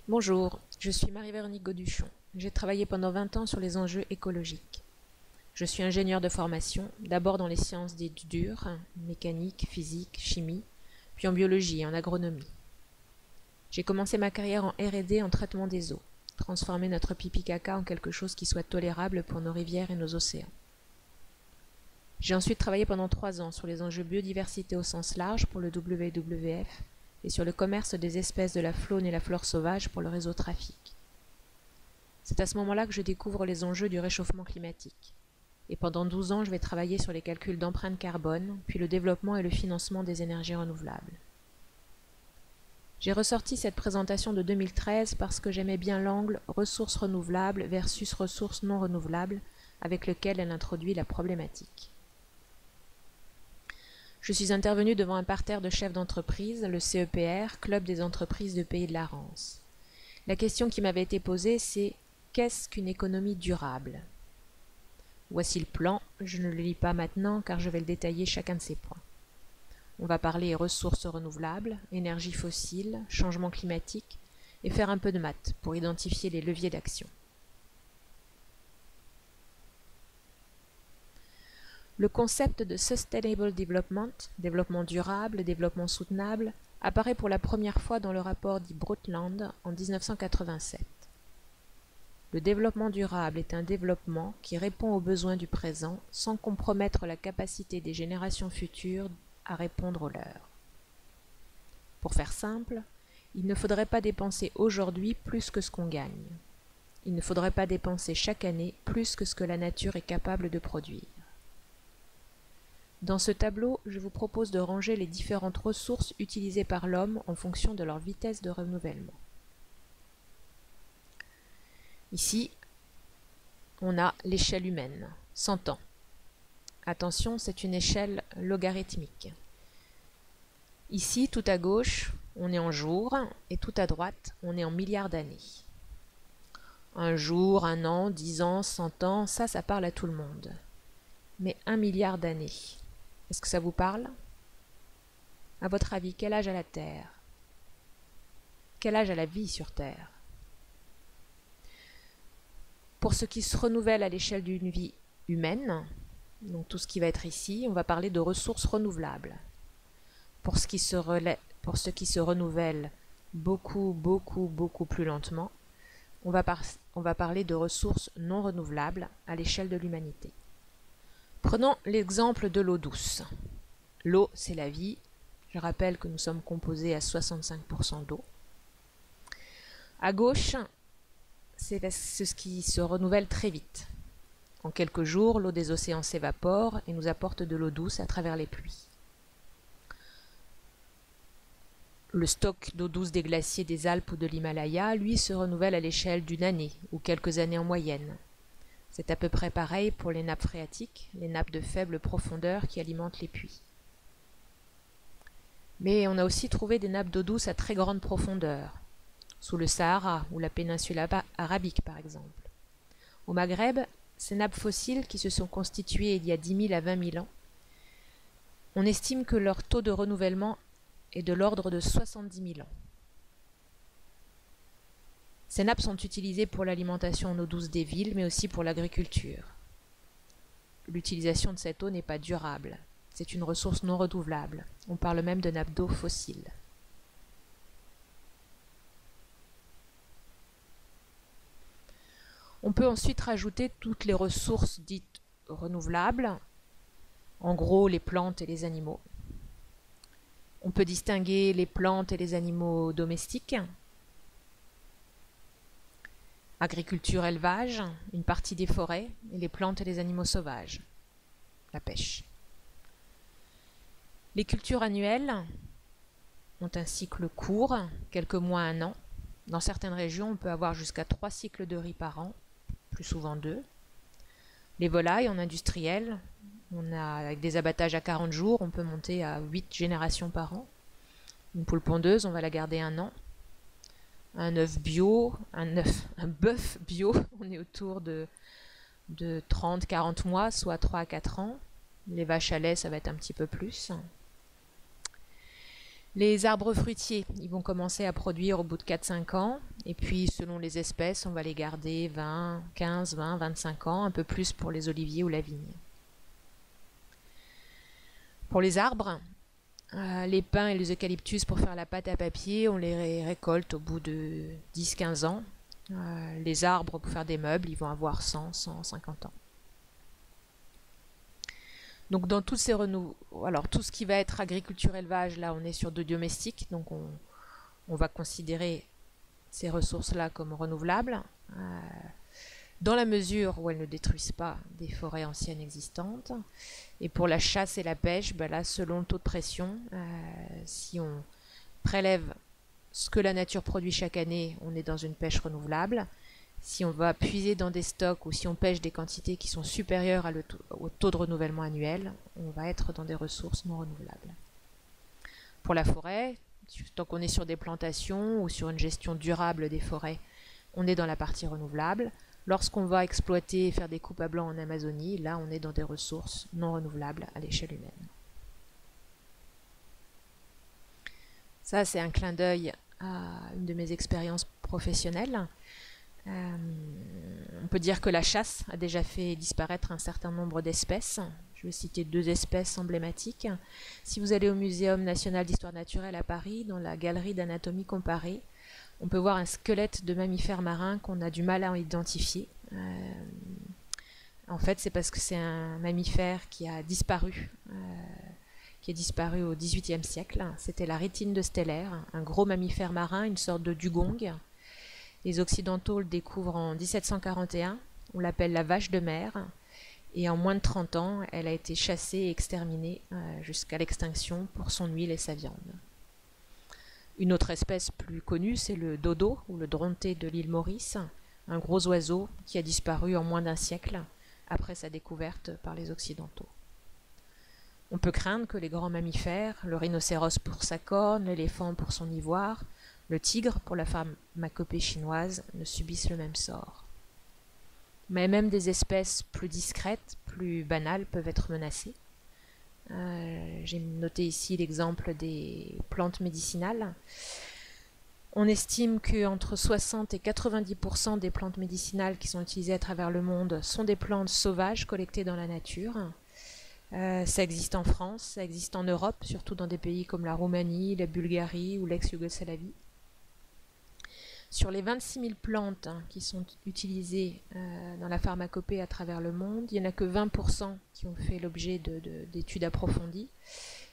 Bonjour, je suis Marie-Véronique Goduchon. J'ai travaillé pendant 20 ans sur les enjeux écologiques. Je suis ingénieure de formation, d'abord dans les sciences dites dures, mécanique, physique, chimie, puis en biologie et en agronomie. J'ai commencé ma carrière en R&D en traitement des eaux, transformer notre pipi-caca en quelque chose qui soit tolérable pour nos rivières et nos océans. J'ai ensuite travaillé pendant 3 ans sur les enjeux biodiversité au sens large pour le WWF et sur le commerce des espèces de la faune et la flore sauvage pour le réseau Trafic. C'est à ce moment-là que je découvre les enjeux du réchauffement climatique. Et pendant 12 ans, je vais travailler sur les calculs d'empreinte carbone, puis le développement et le financement des énergies renouvelables. J'ai ressorti cette présentation de 2013 parce que j'aimais bien l'angle ressources renouvelables versus ressources non renouvelables avec lequel elle introduit la problématique. Je suis intervenue devant un parterre de chefs d'entreprise, le CEPR, Club des entreprises de Pays de la Rance. La question qui m'avait été posée, c'est « Qu'est-ce qu'une économie durable ?» Voici le plan, je ne le lis pas maintenant car je vais le détailler chacun de ces points. On va parler ressources renouvelables, énergie fossile, changement climatique et faire un peu de maths pour identifier les leviers d'action. Le concept de Sustainable Development, développement durable, développement soutenable, apparaît pour la première fois dans le rapport dit Brundtland en 1987. Le développement durable est un développement qui répond aux besoins du présent sans compromettre la capacité des générations futures à répondre aux leurs. Pour faire simple, il ne faudrait pas dépenser aujourd'hui plus que ce qu'on gagne. Il ne faudrait pas dépenser chaque année plus que ce que la nature est capable de produire. Dans ce tableau, je vous propose de ranger les différentes ressources utilisées par l'homme en fonction de leur vitesse de renouvellement. Ici, on a l'échelle humaine, 100 ans. Attention, c'est une échelle logarithmique. Ici, tout à gauche, on est en jours, et tout à droite, on est en milliards d'années. Un jour, un an, 10 ans, 100 ans, ça parle à tout le monde. Mais 1 milliard d'années, est-ce que ça vous parle? À votre avis, quel âge a la Terre? Quel âge a la vie sur Terre? Pour ce qui se renouvelle à l'échelle d'une vie humaine, donc tout ce qui va être ici, on va parler de ressources renouvelables. Pour ce qui se renouvelle beaucoup plus lentement, on va parler de ressources non renouvelables à l'échelle de l'humanité. Prenons l'exemple de l'eau douce. L'eau, c'est la vie. Je rappelle que nous sommes composés à 65% d'eau. À gauche, c'est ce qui se renouvelle très vite. En quelques jours, l'eau des océans s'évapore et nous apporte de l'eau douce à travers les pluies. Le stock d'eau douce des glaciers des Alpes ou de l'Himalaya, lui, se renouvelle à l'échelle d'une année ou quelques années en moyenne. C'est à peu près pareil pour les nappes phréatiques, les nappes de faible profondeur qui alimentent les puits. Mais on a aussi trouvé des nappes d'eau douce à très grande profondeur, sous le Sahara ou la péninsule arabique par exemple. Au Maghreb, ces nappes fossiles qui se sont constituées il y a 10 000 à 20 000 ans, on estime que leur taux de renouvellement est de l'ordre de 70 000 ans. Ces nappes sont utilisées pour l'alimentation en eau douce des villes, mais aussi pour l'agriculture. L'utilisation de cette eau n'est pas durable. C'est une ressource non renouvelable. On parle même de nappes d'eau fossiles. On peut ensuite rajouter toutes les ressources dites renouvelables, en gros les plantes et les animaux. On peut distinguer les plantes et les animaux domestiques, agriculture, élevage, une partie des forêts, et les plantes et les animaux sauvages, la pêche. Les cultures annuelles ont un cycle court, quelques mois à un an. Dans certaines régions, on peut avoir jusqu'à 3 cycles de riz par an, plus souvent 2. Les volailles en industriel, avec des abattages à 40 jours, on peut monter à 8 générations par an. Une poule pondeuse, on va la garder un an. Un bœuf bio, on est autour de 30-40 mois, soit 3 à 4 ans. Les vaches à lait, ça va être un petit peu plus. Les arbres fruitiers, ils vont commencer à produire au bout de 4-5 ans. Et puis, selon les espèces, on va les garder 20, 15, 20, 25 ans, un peu plus pour les oliviers ou la vigne. Pour les arbres, les pins et les eucalyptus pour faire la pâte à papier, on les récolte au bout de 10-15 ans. Les arbres pour faire des meubles, ils vont avoir 100, 150 ans. Donc dans tous ces alors tout ce qui va être agriculture-élevage, là on est sur de domestique, donc on va considérer ces ressources-là comme renouvelables, dans la mesure où elles ne détruisent pas des forêts anciennes existantes. Et pour la chasse et la pêche, là selon le taux de pression, si on prélève ce que la nature produit chaque année, on est dans une pêche renouvelable. Si on va puiser dans des stocks ou si on pêche des quantités qui sont supérieures au taux de renouvellement annuel, on va être dans des ressources non renouvelables. Pour la forêt, tant qu'on est sur des plantations ou sur une gestion durable des forêts, on est dans la partie renouvelable. Lorsqu'on va exploiter et faire des coupes à blanc en Amazonie, là on est dans des ressources non renouvelables à l'échelle humaine. Ça, c'est un clin d'œil à une de mes expériences professionnelles. On peut dire que la chasse a déjà fait disparaître un certain nombre d'espèces. Je vais citer 2 espèces emblématiques. Si vous allez au Muséum national d'histoire naturelle à Paris, dans la galerie d'anatomie comparée, on peut voir un squelette de mammifère marin qu'on a du mal à identifier. En fait, c'est parce que c'est un mammifère qui a disparu au XVIIIe siècle. C'était la rétine de Stellaire, un gros mammifère marin, une sorte de dugong. Les Occidentaux le découvrent en 1741, on l'appelle la vache de mer, et en moins de 30 ans, elle a été chassée et exterminée jusqu'à l'extinction pour son huile et sa viande. Une autre espèce plus connue, c'est le dodo, ou le dronté de l'île Maurice, un gros oiseau qui a disparu en moins d'un siècle après sa découverte par les Occidentaux. On peut craindre que les grands mammifères, le rhinocéros pour sa corne, l'éléphant pour son ivoire, le tigre, pour la pharmacopée chinoise, ne subissent le même sort. Mais même des espèces plus discrètes, plus banales, peuvent être menacées. J'ai noté ici l'exemple des plantes médicinales. On estime qu'entre 60 et 90% des plantes médicinales qui sont utilisées à travers le monde sont des plantes sauvages collectées dans la nature. Ça existe en France, ça existe en Europe, surtout dans des pays comme la Roumanie, la Bulgarie ou l'ex-Yougoslavie. Sur les 26 000 plantes qui sont utilisées dans la pharmacopée à travers le monde, il n'y en a que 20% qui ont fait l'objet d'études approfondies.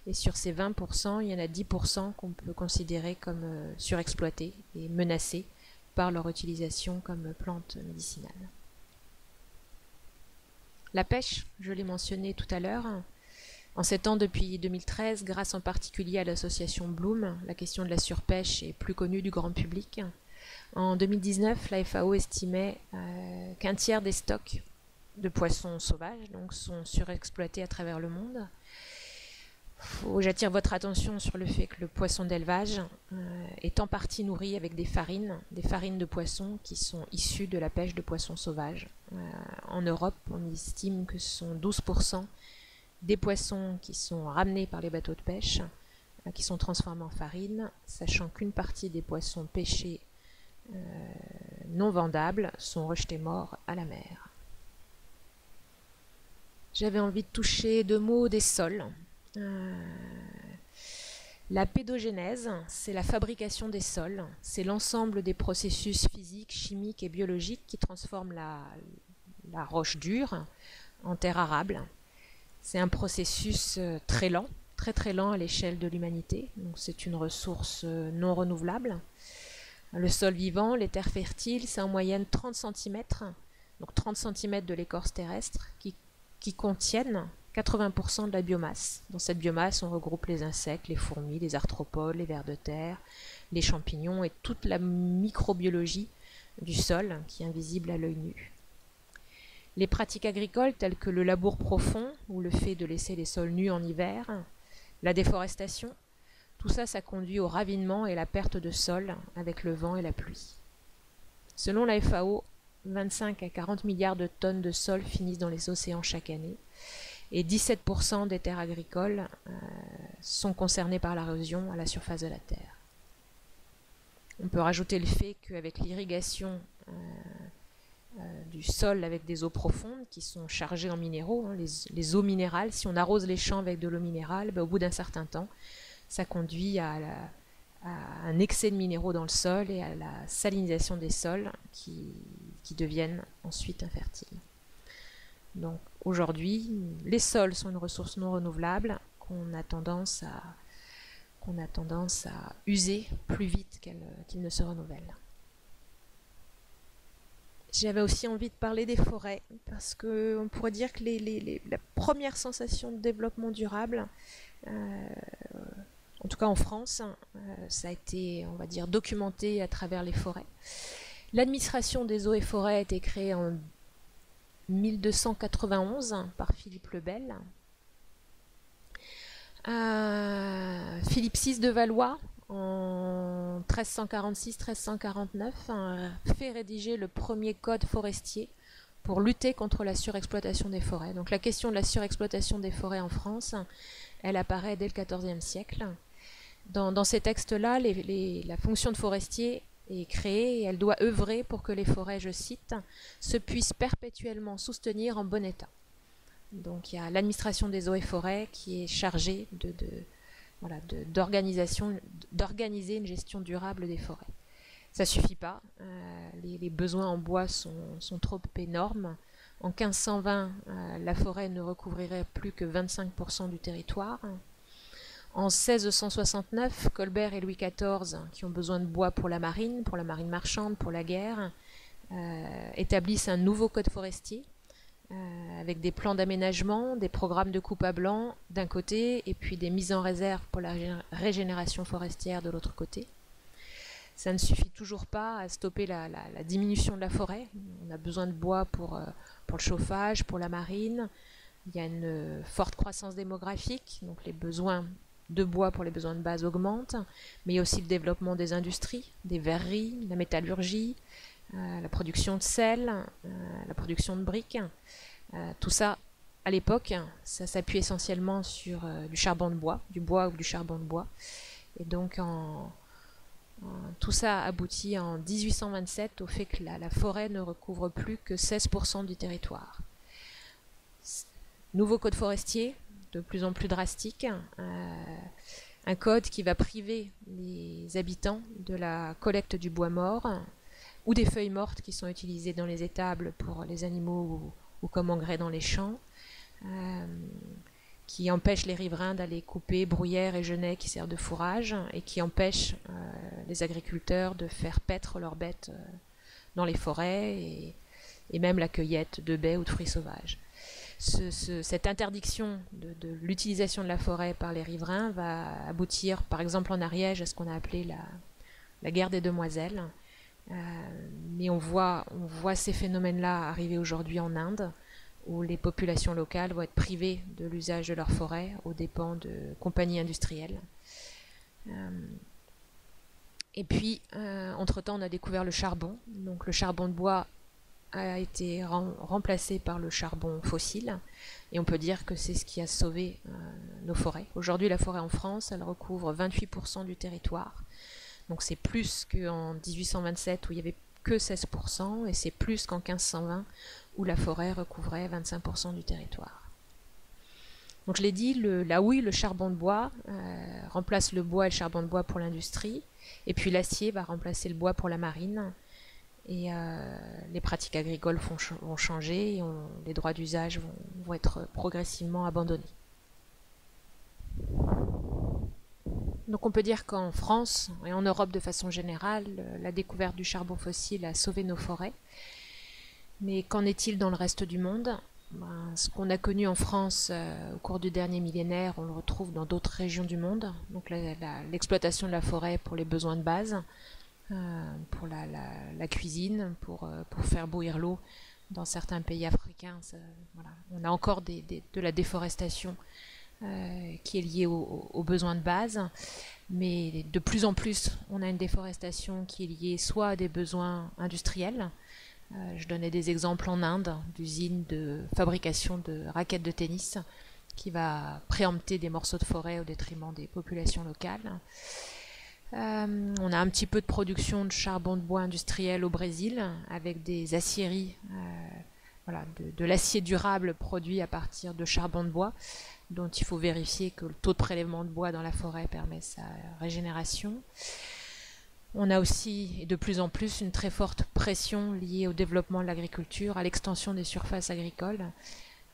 Et sur ces 20%, il y en a 10% qu'on peut considérer comme surexploitées et menacées par leur utilisation comme plantes médicinales. La pêche, je l'ai mentionné tout à l'heure. En ces temps, depuis 2013, grâce en particulier à l'association Bloom, la question de la surpêche est plus connue du grand public. En 2019, la FAO estimait qu'un tiers des stocks de poissons sauvages sont surexploités à travers le monde. J'attire votre attention sur le fait que le poisson d'élevage est en partie nourri avec des farines de poissons qui sont issues de la pêche de poissons sauvages. En Europe, on estime que ce sont 12% des poissons qui sont ramenés par les bateaux de pêche qui sont transformés en farine, sachant qu'une partie des poissons pêchés non vendables sont rejetés morts à la mer. J'avais envie de toucher 2 mots des sols. La pédogénèse, c'est la fabrication des sols, c'est l'ensemble des processus physiques, chimiques et biologiques qui transforment la roche dure en terre arable. C'est un processus très lent, très lent à l'échelle de l'humanité, donc c'est une ressource non renouvelable. Le sol vivant, les terres fertiles, c'est en moyenne 30 cm, donc 30 cm de l'écorce terrestre qui contiennent 80% de la biomasse. Dans cette biomasse, on regroupe les insectes, les fourmis, les arthropodes, les vers de terre, les champignons et toute la microbiologie du sol qui est invisible à l'œil nu. Les pratiques agricoles telles que le labour profond ou le fait de laisser les sols nus en hiver, la déforestation, tout ça, ça conduit au ravinement et la perte de sol avec le vent et la pluie. Selon la FAO, 25 à 40 milliards de tonnes de sol finissent dans les océans chaque année. et 17% des terres agricoles sont concernées par l'érosion à la surface de la Terre. On peut rajouter le fait qu'avec l'irrigation du sol avec des eaux profondes qui sont chargées en minéraux, hein, les eaux minérales, si on arrose les champs avec de l'eau minérale, au bout d'un certain temps, ça conduit à un excès de minéraux dans le sol et à la salinisation des sols qui deviennent ensuite infertiles. Donc aujourd'hui, les sols sont une ressource non renouvelable qu'on a tendance à user plus vite qu'ils ne se renouvellent. J'avais aussi envie de parler des forêts, parce qu'on pourrait dire que la première sensation de développement durable, en tout cas en France, ça a été, on va dire, documenté à travers les forêts. L'administration des eaux et forêts a été créée en 1291 par Philippe le Bel. Philippe VI de Valois, en 1346-1349, fait rédiger le premier code forestier pour lutter contre la surexploitation des forêts. Donc la question de la surexploitation des forêts en France, elle apparaît dès le XIVe siècle. Dans ces textes-là, la fonction de forestier est créée et elle doit œuvrer pour que les forêts, je cite, se puissent perpétuellement soutenir en bon état. Donc il y a l'administration des eaux et forêts qui est chargée d'organiser une gestion durable des forêts. Ça ne suffit pas, les besoins en bois sont trop énormes. En 1520, la forêt ne recouvrirait plus que 25% du territoire. En 1669, Colbert et Louis XIV, qui ont besoin de bois pour la marine marchande, pour la guerre, établissent un nouveau code forestier avec des plans d'aménagement, des programmes de coupe à blanc d'un côté et puis des mises en réserve pour la régénération forestière de l'autre côté. Ça ne suffit toujours pas à stopper la diminution de la forêt. On a besoin de bois pour le chauffage, pour la marine. Il y a une forte croissance démographique, donc les besoins de bois pour les besoins de base augmentent, mais il y a aussi le développement des industries, des verreries, la métallurgie, la production de sel, la production de briques. Tout ça, à l'époque, ça s'appuie essentiellement sur du charbon de bois, du bois ou du charbon de bois. Et donc, tout ça aboutit en 1827 au fait que la forêt ne recouvre plus que 16% du territoire. Nouveau code forestier, de plus en plus drastique, un code qui va priver les habitants de la collecte du bois mort ou des feuilles mortes qui sont utilisées dans les étables pour les animaux ou comme engrais dans les champs, qui empêche les riverains d'aller couper bruyères et genêts qui servent de fourrage et qui empêche les agriculteurs de faire paître leurs bêtes dans les forêts et même la cueillette de baies ou de fruits sauvages. Cette interdiction de l'utilisation de la forêt par les riverains va aboutir, par exemple en Ariège, à ce qu'on a appelé la guerre des demoiselles. Mais on voit ces phénomènes-là arriver aujourd'hui en Inde, où les populations locales vont être privées de l'usage de leur forêt aux dépens de compagnies industrielles. Et puis, entre-temps, on a découvert le charbon. Donc le charbon de bois a été remplacé par le charbon fossile, et on peut dire que c'est ce qui a sauvé nos forêts. Aujourd'hui, la forêt en France, elle recouvre 28% du territoire. Donc c'est plus qu'en 1827 où il n'y avait que 16%, et c'est plus qu'en 1520 où la forêt recouvrait 25% du territoire. Donc je l'ai dit, la houille, le charbon de bois, remplace le bois et le charbon de bois pour l'industrie, et puis l'acier va remplacer le bois pour la marine, et les pratiques agricoles vont changer, et les droits d'usage vont être progressivement abandonnés. Donc on peut dire qu'en France et en Europe de façon générale, la découverte du charbon fossile a sauvé nos forêts. Mais qu'en est-il dans le reste du monde ? Ce qu'on a connu en France au cours du dernier millénaire, on le retrouve dans d'autres régions du monde. Donc l'exploitation de la forêt pour les besoins de base, pour la cuisine, pour faire bouillir l'eau dans certains pays africains. Voilà. On a encore de la déforestation qui est liée aux besoins de base, mais de plus en plus on a une déforestation qui est liée soit à des besoins industriels, Je donnais des exemples en Inde, d'usines de fabrication de raquettes de tennis qui va préempter des morceaux de forêt au détriment des populations locales. On a un petit peu de production de charbon de bois industriel au Brésil avec des aciéries, voilà, de l'acier durable produit à partir de charbon de bois, dont il faut vérifier que le taux de prélèvement de bois dans la forêt permet sa régénération. On a aussi, et de plus en plus, une très forte pression liée au développement de l'agriculture, à l'extension des surfaces agricoles.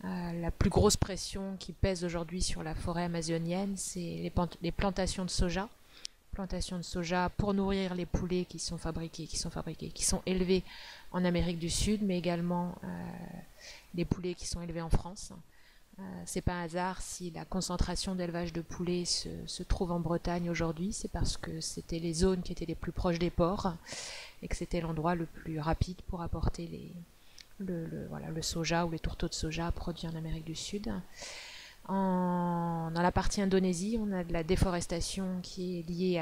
La plus grosse pression qui pèse aujourd'hui sur la forêt amazonienne, c'est les plantations de soja. Plantations de soja pour nourrir les poulets qui sont élevés en Amérique du Sud, mais également les poulets qui sont élevés en France. C'est pas un hasard si la concentration d'élevage de poulets se trouve en Bretagne aujourd'hui, c'est parce que c'était les zones qui étaient les plus proches des ports et que c'était l'endroit le plus rapide pour apporter le soja ou les tourteaux de soja produits en Amérique du Sud. Dans la partie Indonésie, on a de la déforestation qui est liée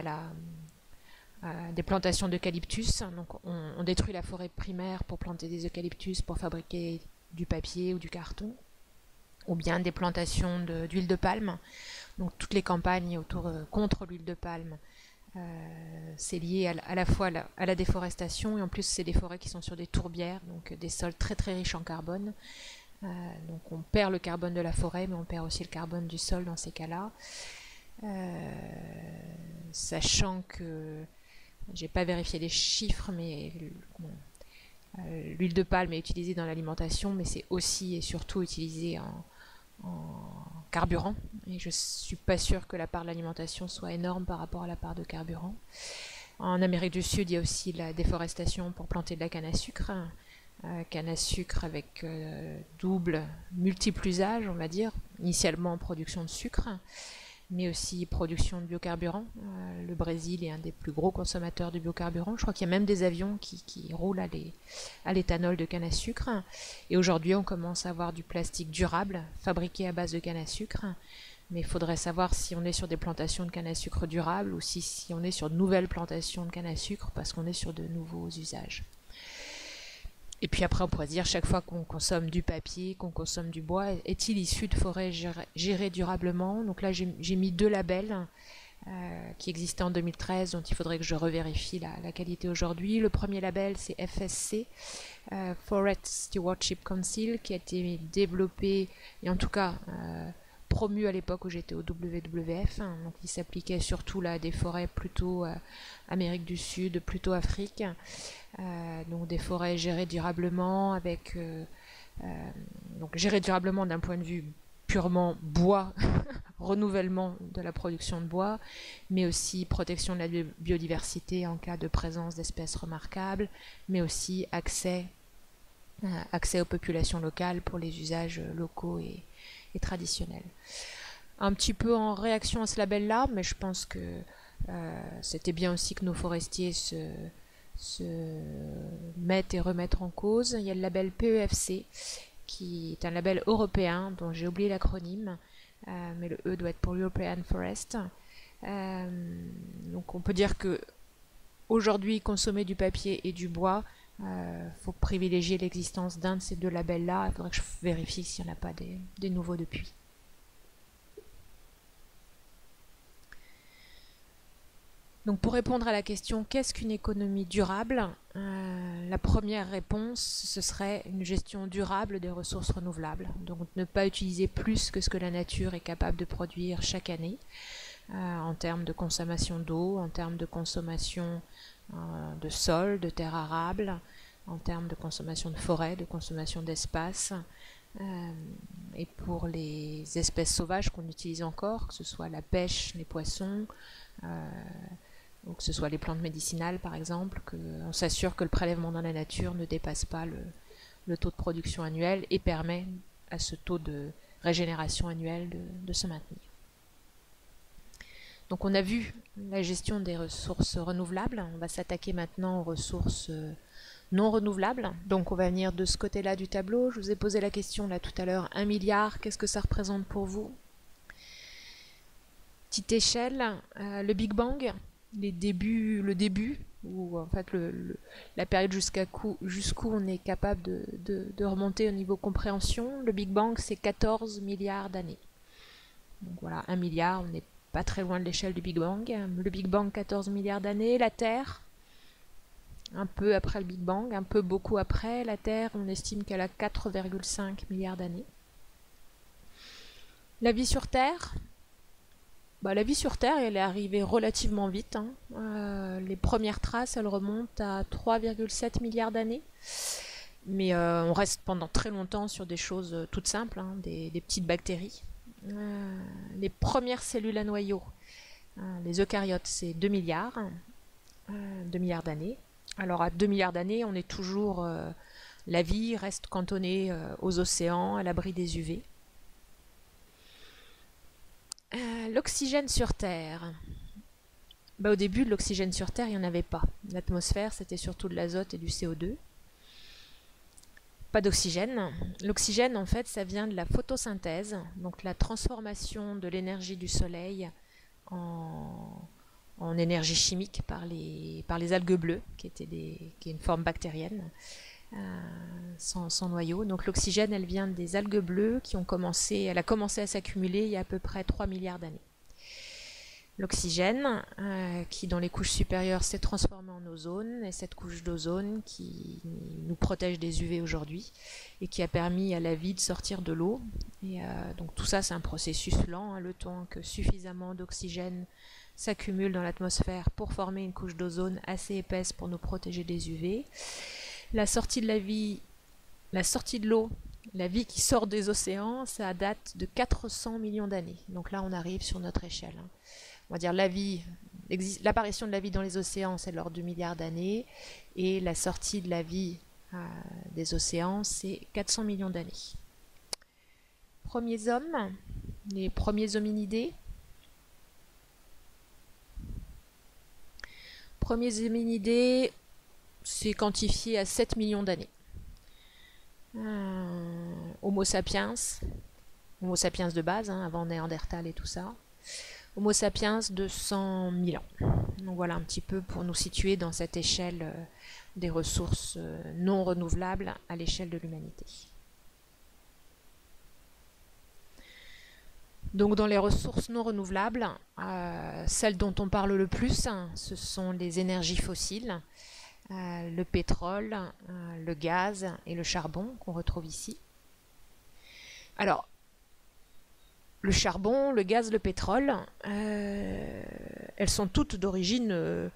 à des plantations d'eucalyptus. Donc on détruit la forêt primaire pour planter des eucalyptus pour fabriquer du papier ou du carton, ou bien des plantations d'huile de palme. Donc toutes les campagnes contre l'huile de palme, c'est lié à la fois à la déforestation, et en plus c'est des forêts qui sont sur des tourbières, donc des sols très très riches en carbone. Donc on perd le carbone de la forêt, mais on perd aussi le carbone du sol dans ces cas-là. Sachant que, j'ai pas vérifié les chiffres, mais l'huile de palme est utilisée dans l'alimentation, mais c'est aussi et surtout utilisé en carburant. Et je suis pas sûre que la part de l'alimentation soit énorme par rapport à la part de carburant. En Amérique du Sud, il y a aussi la déforestation pour planter de la canne à sucre. Canne à sucre avec multiples usages, on va dire, initialement production de sucre, mais aussi production de biocarburants. Le Brésil est un des plus gros consommateurs de biocarburants. Je crois qu'il y a même des avions qui roulent à l'éthanol de canne à sucre. Et aujourd'hui, on commence à avoir du plastique durable, fabriqué à base de canne à sucre. Mais il faudrait savoir si on est sur des plantations de canne à sucre durables ou si on est sur de nouvelles plantations de canne à sucre, parce qu'on est sur de nouveaux usages. Et puis après, on pourrait se dire, chaque fois qu'on consomme du papier, qu'on consomme du bois, est-il issu de forêts gérées durablement? Donc là, j'ai mis 2 labels qui existaient en 2013, dont il faudrait que je revérifie la qualité aujourd'hui. Le premier label, c'est FSC, Forest Stewardship Council, qui a été développé, et en tout cas promu à l'époque où j'étais au WWF. Donc il s'appliquait surtout à des forêts plutôt Amérique du Sud, plutôt Afrique. Donc des forêts gérées durablement, donc gérées durablement d'un point de vue purement bois, renouvellement de la production de bois, mais aussi protection de la biodiversité en cas de présence d'espèces remarquables, mais aussi accès aux populations locales pour les usages locaux et traditionnels. Un petit peu en réaction à ce label-là, mais je pense que c'était bien aussi que nos forestiers se mettre et remettre en cause. Il y a le label PEFC, qui est un label européen dont j'ai oublié l'acronyme, mais le E doit être pour European Forest. Donc on peut dire que aujourd'hui, consommer du papier et du bois, faut privilégier l'existence d'un de ces 2 labels-là. Il faudrait que je vérifie s'il n'y en a pas des nouveaux depuis. Donc pour répondre à la question qu'est-ce qu'une économie durable, la première réponse ce serait une gestion durable des ressources renouvelables. Donc ne pas utiliser plus que ce que la nature est capable de produire chaque année, en termes de consommation d'eau, en termes de consommation de sol, de terres arables, en termes de consommation de forêt, de consommation d'espace. Et pour les espèces sauvages qu'on utilise encore, que ce soit la pêche, les poissons, ou que ce soit les plantes médicinales par exemple, qu'on s'assure que le prélèvement dans la nature ne dépasse pas le taux de production annuel et permet à ce taux de régénération annuelle de se maintenir. Donc on a vu la gestion des ressources renouvelables, on va s'attaquer maintenant aux ressources non renouvelables. Donc on va venir de ce côté-là du tableau. Je vous ai posé la question là tout à l'heure, 1 milliard, qu'est-ce que ça représente pour vous? Petite échelle, le Big Bang, le début ou en fait la période jusqu'où on est capable de remonter au niveau compréhension. Le Big Bang, c'est 14 milliards d'années. Donc voilà, 1 milliard, on n'est pas très loin de l'échelle du Big Bang. Le Big Bang, 14 milliards d'années. La Terre, un peu après le Big Bang, un peu beaucoup après. La Terre, on estime qu'elle a 4,5 milliards d'années. La vie sur Terre, la vie sur Terre, elle est arrivée relativement vite. Les premières traces, elles remontent à 3,7 milliards d'années. Mais on reste pendant très longtemps sur des choses toutes simples, des petites bactéries. Les premières cellules à noyau, les eucaryotes, c'est 2 milliards, 2 milliards d'années. Alors à 2 milliards d'années, on est toujours... la vie reste cantonnée aux océans, à l'abri des UV. L'oxygène sur Terre. Au début, de l'oxygène sur Terre, il n'y en avait pas. L'atmosphère, c'était surtout de l'azote et du CO2. Pas d'oxygène. L'oxygène, en fait, ça vient de la photosynthèse, donc la transformation de l'énergie du soleil en énergie chimique par les algues bleues, qui est une forme bactérienne, sans noyau. Donc l'oxygène, elle vient des algues bleues elle a commencé à s'accumuler il y a à peu près 3 milliards d'années. L'oxygène, qui dans les couches supérieures s'est transformé en ozone, et cette couche d'ozone qui nous protège des UV aujourd'hui, et qui a permis à la vie de sortir de l'eau. Et donc tout ça, c'est un processus lent, le temps que suffisamment d'oxygène s'accumule dans l'atmosphère pour former une couche d'ozone assez épaisse pour nous protéger des UV. La sortie de l'eau, la vie qui sort des océans, ça date de 400 millions d'années. Donc là, on arrive sur notre échelle. On va dire l'apparition de la vie dans les océans, c'est l'ordre de milliards d'années, et la sortie de la vie des océans, c'est 400 millions d'années. Premiers hommes, les premiers hominidés. Premiers hominidés, c'est quantifié à 7 millions d'années. Homo sapiens de base, avant Néandertal et tout ça. Homo sapiens de 100 000 ans. Donc voilà un petit peu pour nous situer dans cette échelle des ressources non renouvelables à l'échelle de l'humanité. Donc dans les ressources non renouvelables, celles dont on parle le plus, ce sont les énergies fossiles, le pétrole, le gaz et le charbon qu'on retrouve ici. Alors, le charbon, le gaz, le pétrole, elles sont toutes d'origine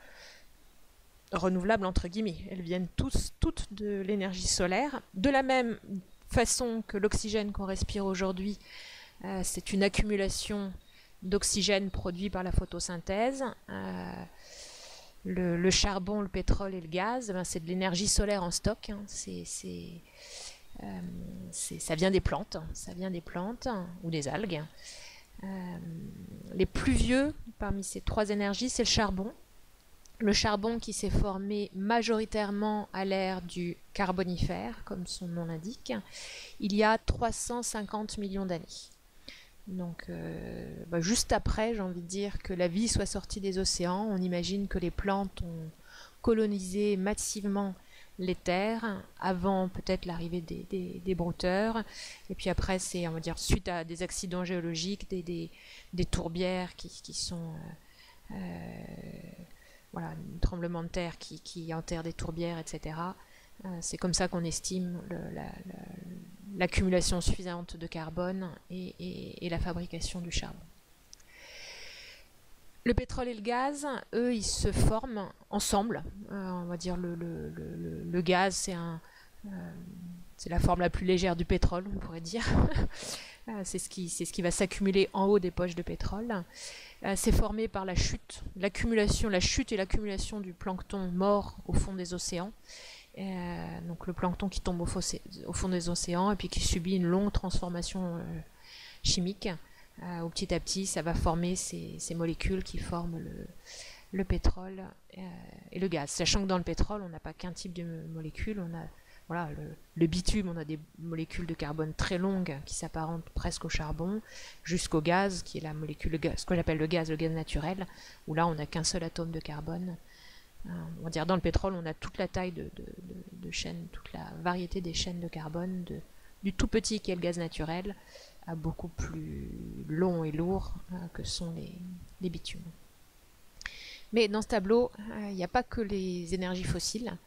renouvelable entre guillemets. Elles viennent toutes de l'énergie solaire. De la même façon que l'oxygène qu'on respire aujourd'hui, c'est une accumulation d'oxygène produit par la photosynthèse. Le charbon, le pétrole et le gaz, c'est de l'énergie solaire en stock. Ça vient des plantes, ou des algues. Les plus vieux parmi ces trois énergies, c'est le charbon. Le charbon qui s'est formé majoritairement à l'ère du Carbonifère, comme son nom l'indique, il y a 350 millions d'années. Donc juste après, j'ai envie de dire, que la vie soit sortie des océans, on imagine que les plantes ont colonisé massivement les terres avant peut-être l'arrivée des brouteurs, et puis après c'est, on va dire, suite à des accidents géologiques, des tourbières qui sont un tremblement de terre qui enterre des tourbières, etc. C'est comme ça qu'on estime l'accumulation suffisante de carbone et la fabrication du charbon. Le pétrole et le gaz, eux, ils se forment ensemble. On va dire le gaz, c'est la forme la plus légère du pétrole, on pourrait dire. C'est ce qui va s'accumuler en haut des poches de pétrole. C'est formé par la chute et l'accumulation du plancton mort au fond des océans. Donc le plancton qui tombe au fond des océans et puis qui subit une longue transformation chimique. Où petit à petit, ça va former ces molécules qui forment le pétrole et le gaz. Sachant que dans le pétrole, on n'a pas qu'un type de molécules. On a le bitume, on a des molécules de carbone très longues qui s'apparentent presque au charbon, jusqu'au gaz, qui est la molécule, ce qu'on appelle le gaz naturel, où là, on n'a qu'un seul atome de carbone On va dire dans le pétrole, on a toute la taille de chaînes, toute la variété des chaînes de carbone, du tout petit qui est le gaz naturel, à beaucoup plus long et lourd que sont les bitumes. Mais dans ce tableau, il n'y a pas que les énergies fossiles,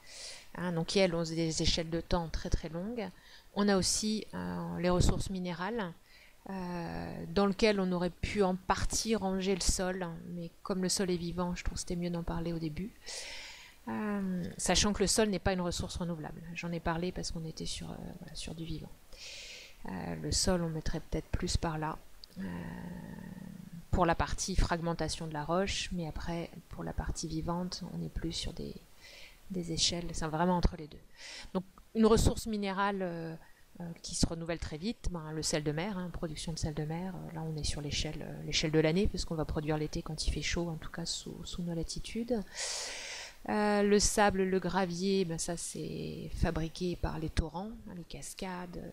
donc elles ont des échelles de temps très très longues. On a aussi les ressources minérales, dans lequel on aurait pu en partie ranger le sol, mais comme le sol est vivant, je trouve que c'était mieux d'en parler au début. Sachant que le sol n'est pas une ressource renouvelable. J'en ai parlé parce qu'on était sur du vivant. Le sol, on mettrait peut-être plus par là, pour la partie fragmentation de la roche, mais après, pour la partie vivante, on est plus sur des échelles, c'est vraiment entre les deux. Donc, une ressource minérale qui se renouvelle très vite, le sel de mer, production de sel de mer, là on est sur l'échelle de l'année, puisqu'on va produire l'été quand il fait chaud, en tout cas sous nos latitudes. Le sable, le gravier, ça c'est fabriqué par les torrents, les cascades,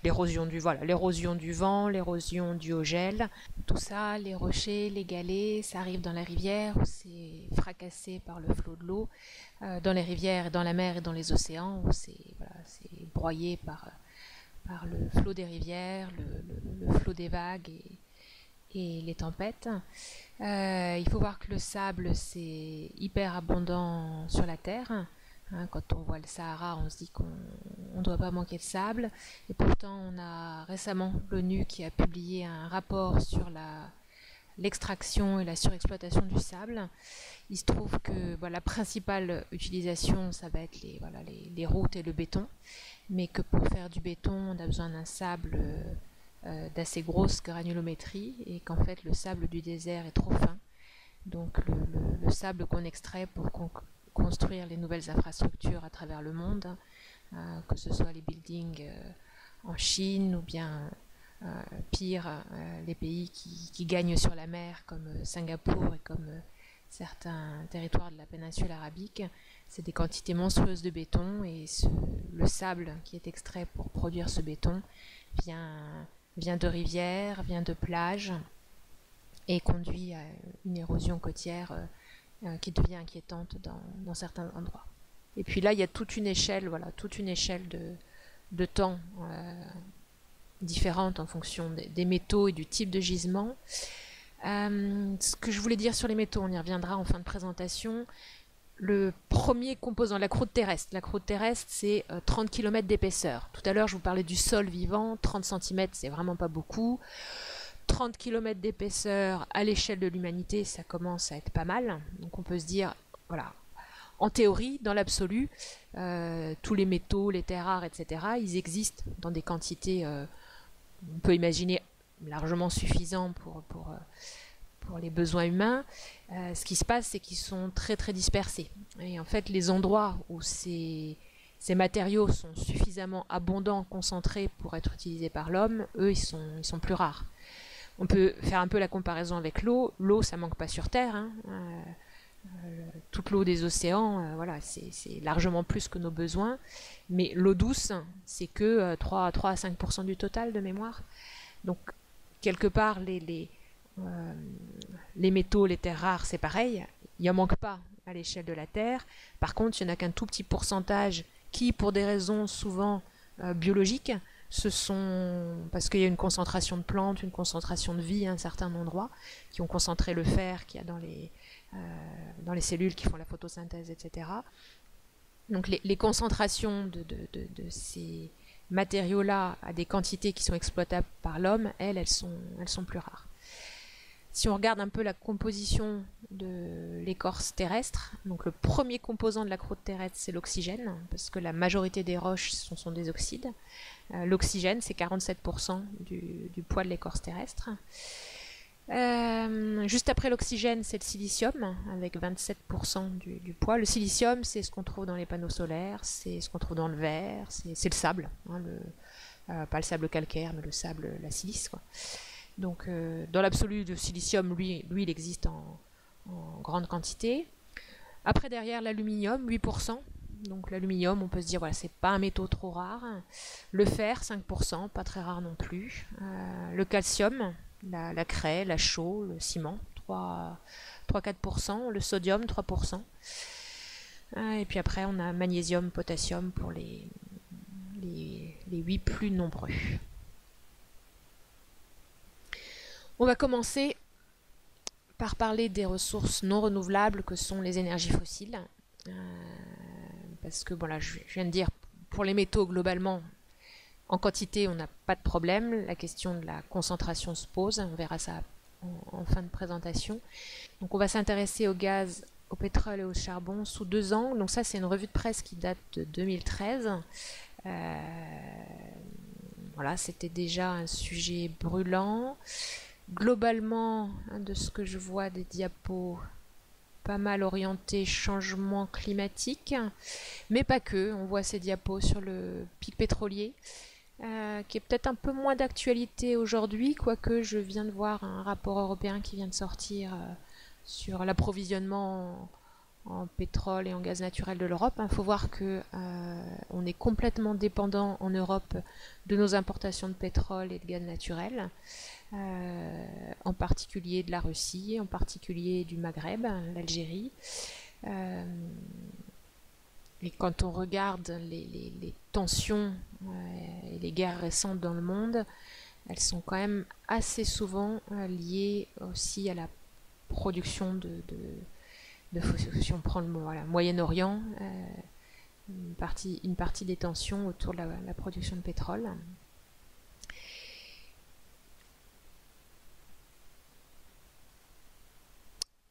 l'érosion du vent, l'érosion due au gel. Tout ça, les rochers, les galets, ça arrive dans la rivière où c'est fracassé par le flot de l'eau. Dans les rivières, dans la mer et dans les océans où c'est broyé par le flot des rivières, le flot des vagues et les tempêtes. Il faut voir que le sable, c'est hyper abondant sur la Terre. Quand on voit le Sahara, on se dit qu'on ne doit pas manquer de sable. Et pourtant, on a récemment l'ONU qui a publié un rapport sur l'extraction et la surexploitation du sable. Il se trouve que la principale utilisation, ça va être les routes et le béton. Mais que pour faire du béton, on a besoin d'un sable d'assez grosse granulométrie et qu'en fait le sable du désert est trop fin. Donc le sable qu'on extrait pour construire les nouvelles infrastructures à travers le monde, que ce soit les buildings en Chine ou bien pire, les pays qui gagnent sur la mer comme Singapour et comme certains territoires de la péninsule arabique, c'est des quantités monstrueuses de béton et le sable qui est extrait pour produire ce béton vient de rivières, vient de plages et conduit à une érosion côtière qui devient inquiétante dans certains endroits. Et puis là, il y a toute une échelle de temps différente en fonction des métaux et du type de gisement. Ce que je voulais dire sur les métaux, on y reviendra en fin de présentation. Le premier composant, la croûte terrestre. La croûte terrestre, c'est 30 km d'épaisseur. Tout à l'heure, je vous parlais du sol vivant. 30 cm, c'est vraiment pas beaucoup. 30 km d'épaisseur à l'échelle de l'humanité, ça commence à être pas mal. Donc on peut se dire, en théorie, dans l'absolu, tous les métaux, les terres rares, etc., ils existent dans des quantités, on peut imaginer, largement suffisantes pour les besoins humains. Ce qui se passe, c'est qu'ils sont très très dispersés. Et en fait, les endroits où ces matériaux sont suffisamment abondants, concentrés pour être utilisés par l'homme, eux, ils sont plus rares. On peut faire un peu la comparaison avec l'eau. L'eau, ça manque pas sur Terre. Toute l'eau des océans, c'est largement plus que nos besoins. Mais l'eau douce, c'est que 3 à 5% du total de mémoire. Donc, quelque part, les métaux, les terres rares, c'est pareil. Il n'y en manque pas à l'échelle de la Terre. Par contre, il n'y en a qu'un tout petit pourcentage qui, pour des raisons souvent biologiques, parce qu'il y a une concentration de plantes, une concentration de vie à un certain endroit, qui ont concentré le fer qu'il y a dans les cellules qui font la photosynthèse, etc. Donc les concentrations de ces matériaux-là à des quantités qui sont exploitables par l'homme, elles sont plus rares. Si on regarde un peu la composition de l'écorce terrestre, donc le premier composant de la croûte terrestre, c'est l'oxygène, parce que la majorité des roches sont des oxydes. L'oxygène, c'est 47% du poids de l'écorce terrestre. Juste après l'oxygène, c'est le silicium, avec 27% du poids. Le silicium, c'est ce qu'on trouve dans les panneaux solaires, c'est ce qu'on trouve dans le verre, c'est le sable, pas le sable calcaire, mais le sable, la silice, quoi. Donc, dans l'absolu, le silicium, lui, il existe en grande quantité. Après, derrière, l'aluminium, 8%. Donc, l'aluminium, on peut se dire, c'est pas un métaux trop rare. Le fer, 5%, pas très rare non plus. Le calcium, la craie, la chaux, le ciment, 3-4%, le sodium 3%. Et puis après, on a magnésium, potassium pour les 8 plus nombreux. On va commencer par parler des ressources non renouvelables que sont les énergies fossiles. Parce que voilà, je viens de dire, pour les métaux, globalement, en quantité, on n'a pas de problème. La question de la concentration se pose. On verra ça en fin de présentation. Donc on va s'intéresser au gaz, au pétrole et au charbon sous 2 angles. Donc ça, c'est une revue de presse qui date de 2013. Voilà, c'était déjà un sujet brûlant. Globalement, de ce que je vois des diapos, pas mal orienté changement climatique, mais pas que. On voit ces diapos sur le pic pétrolier, qui est peut-être un peu moins d'actualité aujourd'hui, quoique je viens de voir un rapport européen qui vient de sortir sur l'approvisionnement en pétrole et en gaz naturel de l'Europe. Il faut voir que on est complètement dépendant en Europe de nos importations de pétrole et de gaz naturel, en particulier de la Russie, en particulier du Maghreb, l'Algérie. Et quand on regarde les tensions et les guerres récentes dans le monde, elles sont quand même assez souvent liées aussi à la production si on prend le Moyen-Orient, une partie des tensions autour de la production de pétrole.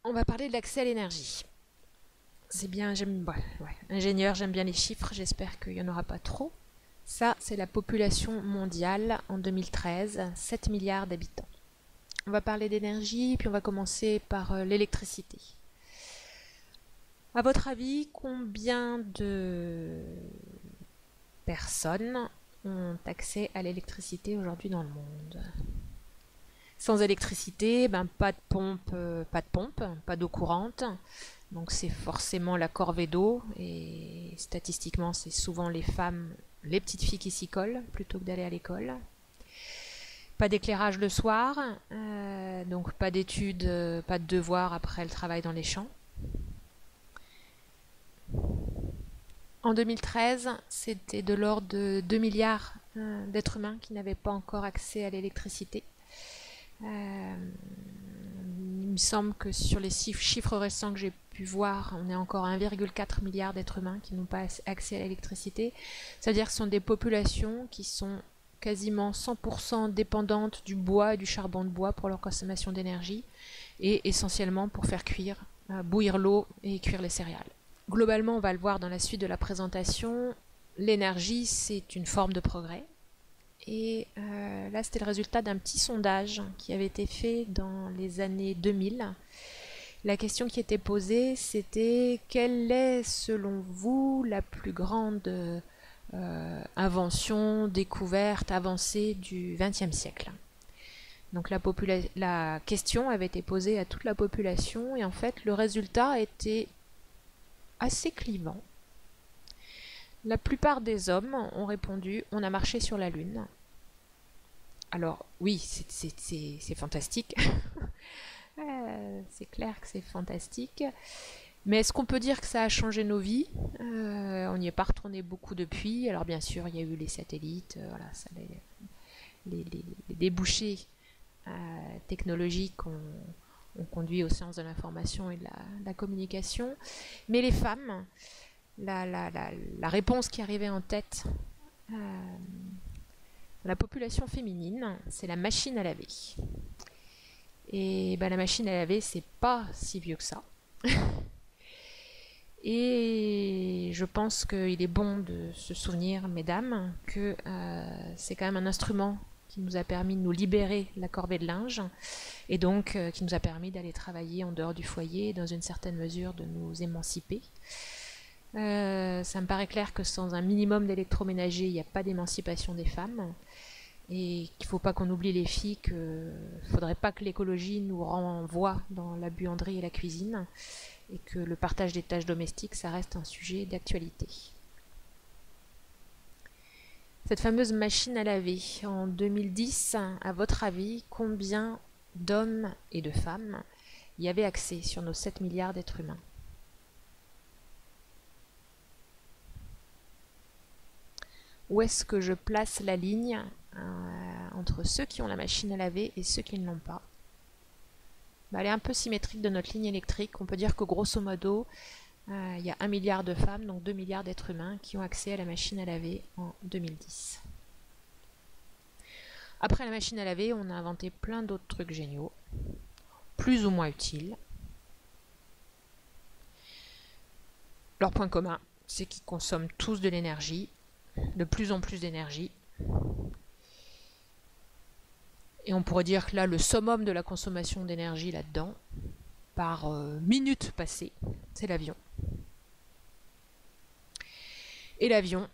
On va parler de l'accès à l'énergie. C'est bien, ingénieur, j'aime bien les chiffres, j'espère qu'il n'y en aura pas trop. Ça, c'est la population mondiale en 2013, 7 milliards d'habitants. On va parler d'énergie, puis on va commencer par l'électricité. À votre avis, combien de personnes ont accès à l'électricité aujourd'hui dans le monde? Sans électricité, pas de pompe, pas d'eau courante. Donc c'est forcément la corvée d'eau, et statistiquement c'est souvent les femmes, les petites filles qui s'y collent plutôt que d'aller à l'école. Pas d'éclairage le soir, donc pas d'études, pas de devoirs après le travail dans les champs. En 2013, c'était de l'ordre de 2 milliards d'êtres humains qui n'avaient pas encore accès à l'électricité. Il me semble que sur les chiffres récents que j'ai pu voir, on est encore à 1,4 milliard d'êtres humains qui n'ont pas accès à l'électricité. C'est-à-dire que ce sont des populations qui sont quasiment 100% dépendantes du bois et du charbon de bois pour leur consommation d'énergie, et essentiellement pour faire bouillir l'eau et cuire les céréales. Globalement, on va le voir dans la suite de la présentation, l'énergie, c'est une forme de progrès. Et là, c'était le résultat d'un petit sondage qui avait été fait dans les années 2000. La question qui était posée, c'était: quelle est, selon vous, la plus grande invention, découverte, avancée du XXe siècle? Donc la question avait été posée à toute la population, et en fait, le résultat était assez clivant. La plupart des hommes ont répondu: on a marché sur la Lune. Alors oui, c'est fantastique. C'est clair que c'est fantastique. Mais est-ce qu'on peut dire que ça a changé nos vies? On n'y est pas retourné beaucoup depuis. Alors bien sûr, il y a eu les satellites, les débouchés technologiques ont conduit aux sciences de l'information et de la communication. Mais les femmes, la réponse qui arrivait en tête la population féminine, c'est la machine à laver. Et la machine à laver, c'est pas si vieux que ça. Et je pense qu'il est bon de se souvenir, mesdames, que c'est quand même un instrument qui nous a permis de nous libérer la corvée de linge, et donc qui nous a permis d'aller travailler en dehors du foyer, et dans une certaine mesure de nous émanciper. Ça me paraît clair que sans un minimum d'électroménager, il n'y a pas d'émancipation des femmes, et qu'il ne faut pas qu'on oublie les filles, qu'il ne faudrait pas que l'écologie nous renvoie dans la buanderie et la cuisine, et que le partage des tâches domestiques, ça reste un sujet d'actualité. Cette fameuse machine à laver, en 2010, à votre avis, combien d'hommes et de femmes y avait accès sur nos 7 milliards d'êtres humains. Où est-ce que je place la ligne entre ceux qui ont la machine à laver et ceux qui ne l'ont pas? Elle est un peu symétrique de notre ligne électrique. On peut dire que grosso modo, il y a 1 milliard de femmes, donc 2 milliards d'êtres humains qui ont accès à la machine à laver en 2010. Après la machine à laver, on a inventé plein d'autres trucs géniaux, plus ou moins utiles. Leur point commun, c'est qu'ils consomment tous de l'énergie, de plus en plus d'énergie. Et on pourrait dire que là, le summum de la consommation d'énergie là-dedans, par minute passée, c'est l'avion. Et l'avion,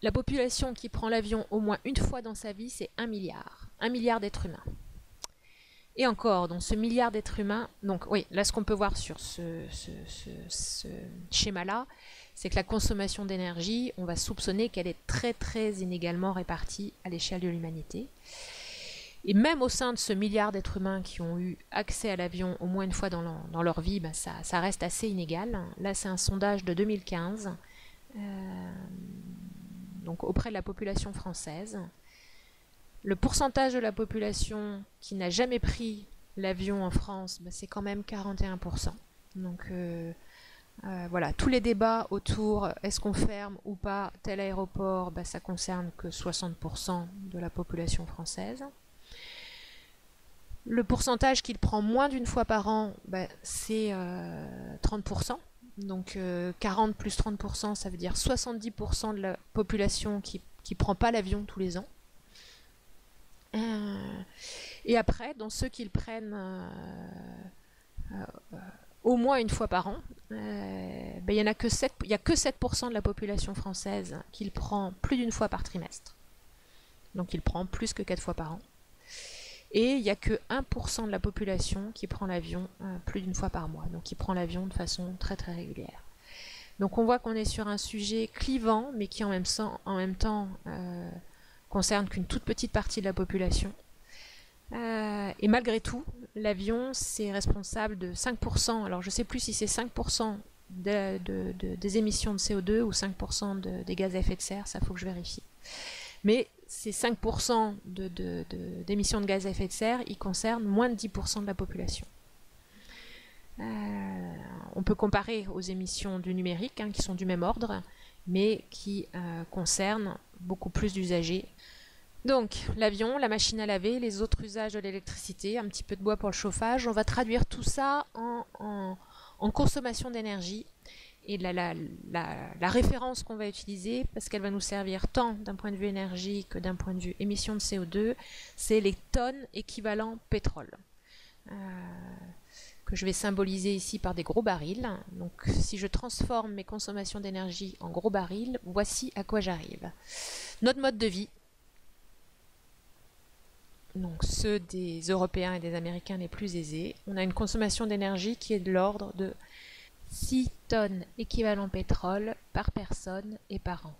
la population qui prend l'avion au moins une fois dans sa vie, c'est 1 milliard. 1 milliard d'êtres humains. Et encore, dans ce milliard d'êtres humains, donc oui, là ce qu'on peut voir sur ce schéma-là, c'est que la consommation d'énergie, on va soupçonner qu'elle est très très inégalement répartie à l'échelle de l'humanité. Et même au sein de ce milliard d'êtres humains qui ont eu accès à l'avion au moins une fois dans leur vie, ça reste assez inégal. Là, c'est un sondage de 2015, donc auprès de la population française. Le pourcentage de la population qui n'a jamais pris l'avion en France, c'est quand même 41%. Donc voilà, tous les débats autour est-ce qu'on ferme ou pas tel aéroport, ça concerne que 60% de la population française. Le pourcentage qu'il prend moins d'une fois par an, c'est 30%. Donc 40 plus 30%, ça veut dire 70% de la population qui ne prend pas l'avion tous les ans. Et après, dans ceux qui le prennent au moins une fois par an, il n'y a que 7% de la population française qui le prend plus d'une fois par trimestre. Donc il le prend plus que 4 fois par an. Et il n'y a que 1% de la population qui prend l'avion plus d'une fois par mois. Donc qui prend l'avion de façon très très régulière. Donc on voit qu'on est sur un sujet clivant, mais qui en même temps concerne qu'une toute petite partie de la population. Et malgré tout, l'avion, c'est responsable de 5%, alors je ne sais plus si c'est 5% des émissions de CO2 ou 5% des gaz à effet de serre, ça faut que je vérifie. Mais ces 5% d'émissions de gaz à effet de serre, ils concernent moins de 10% de la population. On peut comparer aux émissions du numérique, qui sont du même ordre, mais qui concernent beaucoup plus d'usagers. Donc, l'avion, la machine à laver, les autres usages de l'électricité, un petit peu de bois pour le chauffage, on va traduire tout ça en consommation d'énergie. Et la référence qu'on va utiliser, parce qu'elle va nous servir tant d'un point de vue énergie que d'un point de vue émission de CO2, c'est les tonnes équivalent pétrole. Que je vais symboliser ici par des gros barils. Donc si je transforme mes consommations d'énergie en gros barils, voici à quoi j'arrive. Notre mode de vie, donc ceux des Européens et des Américains les plus aisés, on a une consommation d'énergie qui est de l'ordre de 6 tonnes équivalent pétrole par personne et par an.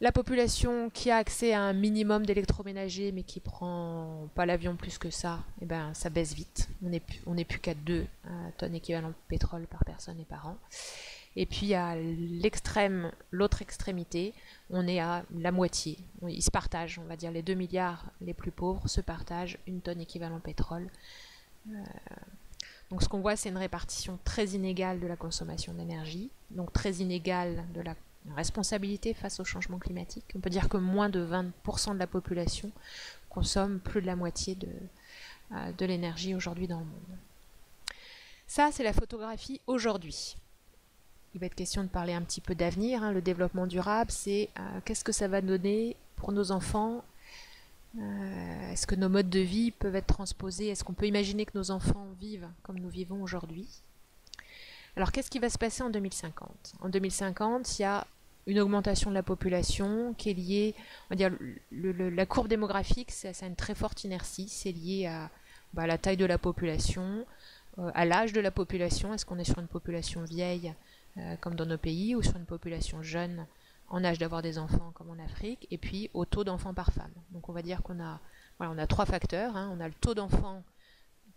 La population qui a accès à un minimum d'électroménager mais qui prend pas l'avion plus que ça, ça baisse vite. On n'est plus qu'à 2 tonnes équivalent pétrole par personne et par an. Et puis à l'autre extrémité, on est à la moitié. Ils se partagent, on va dire les 2 milliards les plus pauvres se partagent 1 tonne équivalent pétrole. Donc ce qu'on voit, c'est une répartition très inégale de la consommation d'énergie, donc très inégale de la responsabilité face au changement climatique. On peut dire que moins de 20% de la population consomme plus de la moitié de l'énergie aujourd'hui dans le monde. Ça, c'est la photographie aujourd'hui. Il va être question de parler un petit peu d'avenir. Le développement durable, c'est qu'est-ce que ça va donner pour nos enfants. Est-ce que nos modes de vie peuvent être transposés? Est-ce qu'on peut imaginer que nos enfants vivent comme nous vivons aujourd'hui? Alors qu'est-ce qui va se passer en 2050? En 2050, il y a une augmentation de la population qui est liée, on va dire, la courbe démographique, ça a une très forte inertie, c'est lié à la taille de la population, à l'âge de la population. Est-ce qu'on est sur une population vieille comme dans nos pays ou sur une population jeune en âge d'avoir des enfants comme en Afrique, et puis au taux d'enfants par femme. Donc on va dire qu'on a 3 facteurs. On a le taux d'enfants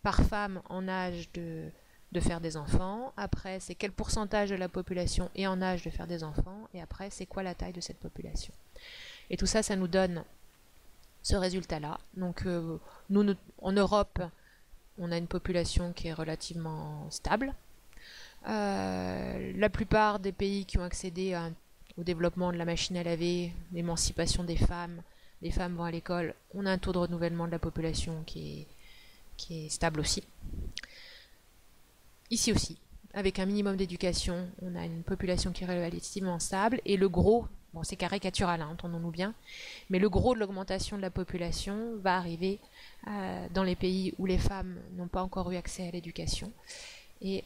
par femme en âge de faire des enfants. Après, c'est quel pourcentage de la population est en âge de faire des enfants. Et après, c'est quoi la taille de cette population. Et tout ça, ça nous donne ce résultat-là. Donc, nous, en Europe, on a une population qui est relativement stable. La plupart des pays qui ont accédé au développement de la machine à laver, l'émancipation des femmes, les femmes vont à l'école, on a un taux de renouvellement de la population qui est stable aussi. Ici aussi, avec un minimum d'éducation, on a une population qui est relativement stable, et le gros, bon c'est caricatural, hein, entendons-nous bien, mais le gros de l'augmentation de la population va arriver dans les pays où les femmes n'ont pas encore eu accès à l'éducation, et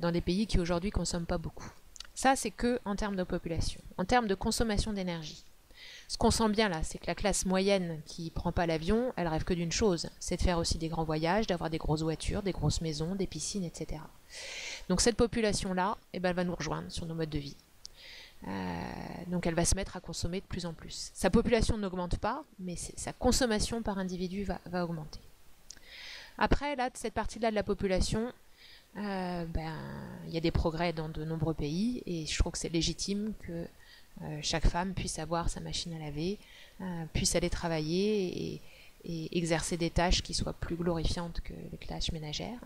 dans des pays qui aujourd'hui ne consomment pas beaucoup. Ça, c'est que en termes de population. En termes de consommation d'énergie, ce qu'on sent bien là, c'est que la classe moyenne qui prend pas l'avion, elle rêve que d'une chose, c'est de faire aussi des grands voyages, d'avoir des grosses voitures, des grosses maisons, des piscines, etc. Donc cette population-là, eh ben, elle va nous rejoindre sur nos modes de vie. Donc elle va se mettre à consommer de plus en plus. Sa population n'augmente pas, mais sa consommation par individu va augmenter. Après, là, de cette partie-là de la population, il y a des progrès dans de nombreux pays, et je trouve que c'est légitime que chaque femme puisse avoir sa machine à laver, puisse aller travailler et exercer des tâches qui soient plus glorifiantes que les tâches ménagères.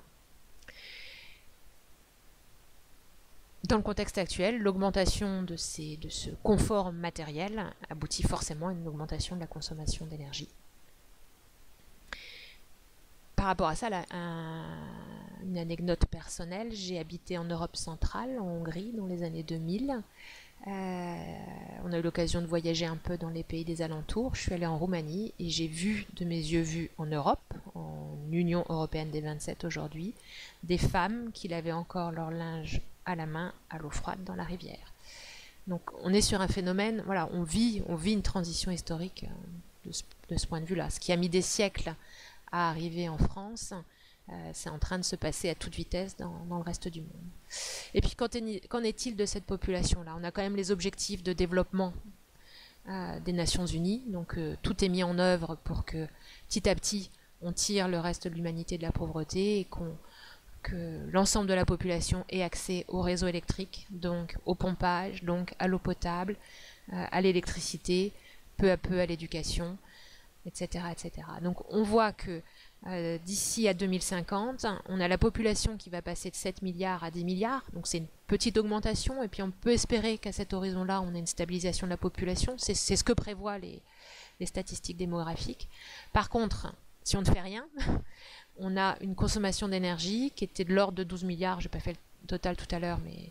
Dans le contexte actuel, l'augmentation de ce confort matériel aboutit forcément à une augmentation de la consommation d'énergie. Par rapport à ça, une anecdote personnelle, j'ai habité en Europe centrale, en Hongrie, dans les années 2000. On a eu l'occasion de voyager un peu dans les pays des alentours. Je suis allée en Roumanie et j'ai vu de mes yeux vus en Europe, en Union européenne des 27 aujourd'hui, des femmes qui lavaient encore leur linge à la main à l'eau froide dans la rivière. Donc on est sur un phénomène, voilà, on vit une transition historique de ce point de vue-là. Ce qui a mis des siècles à arriver en France, c'est en train de se passer à toute vitesse dans le reste du monde. Et puis qu'en est-il de cette population-là? On a quand même les objectifs de développement des Nations Unies, donc tout est mis en œuvre pour que petit à petit on tire le reste de l'humanité de la pauvreté et que l'ensemble de la population ait accès au réseau électrique, donc au pompage, donc à l'eau potable, à l'électricité, peu à peu à l'éducation, etc., etc. Donc on voit que d'ici à 2050, on a la population qui va passer de 7 milliards à 10 milliards, donc c'est une petite augmentation, et puis on peut espérer qu'à cet horizon-là, on ait une stabilisation de la population, c'est ce que prévoient les statistiques démographiques. Par contre, si on ne fait rien, on a une consommation d'énergie qui était de l'ordre de 12 milliards, je n'ai pas fait le total tout à l'heure, mais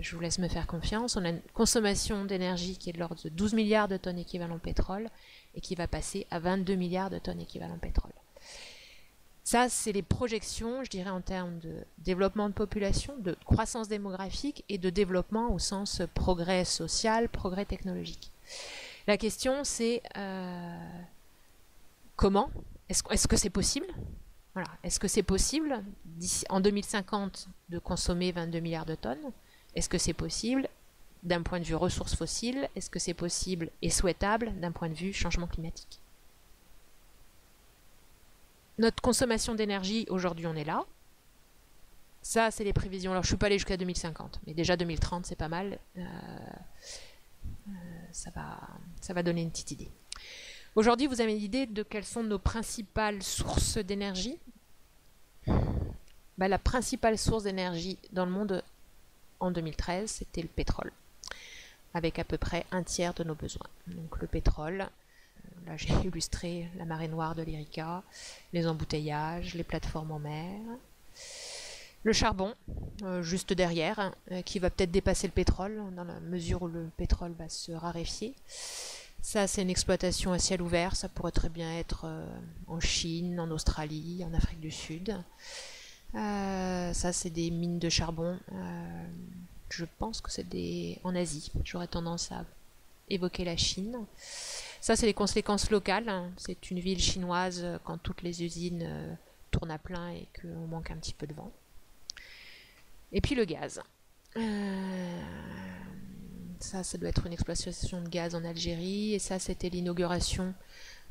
je vous laisse me faire confiance. On a une consommation d'énergie qui est de l'ordre de 12 milliards de tonnes équivalent pétrole et qui va passer à 22 milliards de tonnes équivalent pétrole. Ça, c'est les projections, je dirais, en termes de développement de population, de croissance démographique et de développement au sens progrès social, progrès technologique. La question, c'est comment? Est-ce que c'est possible? Voilà. Est-ce que c'est possible en 2050 de consommer 22 milliards de tonnes? Est-ce que c'est possible d'un point de vue ressources fossiles? Est-ce que c'est possible et souhaitable d'un point de vue changement climatique? Notre consommation d'énergie, aujourd'hui, on est là. Ça, c'est les prévisions. Alors, je ne suis pas allée jusqu'à 2050, mais déjà 2030, c'est pas mal. Ça va donner une petite idée. Aujourd'hui, vous avez une idée de quelles sont nos principales sources d'énergie? La principale source d'énergie dans le monde en 2013, c'était le pétrole, avec à peu près un tiers de nos besoins. Donc le pétrole, là j'ai illustré la marée noire de l'Erika, les embouteillages, les plateformes en mer. Le charbon, juste derrière, qui va peut-être dépasser le pétrole, dans la mesure où le pétrole va se raréfier. Ça, c'est une exploitation à ciel ouvert, ça pourrait très bien être en Chine, en Australie, en Afrique du Sud. Ça, c'est des mines de charbon. Je pense que c'est en Asie. J'aurais tendance à évoquer la Chine. Ça, c'est les conséquences locales. C'est une ville chinoise quand toutes les usines tournent à plein et qu'on manque un petit peu de vent. Et puis le gaz. Ça doit être une exploitation de gaz en Algérie. Et ça, c'était l'inauguration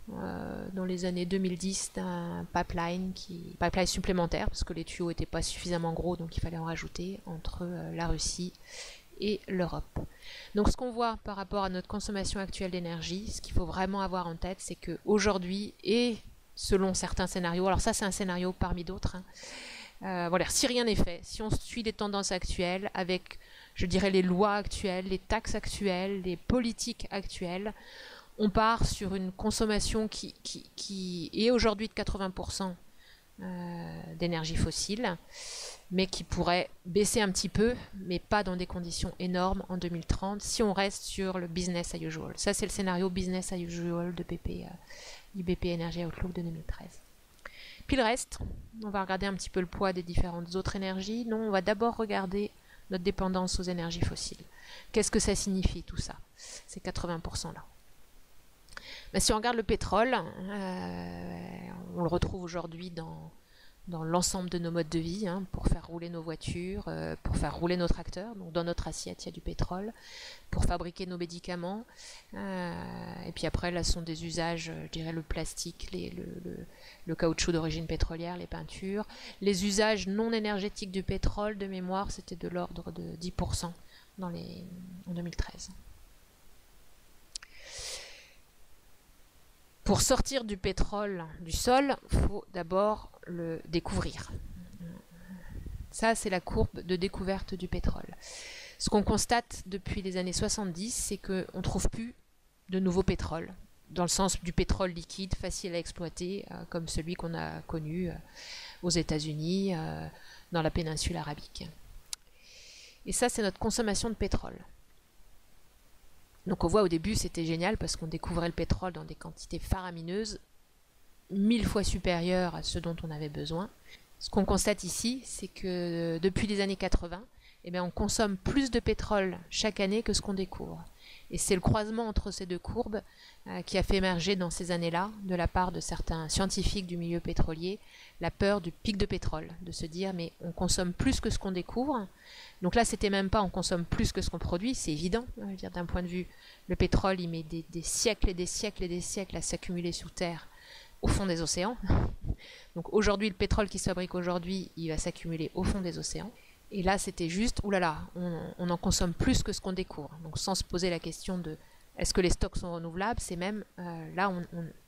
dans les années 2010 d'un pipeline supplémentaire, parce que les tuyaux n'étaient pas suffisamment gros, donc il fallait en rajouter, entre la Russie et l'Europe. Donc ce qu'on voit par rapport à notre consommation actuelle d'énergie, ce qu'il faut vraiment avoir en tête, c'est qu'aujourd'hui, et selon certains scénarios, alors ça c'est un scénario parmi d'autres, voilà, si rien n'est fait, si on suit les tendances actuelles, avec, je dirais, les lois actuelles, les taxes actuelles, les politiques actuelles, on part sur une consommation qui est aujourd'hui de 80% d'énergie fossile, mais qui pourrait baisser un petit peu, mais pas dans des conditions énormes en 2030, si on reste sur le business as usual. Ça, c'est le scénario business as usual de du BP Energy Outlook de 2013. Puis le reste, on va regarder un petit peu le poids des différentes autres énergies. Non, on va d'abord regarder notre dépendance aux énergies fossiles. Qu'est-ce que ça signifie tout ça, ces 80% là? Ben, si on regarde le pétrole, on le retrouve aujourd'hui dans l'ensemble de nos modes de vie, pour faire rouler nos voitures, pour faire rouler nos tracteurs. Donc dans notre assiette, il y a du pétrole, pour fabriquer nos médicaments. Et puis après, là, ce sont des usages, je dirais le plastique, le caoutchouc d'origine pétrolière, les peintures. Les usages non énergétiques du pétrole, de mémoire, c'était de l'ordre de 10% en 2013. Pour sortir du pétrole du sol, il faut d'abord le découvrir. Ça, c'est la courbe de découverte du pétrole. Ce qu'on constate depuis les années 70, c'est qu'on ne trouve plus de nouveau pétrole, dans le sens du pétrole liquide, facile à exploiter, comme celui qu'on a connu aux États-Unis, dans la péninsule arabique. Et ça, c'est notre consommation de pétrole. Donc on voit au début c'était génial parce qu'on découvrait le pétrole dans des quantités faramineuses, 1000 fois supérieures à ce dont on avait besoin. Ce qu'on constate ici, c'est que depuis les années 80, on consomme plus de pétrole chaque année que ce qu'on découvre. Et c'est le croisement entre ces deux courbes qui a fait émerger dans ces années-là, de la part de certains scientifiques du milieu pétrolier, la peur du pic de pétrole, de se dire mais on consomme plus que ce qu'on découvre. Donc là, c'était même pas on consomme plus que ce qu'on produit, c'est évident. D'un point de vue, le pétrole, il met des siècles et des siècles et des siècles à s'accumuler sous terre, au fond des océans. Donc aujourd'hui, le pétrole qui se fabrique aujourd'hui, il va s'accumuler au fond des océans. Et là, c'était juste, oulala, on en consomme plus que ce qu'on découvre. Donc sans se poser la question de est-ce que les stocks sont renouvelables, c'est même, là,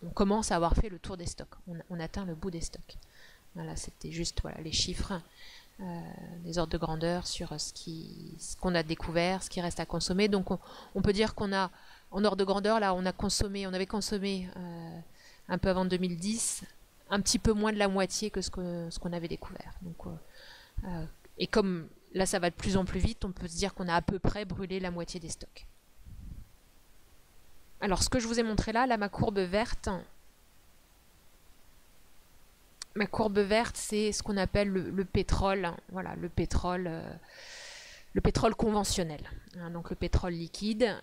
on commence à avoir fait le tour des stocks. On atteint le bout des stocks. Voilà, c'était juste les chiffres, des ordres de grandeur sur ce qu'on a découvert, ce qui reste à consommer. Donc on peut dire qu'on a, en ordre de grandeur, là, on avait consommé un peu avant 2010, un petit peu moins de la moitié que ce qu'on avait découvert. Donc, et comme là ça va de plus en plus vite, on peut se dire qu'on a à peu près brûlé la moitié des stocks. Alors ce que je vous ai montré là, ma courbe verte, c'est ce qu'on appelle le pétrole, voilà, le pétrole conventionnel. Donc le pétrole liquide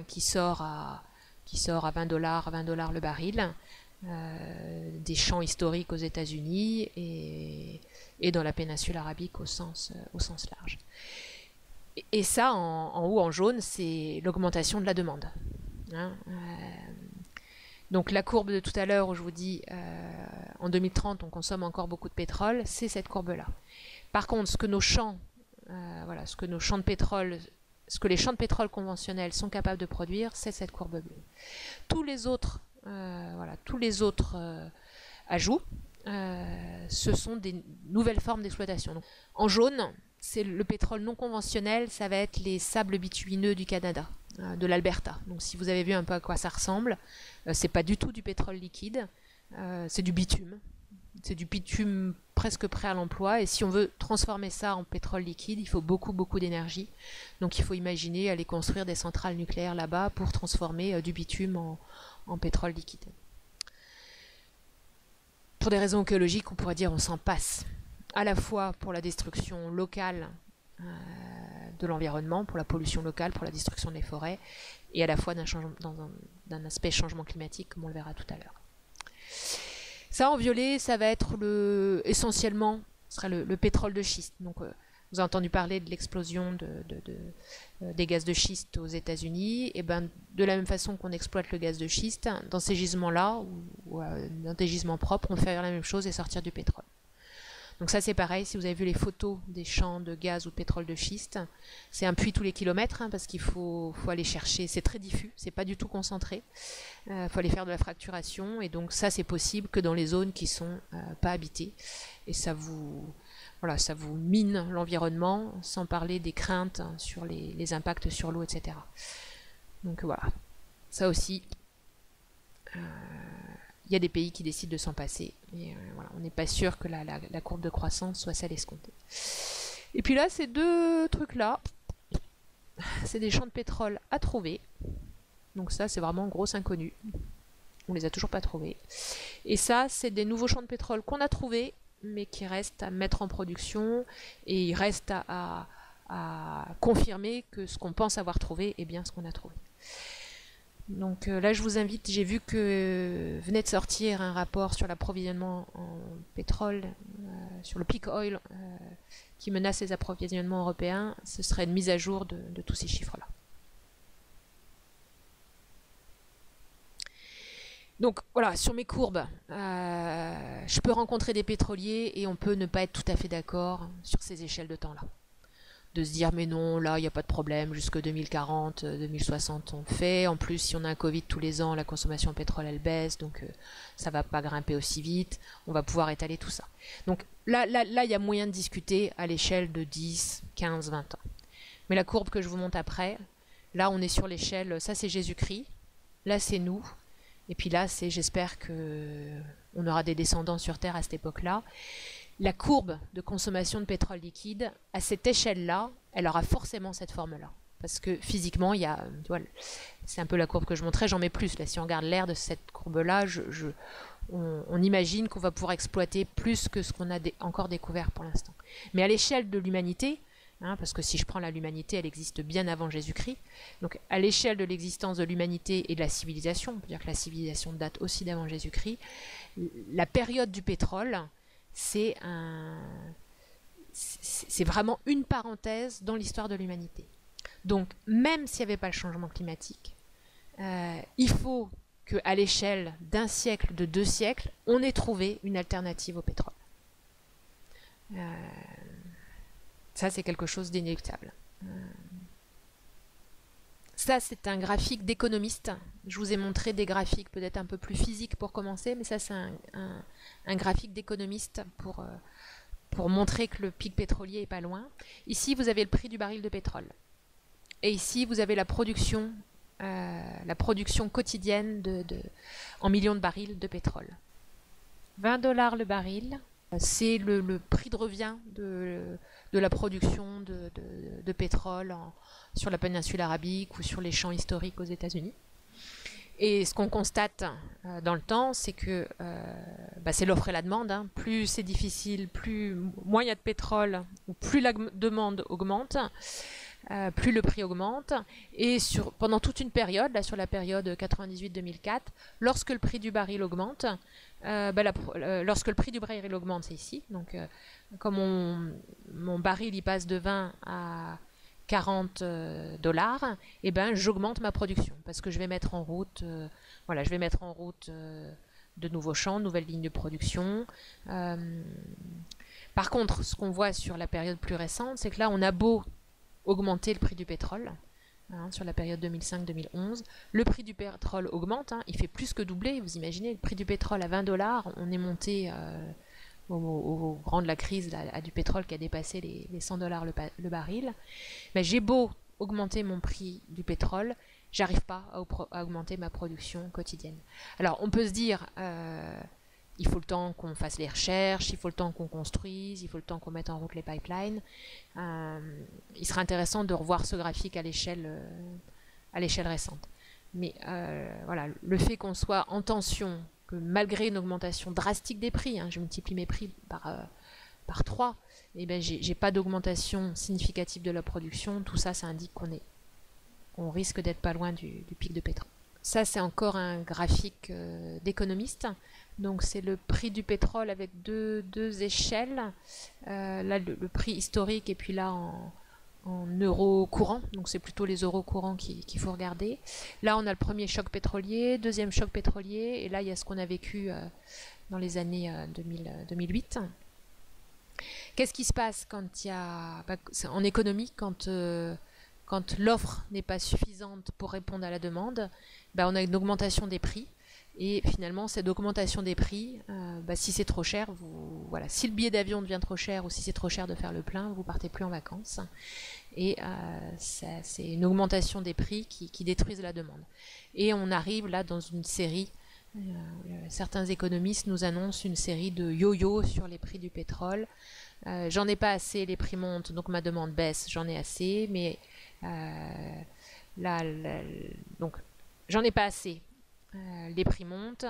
qui sort à 20 $, le baril, des champs historiques aux États-Unis et dans la péninsule arabique au sens large. Et ça, en haut en jaune, c'est l'augmentation de la demande. Donc la courbe de tout à l'heure où je vous dis en 2030 on consomme encore beaucoup de pétrole, c'est cette courbe-là. Par contre, ce que les champs de pétrole conventionnels sont capables de produire, c'est cette courbe bleue. Tous les autres ajouts, ce sont des nouvelles formes d'exploitation. En jaune, c'est le pétrole non conventionnel, ça va être les sables bitumineux du Canada, de l'Alberta. Donc si vous avez vu un peu à quoi ça ressemble, c'est pas du tout du pétrole liquide, c'est du bitume. C'est du bitume presque prêt à l'emploi, et si on veut transformer ça en pétrole liquide, il faut beaucoup d'énergie. Donc il faut imaginer aller construire des centrales nucléaires là-bas pour transformer du bitume en pétrole liquide. Pour des raisons écologiques, on pourrait dire on s'en passe, à la fois pour la destruction locale de l'environnement, pour la pollution locale, pour la destruction des forêts, et à la fois d'un aspect changement climatique, comme on le verra tout à l'heure. Ça en violet, ça va être essentiellement, ce serait le pétrole de schiste. Donc vous avez entendu parler de l'explosion des gaz de schiste aux États-Unis. Et ben, de la même façon qu'on exploite le gaz de schiste, dans ces gisements-là, ou dans des gisements propres, on fait la même chose et sortir du pétrole. Donc ça c'est pareil, si vous avez vu les photos des champs de gaz ou de pétrole de schiste, c'est un puits tous les kilomètres, hein, parce qu'il faut aller chercher, c'est très diffus, c'est pas du tout concentré, faut aller faire de la fracturation, et donc ça c'est possible que dans les zones qui sont pas habitées, et ça vous mine l'environnement, sans parler des craintes sur les impacts sur l'eau, etc. Donc voilà, ça aussi... il y a des pays qui décident de s'en passer. Et voilà, on n'est pas sûr que la courbe de croissance soit celle escomptée. Et puis là, ces deux trucs-là, c'est des champs de pétrole à trouver. Donc ça, c'est vraiment grosse inconnue. On les a toujours pas trouvés. Et ça, c'est des nouveaux champs de pétrole qu'on a trouvés, mais qui restent à mettre en production. Et il reste à confirmer que ce qu'on pense avoir trouvé est bien ce qu'on a trouvé. Donc là je vous invite, j'ai vu que venait de sortir un rapport sur l'approvisionnement en pétrole, sur le peak oil qui menace les approvisionnements européens. Ce serait une mise à jour de tous ces chiffres-là. Donc voilà, sur mes courbes, je peux rencontrer des pétroliers et on peut ne pas être tout à fait d'accord sur ces échelles de temps-là. De se dire mais non, là il n'y a pas de problème, jusque 2040, 2060 on fait, en plus si on a un Covid tous les ans, la consommation de pétrole elle baisse, donc ça va pas grimper aussi vite, on va pouvoir étaler tout ça. Donc là il y a moyen de discuter à l'échelle de 10, 15, 20 ans. Mais la courbe que je vous montre après, là on est sur l'échelle, ça c'est Jésus-Christ, là c'est nous, et puis là c'est, j'espère que on aura des descendants sur Terre à cette époque-là. La courbe de consommation de pétrole liquide, à cette échelle-là, elle aura forcément cette forme-là. Parce que physiquement, il y a, tu vois, c'est un peu la courbe que je montrais, j'en mets plus. Là, si on regarde l'air de cette courbe-là, on imagine qu'on va pouvoir exploiter plus que ce qu'on a encore découvert pour l'instant. Mais à l'échelle de l'humanité, hein, parce que si je prends l'humanité, elle existe bien avant Jésus-Christ. Donc à l'échelle de l'existence de l'humanité et de la civilisation, on peut dire que la civilisation date aussi d'avant Jésus-Christ, la période du pétrole, c'est vraiment une parenthèse dans l'histoire de l'humanité. Donc, même s'il n'y avait pas le changement climatique, il faut qu'à l'échelle d'un siècle, de 2 siècles, on ait trouvé une alternative au pétrole. Ça, c'est quelque chose d'inéluctable. Ça, c'est un graphique d'économiste. Je vous ai montré des graphiques peut-être un peu plus physiques pour commencer, mais ça, c'est un graphique d'économiste pour montrer que le pic pétrolier est pas loin. Ici, vous avez le prix du baril de pétrole. Et ici, vous avez la production quotidienne en millions de barils de pétrole. 20 $ le baril, c'est le prix de revient de la production de pétrole sur la péninsule arabique ou sur les champs historiques aux États-Unis. Et ce qu'on constate dans le temps, c'est que c'est l'offre et la demande. Hein. Plus c'est difficile, moins il y a de pétrole, ou plus la demande augmente, plus le prix augmente. Et pendant toute une période, là sur la période 98-2004, lorsque le prix du baril augmente, lorsque le prix du baril augmente, c'est ici. Donc, comme mon baril il passe de 20 à 40 $, et ben j'augmente ma production parce que je vais mettre en route, de nouveaux champs, de nouvelles lignes de production. Par contre, ce qu'on voit sur la période plus récente, c'est que là, on a beau augmenter le prix du pétrole, hein, sur la période 2005-2011, le prix du pétrole augmente, hein, il fait plus que doubler. Vous imaginez, le prix du pétrole à 20 $, on est monté au grand de la crise à du pétrole qui a dépassé les 100 $ le baril. Mais j'ai beau augmenter mon prix du pétrole, j'arrive pas à augmenter ma production quotidienne. Alors on peut se dire, il faut le temps qu'on fasse les recherches, il faut le temps qu'on construise, il faut le temps qu'on mette en route les pipelines. Il serait intéressant de revoir ce graphique à l'échelle récente. Mais voilà, le fait qu'on soit en tension, que malgré une augmentation drastique des prix, hein, je multiplie mes prix par 3, et ben j'ai pas d'augmentation significative de la production, tout ça, ça indique qu'on risque d'être pas loin du pic de pétrole. ça, c'est encore un graphique d'économiste. Donc, c'est le prix du pétrole avec deux échelles. Là, le prix historique, et puis là, en euros courants. Donc, c'est plutôt les euros courants qu'il faut regarder. Là, on a le premier choc pétrolier, deuxième choc pétrolier. Et là, il y a ce qu'on a vécu dans les années 2008. Qu'est-ce qui se passe quand il y a, en économie, quand l'offre n'est pas suffisante pour répondre à la demande, on a une augmentation des prix. Et finalement, cette augmentation des prix, si c'est trop cher, voilà, si le billet d'avion devient trop cher ou si c'est trop cher de faire le plein, vous partez plus en vacances. Et c'est une augmentation des prix qui détruisent la demande. Et on arrive là dans une série. Certains économistes nous annoncent une série de yo-yo sur les prix du pétrole. J'en ai pas assez, les prix montent, donc ma demande baisse, j'en ai assez, mais donc j'en ai pas assez. Les prix montent,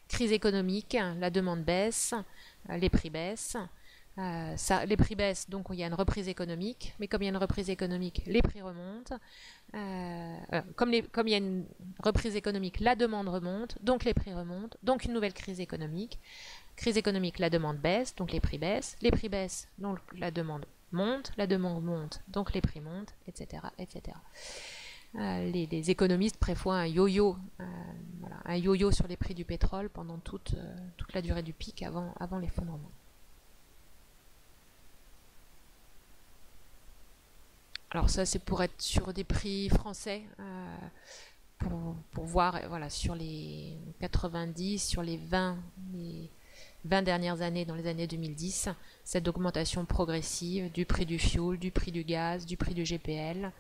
crise économique, la demande baisse, les prix baissent. Les prix baissent, donc il y a une reprise économique, mais comme il y a une reprise économique, les prix remontent. Comme il y a une reprise économique, la demande remonte, donc les prix remontent, donc une nouvelle crise économique. Crise économique, la demande baisse, donc les prix baissent, donc la demande monte, donc les prix montent, etc. etc. Les économistes prévoient un yo-yo, un yo-yo sur les prix du pétrole pendant toute la durée du pic avant l'effondrement. Alors ça, c'est pour être sur des prix français, pour voir, voilà, sur les 90, sur les 20 dernières années, dans les années 2010, cette augmentation progressive du prix du fioul, du prix du gaz, du prix du GPL.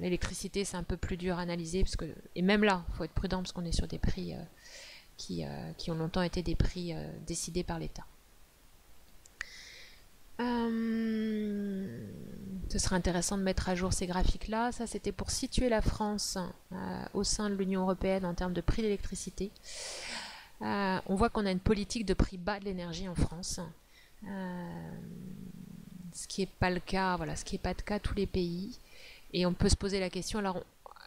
L'électricité, c'est un peu plus dur à analyser, et même là, il faut être prudent parce qu'on est sur des prix qui ont longtemps été des prix décidés par l'État. Ce serait intéressant de mettre à jour ces graphiques-là. Ça, c'était pour situer la France au sein de l'Union européenne en termes de prix d'électricité. On voit qu'on a une politique de prix bas de l'énergie en France, ce qui n'est pas le cas. Voilà, ce qui n'est pas le cas tous les pays. Et on peut se poser la question. Alors,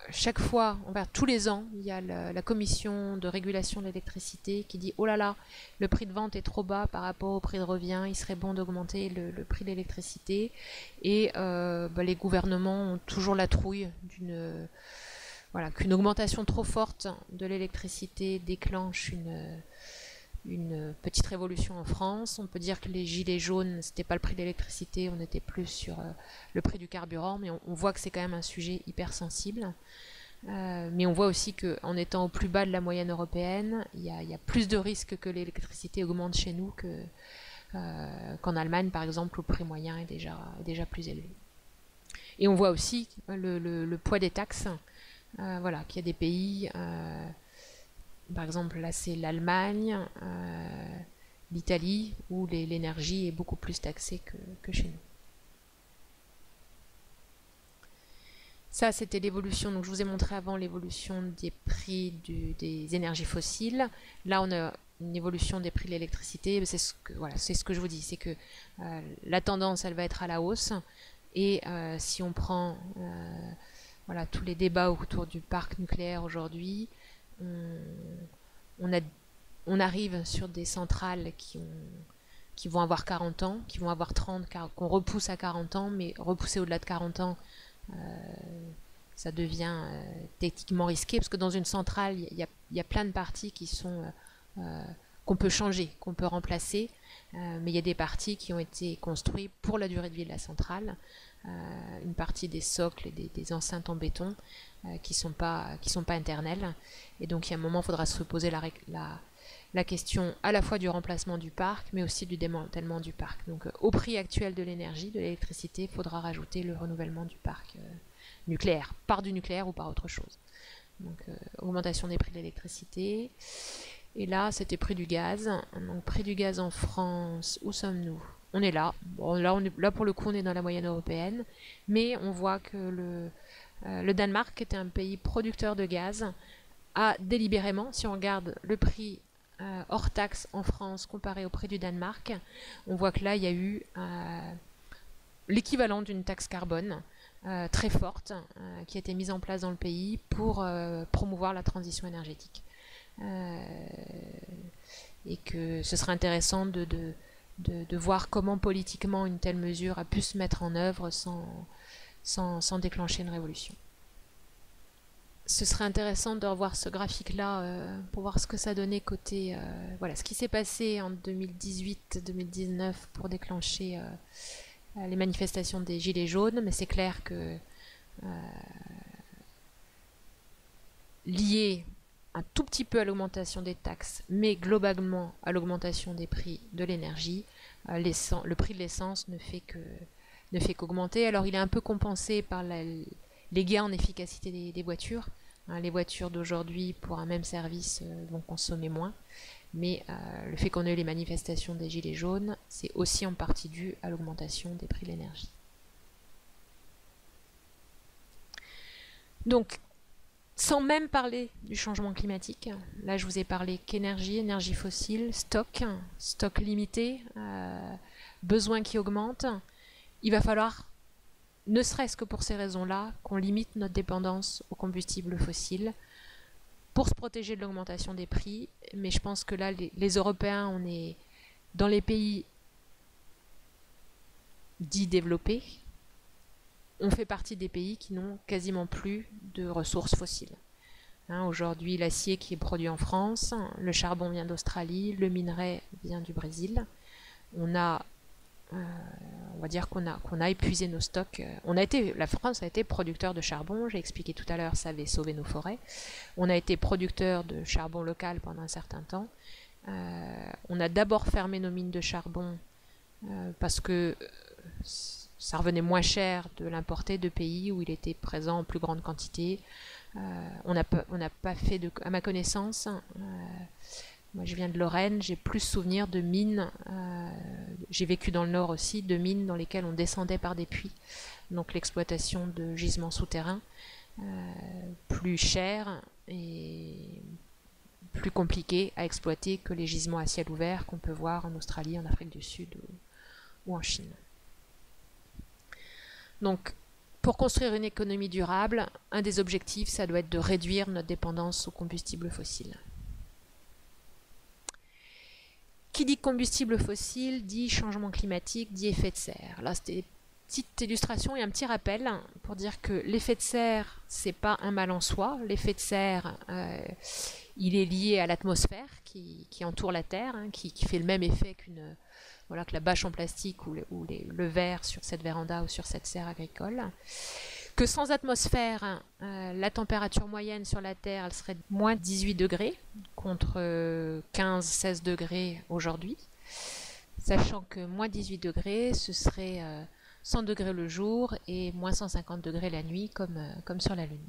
chaque fois, tous les ans, il y a la commission de régulation de l'électricité qui dit « Oh là là, le prix de vente est trop bas par rapport au prix de revient, il serait bon d'augmenter le prix de l'électricité. » Et les gouvernements ont toujours la trouille qu'une augmentation trop forte de l'électricité déclenche une petite révolution en France. On peut dire que les gilets jaunes, c'était pas le prix de l'électricité, on était plus sur le prix du carburant, mais on voit que c'est quand même un sujet hyper sensible. Mais on voit aussi qu'en étant au plus bas de la moyenne européenne, il y a plus de risques que l'électricité augmente chez nous qu'en Allemagne, par exemple, où le prix moyen est déjà plus élevé. Et on voit aussi le poids des taxes, qu'il y a des pays... par exemple, là, c'est l'Allemagne, l'Italie, où l'énergie est beaucoup plus taxée que chez nous. Ça, c'était l'évolution. Donc, je vous ai montré avant l'évolution des prix des énergies fossiles. Là, on a une évolution des prix de l'électricité. C'est ce que je vous dis. C'est que la tendance, elle va être à la hausse. Et si on prend tous les débats autour du parc nucléaire aujourd'hui, on arrive sur des centrales qui vont avoir 40 ans, qui vont avoir 30, qu'on repousse à 40 ans, mais repousser au-delà de 40 ans, ça devient techniquement risqué, parce que dans une centrale, il y a plein de parties qu'on peut changer, qu'on peut remplacer, mais il y a des parties qui ont été construites pour la durée de vie de la centrale, une partie des socles et des enceintes en béton qui sont pas éternelles, et donc il y a un moment il faudra se poser la question à la fois du remplacement du parc, mais aussi du démantèlement du parc. Donc au prix actuel de l'énergie, de l'électricité, il faudra rajouter le renouvellement du parc nucléaire, par du nucléaire ou par autre chose. Donc augmentation des prix de l'électricité. Et là, c'était prix du gaz. Donc prix du gaz en France, où sommes-nous? On est là. Bon, là pour le coup, on est dans la moyenne européenne, mais on voit que le Danemark, qui était un pays producteur de gaz, a délibérément, si on regarde le prix hors taxe en France comparé au prix du Danemark, on voit que là, il y a eu l'équivalent d'une taxe carbone très forte qui a été mise en place dans le pays pour promouvoir la transition énergétique. Et que ce serait intéressant de voir comment politiquement une telle mesure a pu se mettre en œuvre sans déclencher une révolution. Ce serait intéressant de revoir ce graphique-là pour voir ce que ça donnait côté... voilà, ce qui s'est passé en 2018-2019 pour déclencher les manifestations des Gilets jaunes, mais c'est clair que lié un tout petit peu à l'augmentation des taxes, mais globalement à l'augmentation des prix de l'énergie, le prix de l'essence ne fait qu'augmenter. Alors il est un peu compensé par les gains en efficacité des voitures. Les voitures d'aujourd'hui, pour un même service, vont consommer moins. Mais le fait qu'on ait eu les manifestations des Gilets jaunes, c'est aussi en partie dû à l'augmentation des prix de l'énergie. Donc, sans même parler du changement climatique, là je vous ai parlé qu'énergie, énergie fossile, stock limité, besoins qui augmentent, il va falloir, ne serait-ce que pour ces raisons-là, qu'on limite notre dépendance aux combustibles fossiles pour se protéger de l'augmentation des prix. Mais je pense que là, les Européens, on est dans les pays dits développés, on fait partie des pays qui n'ont quasiment plus de ressources fossiles. Aujourd'hui, l'acier qui est produit en France, le charbon vient d'Australie, le minerai vient du Brésil. On va dire qu'on a épuisé nos stocks. La France a été producteur de charbon, j'ai expliqué tout à l'heure, ça avait sauvé nos forêts. On a été producteur de charbon local pendant un certain temps. On a d'abord fermé nos mines de charbon parce que ça revenait moins cher de l'importer de pays où il était présent en plus grande quantité. On n'a pas fait, à ma connaissance, moi je viens de Lorraine, j'ai plus souvenir de mines, j'ai vécu dans le Nord aussi, de mines dans lesquelles on descendait par des puits. Donc l'exploitation de gisements souterrains, plus cher et plus compliqué à exploiter que les gisements à ciel ouvert qu'on peut voir en Australie, en Afrique du Sud ou en Chine. Donc, pour construire une économie durable, un des objectifs, ça doit être de réduire notre dépendance aux combustibles fossiles. Qui dit combustible fossile dit changement climatique, dit effet de serre. Là, c'était une petite illustration et un petit rappel pour dire que l'effet de serre, c'est pas un mal en soi. L'effet de serre, il est lié à l'atmosphère qui entoure la Terre, qui fait le même effet que la bâche en plastique ou le verre sur cette véranda ou sur cette serre agricole. Que sans atmosphère, la température moyenne sur la Terre, elle serait de moins 18 degrés contre 15-16 degrés aujourd'hui. Sachant que moins 18 degrés, ce serait 100 degrés le jour et moins 150 degrés la nuit comme sur la Lune.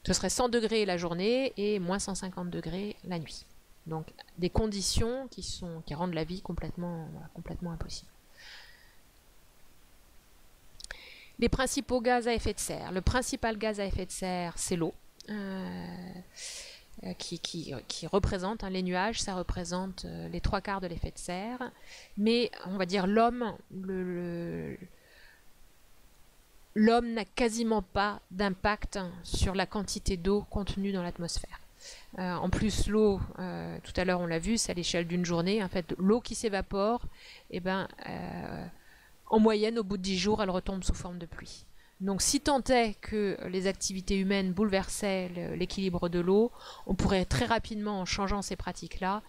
Ce serait 100 degrés la journée et moins 150 degrés la nuit. Donc des conditions qui rendent la vie complètement impossible. Les principaux gaz à effet de serre. Le principal gaz à effet de serre, c'est l'eau, qui représente, les nuages, ça représente les 3/4 de l'effet de serre. Mais on va dire l'homme n'a quasiment pas d'impact sur la quantité d'eau contenue dans l'atmosphère. En plus, l'eau, tout à l'heure on l'a vu, c'est à l'échelle d'une journée. En fait, l'eau qui s'évapore, en moyenne, au bout de 10 jours, elle retombe sous forme de pluie. Donc si tant est que les activités humaines bouleversaient l'équilibre de l'eau, on pourrait très rapidement, en changeant ces pratiques-là,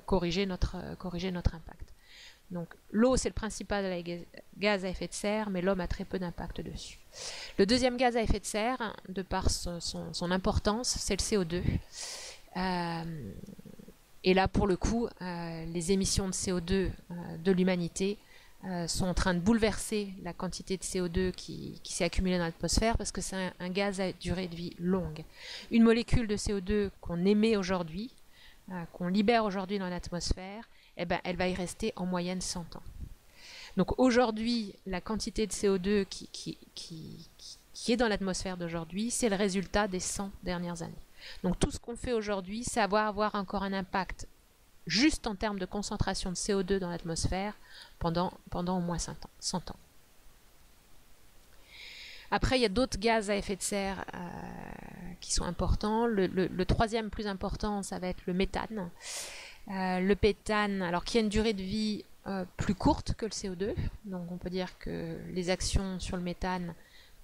corriger notre impact. Donc l'eau, c'est le principal gaz à effet de serre, mais l'homme a très peu d'impact dessus. Le deuxième gaz à effet de serre, de par son importance, c'est le CO2. Et là, pour le coup, les émissions de CO2 de l'humanité sont en train de bouleverser la quantité de CO2 qui s'est accumulée dans l'atmosphère parce que c'est un gaz à durée de vie longue. Une molécule de CO2 qu'on émet aujourd'hui, qu'on libère aujourd'hui dans l'atmosphère, elle va y rester en moyenne 100 ans. Donc aujourd'hui, la quantité de CO2 qui est dans l'atmosphère d'aujourd'hui, c'est le résultat des 100 dernières années. Donc tout ce qu'on fait aujourd'hui, ça va avoir encore un impact juste en termes de concentration de CO2 dans l'atmosphère pendant au moins 100 ans. Après, il y a d'autres gaz à effet de serre qui sont importants. Le troisième plus important, ça va être le méthane. Le méthane, alors qui a une durée de vie plus courte que le CO2, donc on peut dire que les actions sur le méthane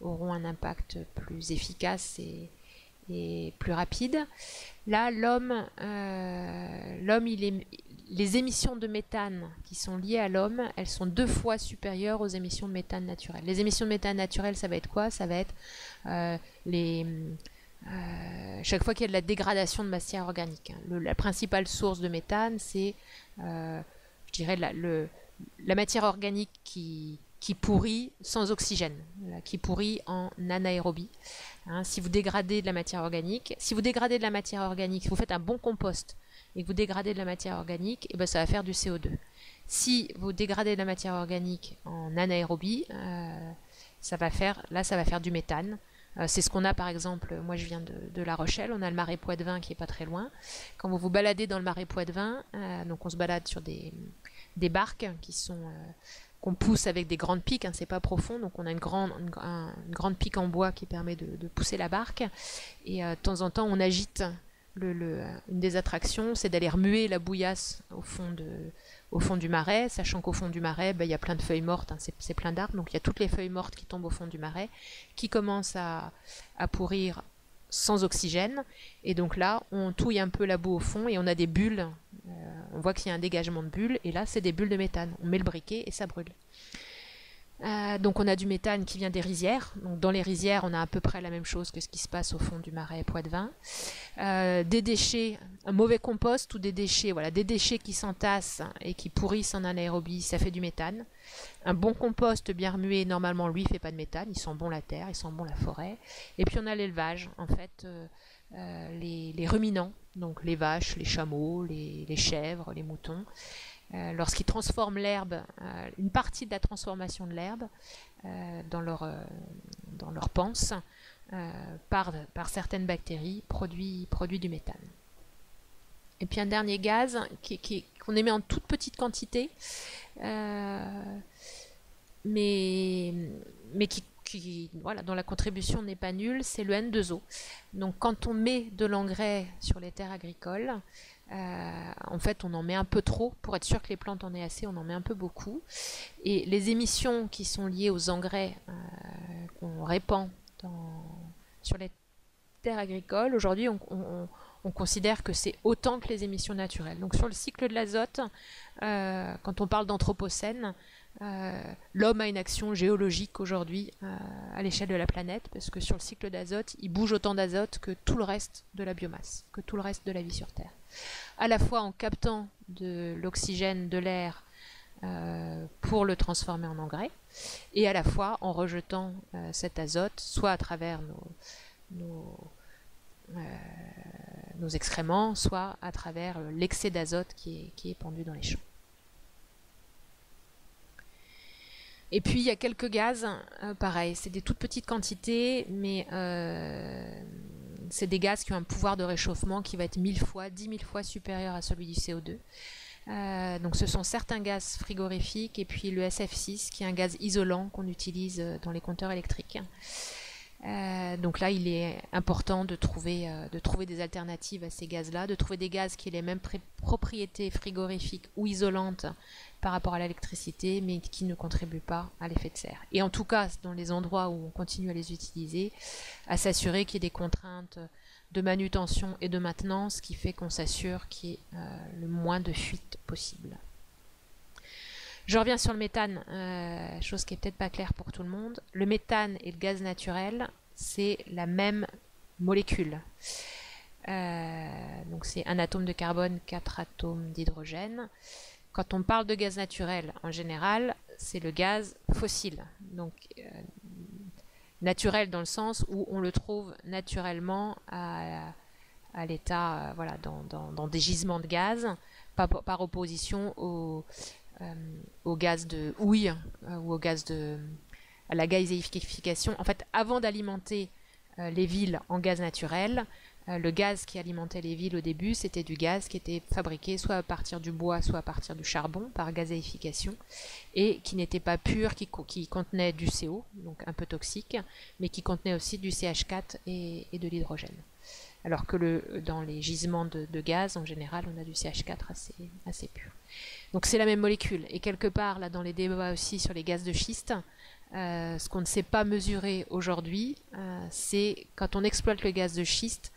auront un impact plus efficace et plus rapide. Là, les émissions de méthane qui sont liées à l'homme, elles sont 2 fois supérieures aux émissions de méthane naturelles. Les émissions de méthane naturelles, ça va être quoi? Ça va être chaque fois qu'il y a de la dégradation de matière organique. La principale source de méthane, c'est, je dirais, la matière organique qui pourrit sans oxygène, qui pourrit en anaérobie. Si vous dégradez de la matière organique, si vous faites un bon compost et que vous dégradez de la matière organique, et ben ça va faire du CO2. Si vous dégradez de la matière organique en anaérobie, ça va faire du méthane. C'est ce qu'on a par exemple, moi je viens de La Rochelle, on a le marais Poitevin qui est pas très loin. Quand vous vous baladez dans le marais Poitevin, donc on se balade sur des barques qu'on pousse avec des grandes piques, c'est pas profond, donc on a une grande pique en bois qui permet de pousser la barque, et de temps en temps on agite. Une des attractions, c'est d'aller remuer la bouillasse au fond du marais, sachant qu'au fond du marais, il y a plein de feuilles mortes, c'est plein d'arbres, donc il y a toutes les feuilles mortes qui tombent au fond du marais, qui commencent à pourrir sans oxygène, et donc là, on touille un peu la boue au fond, et on a des bulles, on voit qu'il y a un dégagement de bulles, et là, c'est des bulles de méthane. On met le briquet et ça brûle. Donc on a du méthane qui vient des rizières. Donc dans les rizières, on a à peu près la même chose que ce qui se passe au fond du marais Poitevin. Des déchets, un mauvais compost ou des déchets qui s'entassent et qui pourrissent en anaérobie, ça fait du méthane. Un bon compost bien remué, normalement, lui, fait pas de méthane. Il sent bon la terre, il sent bon la forêt. Et puis on a l'élevage, en fait, les ruminants, donc les vaches, les chameaux, les chèvres, les moutons. Lorsqu'ils transforment l'herbe, une partie de la transformation de l'herbe dans leur panse par certaines bactéries produit du méthane. Et puis un dernier gaz qu'on émet en toute petite quantité, mais qui dont la contribution n'est pas nulle, c'est le N2O. Donc quand on met de l'engrais sur les terres agricoles, en fait on en met un peu trop pour être sûr que les plantes en aient assez, on en met un peu beaucoup, et les émissions qui sont liées aux engrais qu'on répand sur les terres agricoles, aujourd'hui on considère que c'est autant que les émissions naturelles. Donc sur le cycle de l'azote, quand on parle d'anthropocène, l'homme a une action géologique aujourd'hui à l'échelle de la planète, parce que sur le cycle d'azote, il bouge autant d'azote que tout le reste de la biomasse, que tout le reste de la vie sur Terre. À la fois en captant de l'oxygène de l'air pour le transformer en engrais, et à la fois en rejetant cet azote, soit à travers nos excréments, soit à travers l'excès d'azote qui est pendu dans les champs. Et puis il y a quelques gaz, pareil, c'est des toutes petites quantités, mais c'est des gaz qui ont un pouvoir de réchauffement qui va être 10 000 fois supérieur à celui du CO2. Donc ce sont certains gaz frigorifiques, et puis le SF6 qui est un gaz isolant qu'on utilise dans les compteurs électriques. Donc là, il est important de trouver des alternatives à ces gaz-là, de trouver des gaz qui aient les mêmes propriétés frigorifiques ou isolantes par rapport à l'électricité, mais qui ne contribuent pas à l'effet de serre. Et en tout cas, dans les endroits où on continue à les utiliser, à s'assurer qu'il y ait des contraintes de manutention et de maintenance qui fait qu'on s'assure qu'il y ait le moins de fuites possible. Je reviens sur le méthane, chose qui est peut-être pas claire pour tout le monde. Le méthane et le gaz naturel, c'est la même molécule. Donc c'est un atome de carbone, 4 atomes d'hydrogène. Quand on parle de gaz naturel, en général, c'est le gaz fossile. Donc naturel dans le sens où on le trouve naturellement à l'état, voilà, dans des gisements de gaz, par opposition au gaz de houille ou à la gazéification. En fait, avant d'alimenter les villes en gaz naturel, Le gaz qui alimentait les villes au début, c'était du gaz qui était fabriqué soit à partir du bois, soit à partir du charbon, par gazéification, et qui n'était pas pur, qui contenait du CO, donc un peu toxique, mais qui contenait aussi du CH4 et de l'hydrogène. Alors que dans les gisements de gaz, en général, on a du CH4 assez pur. Donc c'est la même molécule. Et quelque part, là, dans les débats aussi sur les gaz de schiste, ce qu'on ne sait pas mesurer aujourd'hui, c'est quand on exploite le gaz de schiste,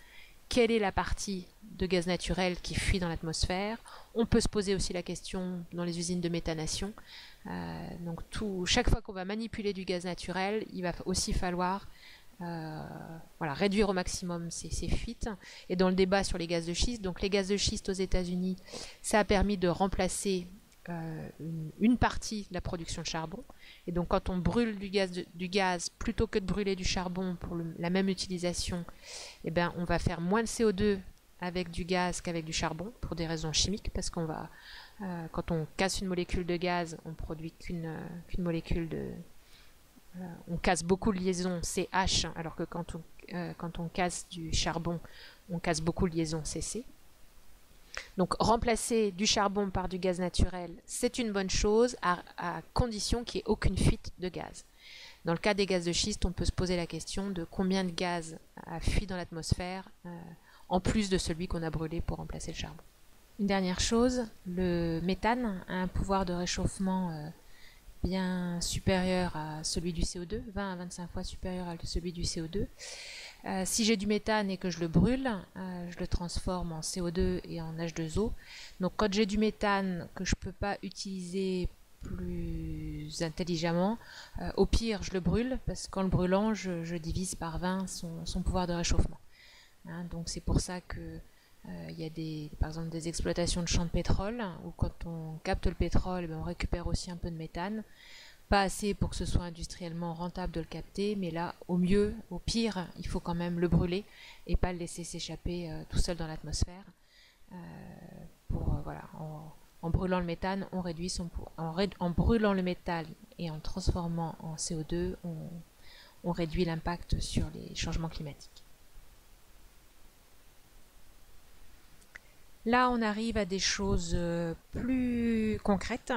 quelle est la partie de gaz naturel qui fuit dans l'atmosphère. On peut se poser aussi la question dans les usines de méthanation. Donc chaque fois qu'on va manipuler du gaz naturel, il va aussi falloir réduire au maximum ces fuites. Et dans le débat sur les gaz de schiste, donc les gaz de schiste aux États-Unis, ça a permis de remplacer une partie de la production de charbon. Et donc quand on brûle du gaz plutôt que de brûler du charbon pour la même utilisation, eh ben, on va faire moins de CO2 avec du gaz qu'avec du charbon pour des raisons chimiques, parce qu'on va quand on casse une molécule de gaz, on produit qu'une molécule de on casse beaucoup de liaisons CH, alors que quand on casse du charbon, on casse beaucoup de liaisons CC. Donc remplacer du charbon par du gaz naturel, c'est une bonne chose à condition qu'il n'y ait aucune fuite de gaz. Dans le cas des gaz de schiste, on peut se poser la question de combien de gaz a fui dans l'atmosphère en plus de celui qu'on a brûlé pour remplacer le charbon. Une dernière chose, le méthane a un pouvoir de réchauffement bien supérieur à celui du CO2, 20 à 25 fois supérieur à celui du CO2. Si j'ai du méthane et que je le brûle, je le transforme en CO2 et en H2O. Donc quand j'ai du méthane que je ne peux pas utiliser plus intelligemment, au pire je le brûle, parce qu'en le brûlant, je divise par 20 son pouvoir de réchauffement. Donc c'est pour ça que il y a par exemple des exploitations de champs de pétrole où quand on capte le pétrole, on récupère aussi un peu de méthane. Pas assez pour que ce soit industriellement rentable de le capter, mais là, au pire, il faut quand même le brûler et pas le laisser s'échapper tout seul dans l'atmosphère. En brûlant le méthane, on réduit en brûlant le métal et en le transformant en CO2, on réduit l'impact sur les changements climatiques. Là, on arrive à des choses plus concrètes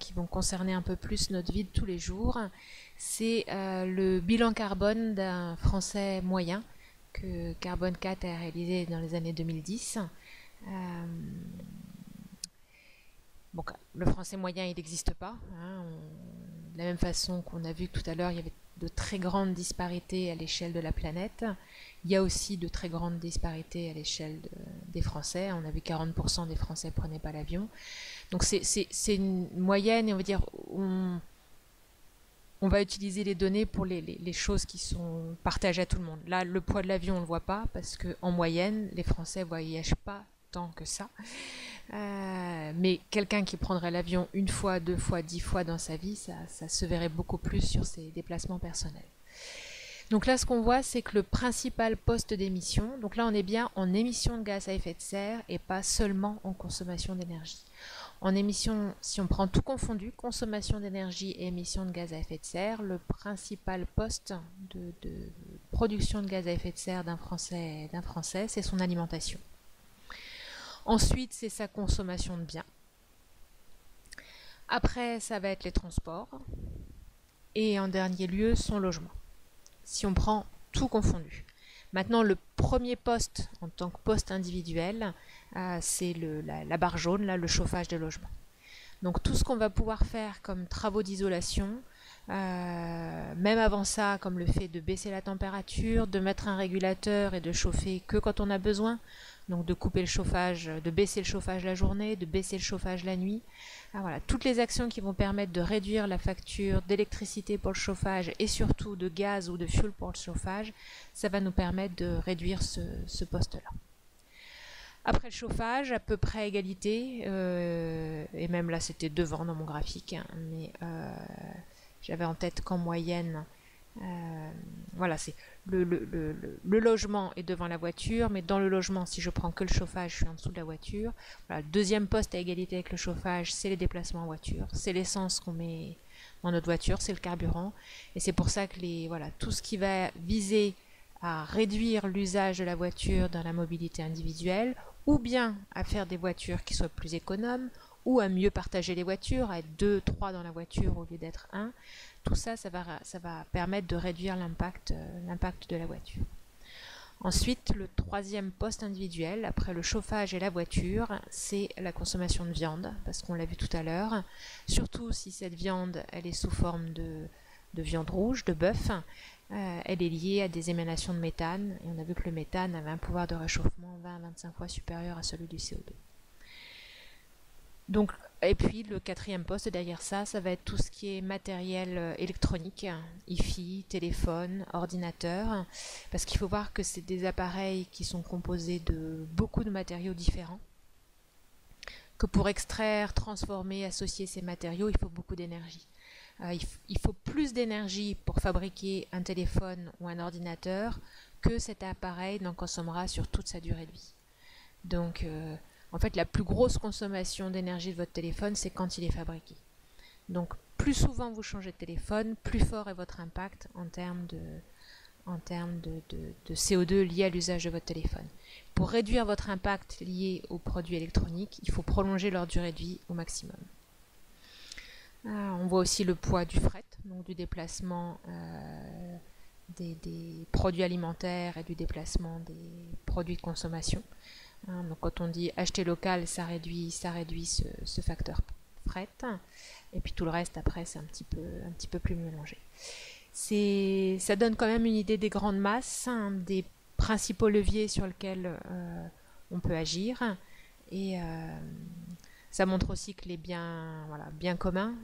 qui vont concerner un peu plus notre vie de tous les jours. C'est le bilan carbone d'un Français moyen que Carbone 4 a réalisé dans les années 2010. Le Français moyen, il n'existe pas. De la même façon qu'on a vu tout à l'heure, il y avait de très grandes disparités à l'échelle de la planète. Il y a aussi de très grandes disparités à l'échelle des Français. On a vu 40% des Français ne prenaient pas l'avion. Donc c'est une moyenne, et on va dire on va utiliser les données pour les choses qui sont partagées à tout le monde. Là, le poids de l'avion, on ne le voit pas, parce qu'en moyenne, les Français ne voyagent pas tant que ça. Mais quelqu'un qui prendrait l'avion une fois, 2 fois, 10 fois dans sa vie, ça se verrait beaucoup plus sur ses déplacements personnels. Donc là, ce qu'on voit, c'est que le principal poste d'émission, donc là on est bien en émission de gaz à effet de serre et pas seulement en consommation d'énergie. En émission, si on prend tout confondu, consommation d'énergie et émission de gaz à effet de serre, le principal poste de production de gaz à effet de serre d'un Français, c'est son alimentation. Ensuite, c'est sa consommation de biens. Après, ça va être les transports. Et en dernier lieu, son logement. Si on prend tout confondu. Maintenant, le premier poste, en tant que poste individuel, c'est la barre jaune, là, le chauffage de logement. Donc tout ce qu'on va pouvoir faire comme travaux d'isolation, même avant ça, comme le fait de baisser la température, de mettre un régulateur et de chauffer que quand on a besoin, donc de couper le chauffage, de baisser le chauffage la journée, de baisser le chauffage la nuit. Voilà, toutes les actions qui vont permettre de réduire la facture d'électricité pour le chauffage et surtout de gaz ou de fuel pour le chauffage, ça va nous permettre de réduire ce poste-là. Après le chauffage, à peu près égalité, et même là c'était devant dans mon graphique, mais j'avais en tête qu'en moyenne, voilà, c'est le logement est devant la voiture, mais dans le logement, si je prends que le chauffage, je suis en dessous de la voiture. Voilà, le deuxième poste à égalité avec le chauffage, c'est les déplacements en voiture, c'est l'essence qu'on met dans notre voiture, c'est le carburant, et c'est pour ça que tout ce qui va viser à réduire l'usage de la voiture dans la mobilité individuelle, ou bien à faire des voitures qui soient plus économes, ou à mieux partager les voitures, à être 2, 3 dans la voiture au lieu d'être 1. Tout ça, ça va permettre de réduire l'impact de la voiture. Ensuite, le troisième poste individuel, après le chauffage et la voiture, c'est la consommation de viande, parce qu'on l'a vu tout à l'heure, surtout si cette viande elle est sous forme de viande rouge, de bœuf, elle est liée à des émanations de méthane, et on a vu que le méthane avait un pouvoir de réchauffement 20 à 25 fois supérieur à celui du CO2. Donc, et puis le quatrième poste derrière ça, ça va être tout ce qui est matériel électronique, Hi-Fi, téléphone, ordinateur, parce qu'il faut voir que c'est des appareils qui sont composés de beaucoup de matériaux différents, que pour extraire, transformer, associer ces matériaux, il faut beaucoup d'énergie. Il faut plus d'énergie pour fabriquer un téléphone ou un ordinateur que cet appareil n'en consommera sur toute sa durée de vie. Donc, en fait, la plus grosse consommation d'énergie de votre téléphone, c'est quand il est fabriqué. Donc, plus souvent vous changez de téléphone, plus fort est votre impact en termes de CO2 lié à l'usage de votre téléphone. Pour réduire votre impact lié aux produits électroniques, il faut prolonger leur durée de vie au maximum. On voit aussi le poids du fret, donc du déplacement des produits alimentaires et du déplacement des produits de consommation. Donc quand on dit acheter local, ça réduit ce facteur fret. Et puis tout le reste après c'est un petit peu plus mélangé. Ça donne quand même une idée des grandes masses, des principaux leviers sur lesquels on peut agir. Et ça montre aussi que les biens communs,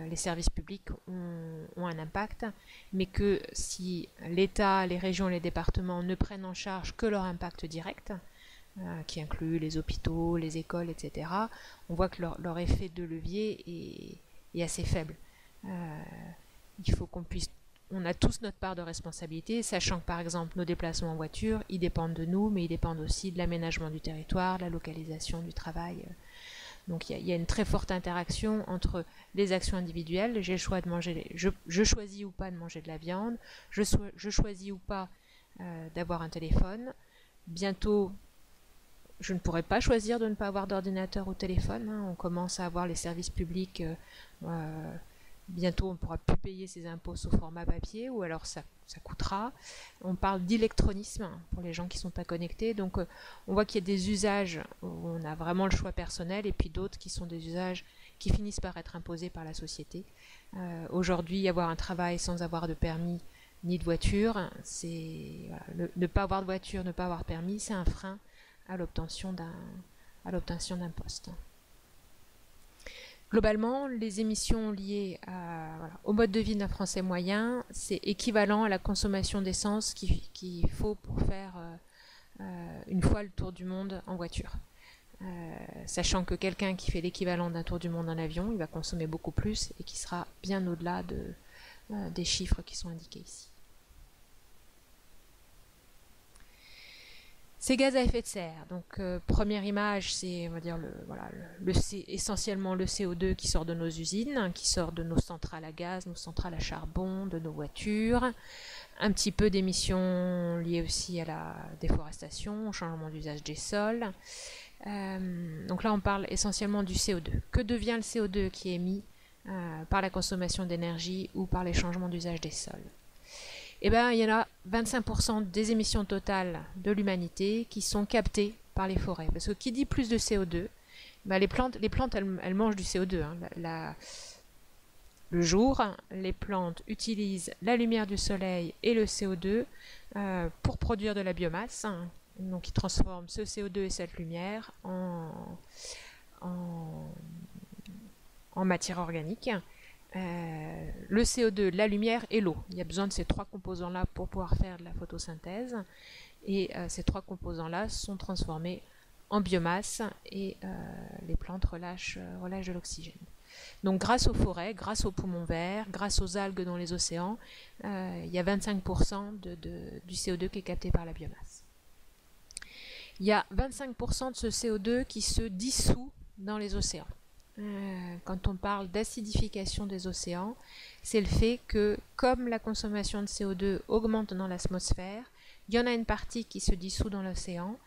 les services publics ont un impact, mais que si l'État, les régions, les départements ne prennent en charge que leur impact direct, qui inclut les hôpitaux, les écoles, etc., on voit que leur effet de levier est assez faible. Il faut on a tous notre part de responsabilité, sachant que par exemple nos déplacements en voiture, ils dépendent de nous, mais ils dépendent aussi de l'aménagement du territoire, de la localisation du travail. Donc il y a une très forte interaction entre les actions individuelles, j'ai le choix de manger, je choisis ou pas de manger de la viande, je choisis ou pas d'avoir un téléphone. Bientôt, je ne pourrai pas choisir de ne pas avoir d'ordinateur ou téléphone. On commence à avoir les services publics. Bientôt, on ne pourra plus payer ses impôts sous format papier, ou alors ça coûtera. On parle d'électronisme pour les gens qui ne sont pas connectés. Donc, on voit qu'il y a des usages où on a vraiment le choix personnel, et puis d'autres qui sont des usages qui finissent par être imposés par la société. Aujourd'hui, avoir un travail sans avoir de permis ni de voiture, ne pas avoir de voiture, ne pas avoir de permis, c'est un frein à l'obtention d'un poste. Globalement, les émissions liées au mode de vie d'un Français moyen, c'est équivalent à la consommation d'essence qu'il faut pour faire une fois le tour du monde en voiture. Sachant que quelqu'un qui fait l'équivalent d'un tour du monde en avion, il va consommer beaucoup plus et qui sera bien au-delà des chiffres qui sont indiqués ici. Ces gaz à effet de serre, donc première image, c'est on va dire essentiellement le CO2 qui sort de nos usines, qui sort de nos centrales à gaz, nos centrales à charbon, de nos voitures, un petit peu d'émissions liées aussi à la déforestation, au changement d'usage des sols. Donc là on parle essentiellement du CO2. Que devient le CO2 qui est émis par la consommation d'énergie ou par les changements d'usage des sols? Eh bien, il y en a 25% des émissions totales de l'humanité qui sont captées par les forêts. Parce que qui dit plus de CO2, ben les plantes elles mangent du CO2. Le jour, les plantes utilisent la lumière du soleil et le CO2 pour produire de la biomasse. Donc, ils transforment ce CO2 et cette lumière en matière organique. Le CO2, la lumière et l'eau. Il y a besoin de ces trois composants-là pour pouvoir faire de la photosynthèse. Et ces trois composants-là sont transformés en biomasse et les plantes relâchent de l'oxygène. Donc grâce aux forêts, grâce aux poumons verts, grâce aux algues dans les océans, il y a 25% du CO2 qui est capté par la biomasse. Il y a 25% de ce CO2 qui se dissout dans les océans. Quand on parle d'acidification des océans, c'est le fait que, comme la consommation de CO2 augmente dans l'atmosphère, Il y en a une partie qui se dissout dans l'océan,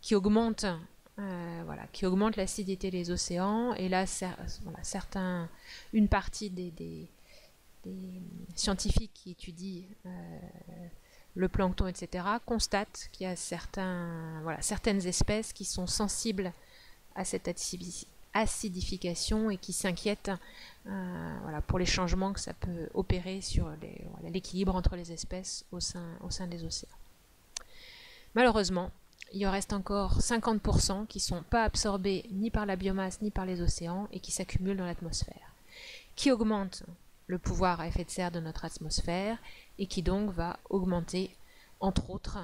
qui augmente, qui augmente l'acidité des océans. Et là, une partie des scientifiques qui étudient le plancton, etc., constatent qu'il y a certaines espèces qui sont sensibles à cette acidification et qui s'inquiètent pour les changements que ça peut opérer sur l'équilibre entre les espèces au sein des océans. Malheureusement, il en reste encore 50% qui ne sont pas absorbés ni par la biomasse ni par les océans et qui s'accumulent dans l'atmosphère, qui augmente le pouvoir à effet de serre de notre atmosphère et qui donc va augmenter, entre autres,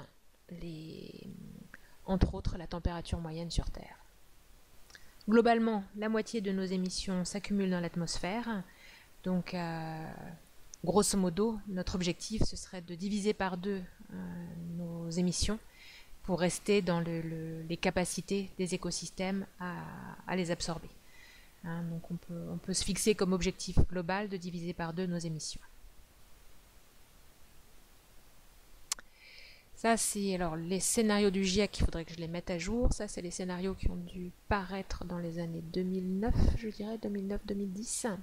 la température moyenne sur Terre. Globalement, la moitié de nos émissions s'accumulent dans l'atmosphère. Donc, grosso modo, notre objectif, ce serait de diviser par 2 nos émissions pour rester dans les capacités des écosystèmes à les absorber. Donc, on peut se fixer comme objectif global de diviser par 2 nos émissions. Ça, c'est alors les scénarios du GIEC, il faudrait que je les mette à jour. Ça, c'est les scénarios qui ont dû paraître dans les années 2009, je dirais, 2009-2010.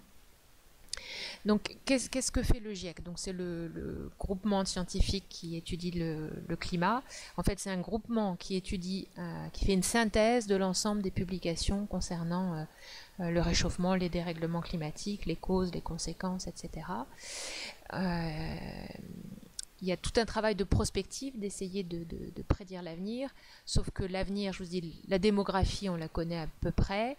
Donc, qu'est-ce que fait le GIEC? Donc, c'est le groupement scientifique qui étudie le climat. En fait, c'est un groupement qui étudie, qui fait une synthèse de l'ensemble des publications concernant le réchauffement, les dérèglements climatiques, les causes, les conséquences, etc. Il y a tout un travail de prospective, d'essayer de prédire l'avenir, sauf que l'avenir, je vous dis, la démographie, on la connaît à peu près.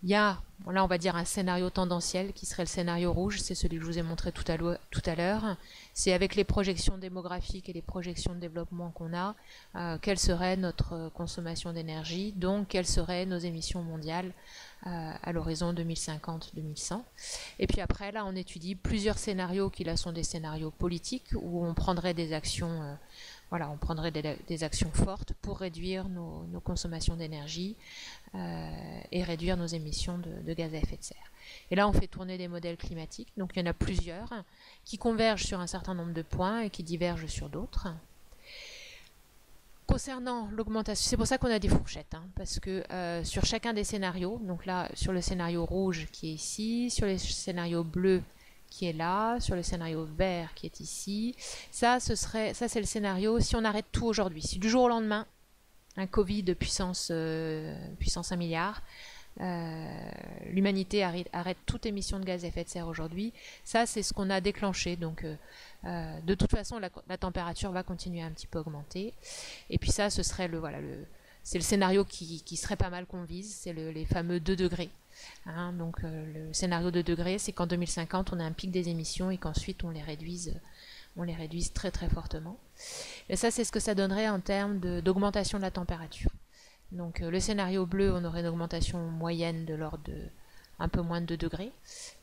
Il y a, là on va dire un scénario tendanciel qui serait le scénario rouge, c'est celui que je vous ai montré tout à l'heure. C'est avec les projections démographiques et les projections de développement qu'on a, quelle serait notre consommation d'énergie, donc quelles seraient nos émissions mondiales à l'horizon 2050-2100. Et puis après, là on étudie plusieurs scénarios qui là sont des scénarios politiques où on prendrait des actions on prendrait des actions fortes pour réduire nos consommations d'énergie et réduire nos émissions de gaz à effet de serre. Et là, on fait tourner des modèles climatiques. Donc, il y en a plusieurs qui convergent sur un certain nombre de points et qui divergent sur d'autres. Concernant l'augmentation, c'est pour ça qu'on a des fourchettes, parce que sur chacun des scénarios, donc là, sur le scénario rouge qui est ici, sur les scénarios bleus qui est là, sur le scénario vert qui est ici. Ça c'est le scénario si on arrête tout aujourd'hui. Si du jour au lendemain, un Covid de puissance 1 milliard, l'humanité arrête toute émission de gaz à effet de serre aujourd'hui, ça c'est ce qu'on a déclenché. Donc de toute façon, la température va continuer à un petit peu augmenter. Et puis ça, ce serait c'est le scénario qui serait pas mal qu'on vise, c'est les fameux 2 degrés. Donc le scénario de degrés, c'est qu'en 2050 on a un pic des émissions et qu'ensuite on les réduise très très fortement. Et ça, c'est ce que ça donnerait en termes d'augmentation de la température. Donc le scénario bleu, on aurait une augmentation moyenne de l'ordre de un peu moins de 2 degrés,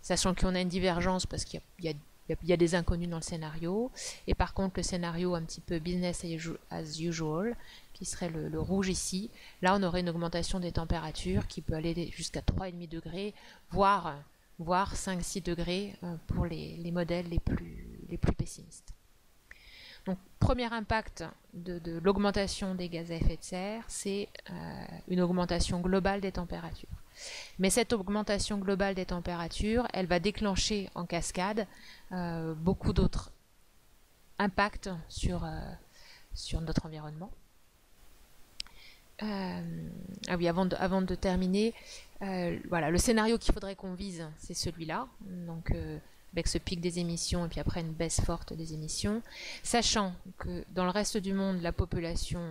sachant qu'on a une divergence parce qu'il y a des inconnus dans le scénario. Et par contre, le scénario un petit peu business as usual, qui serait le rouge ici, là on aurait une augmentation des températures qui peut aller jusqu'à 3,5 degrés, voire 5-6 degrés pour les modèles les plus pessimistes. Donc, premier impact de l'augmentation des gaz à effet de serre, c'est une augmentation globale des températures. Mais cette augmentation globale des températures, elle va déclencher en cascade beaucoup d'autres impacts sur notre environnement. Oui, avant de terminer, le scénario qu'il faudrait qu'on vise, c'est celui-là, donc avec ce pic des émissions et puis après une baisse forte des émissions, sachant que dans le reste du monde, la population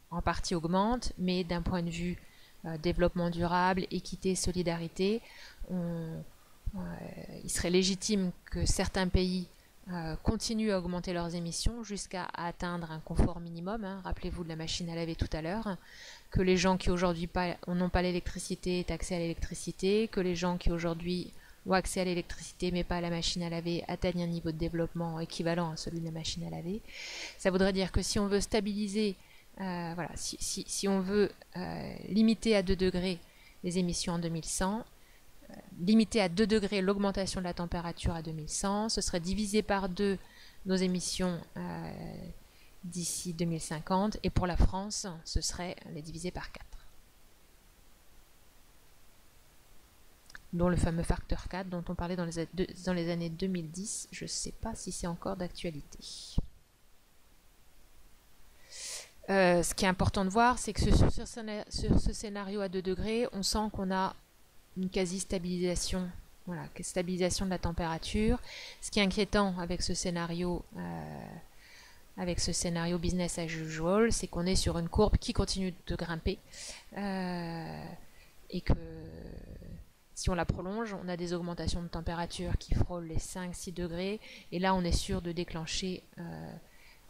en partie augmente, mais d'un point de vue développement durable, équité, solidarité, il serait légitime que certains pays continuent à augmenter leurs émissions jusqu'à atteindre un confort minimum. Rappelez-vous de la machine à laver tout à l'heure, que les gens qui aujourd'hui n'ont pas l'électricité aient accès à l'électricité, que les gens qui aujourd'hui ont accès à l'électricité mais pas à la machine à laver atteignent un niveau de développement équivalent à celui de la machine à laver. Ça voudrait dire que si on veut stabiliser, si on veut limiter à 2 degrés les émissions en 2100, limiter à 2 degrés l'augmentation de la température à 2100, ce serait diviser par 2 nos émissions d'ici 2050, et pour la France, ce serait les diviser par 4. Dont le fameux facteur 4 dont on parlait dans les années 2010, je ne sais pas si c'est encore d'actualité. Ce qui est important de voir, c'est que sur ce scénario à 2 degrés, on sent qu'on a une quasi-stabilisation, voilà, stabilisation de la température. Ce qui est inquiétant avec ce scénario business as usual, c'est qu'on est sur une courbe qui continue de grimper et que si on la prolonge, on a des augmentations de température qui frôlent les 5-6 degrés, et là on est sûr de déclencher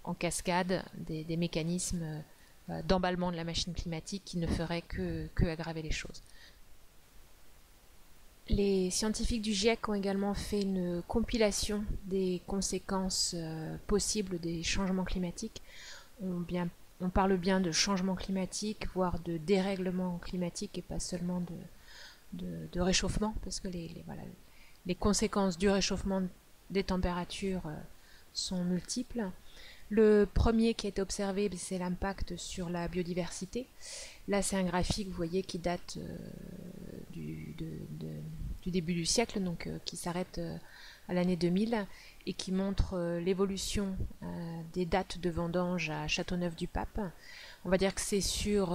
en cascade des mécanismes d'emballement de la machine climatique qui ne feraient que aggraver les choses. Les scientifiques du GIEC ont également fait une compilation des conséquences possibles des changements climatiques. On parle bien de changement climatique, voire de dérèglement climatique et pas seulement de réchauffement, parce que les conséquences du réchauffement des températures sont multiples. Le premier qui a été observé, c'est l'impact sur la biodiversité. Là, c'est un graphique, vous voyez, qui date du début du siècle, donc qui s'arrête à l'année 2000 et qui montre l'évolution des dates de vendange à Châteauneuf-du-Pape. On va dire que c'est sur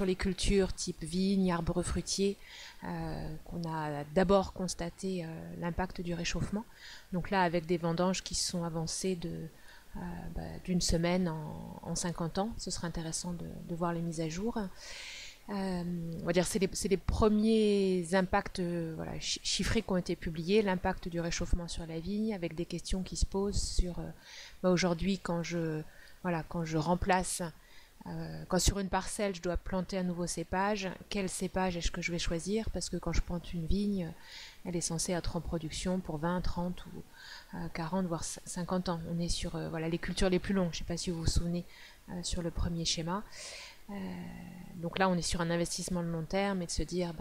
les cultures type vigne, arbres fruitiers qu'on a d'abord constaté l'impact du réchauffement. Donc là, avec des vendanges qui sont avancées d'une semaine en 50 ans, ce serait intéressant de voir les mises à jour. On va dire c'est les premiers impacts chiffrés qui ont été publiés, l'impact du réchauffement sur la vigne, avec des questions qui se posent sur aujourd'hui quand je remplace, quand sur une parcelle je dois planter un nouveau cépage, quel cépage est-ce que je vais choisir, parce que quand je plante une vigne, elle est censée être en production pour 20, 30 ou 40 voire 50 ans. On est sur les cultures les plus longues, je ne sais pas si vous vous souvenez sur le premier schéma. Donc là on est sur un investissement de long terme, et de se dire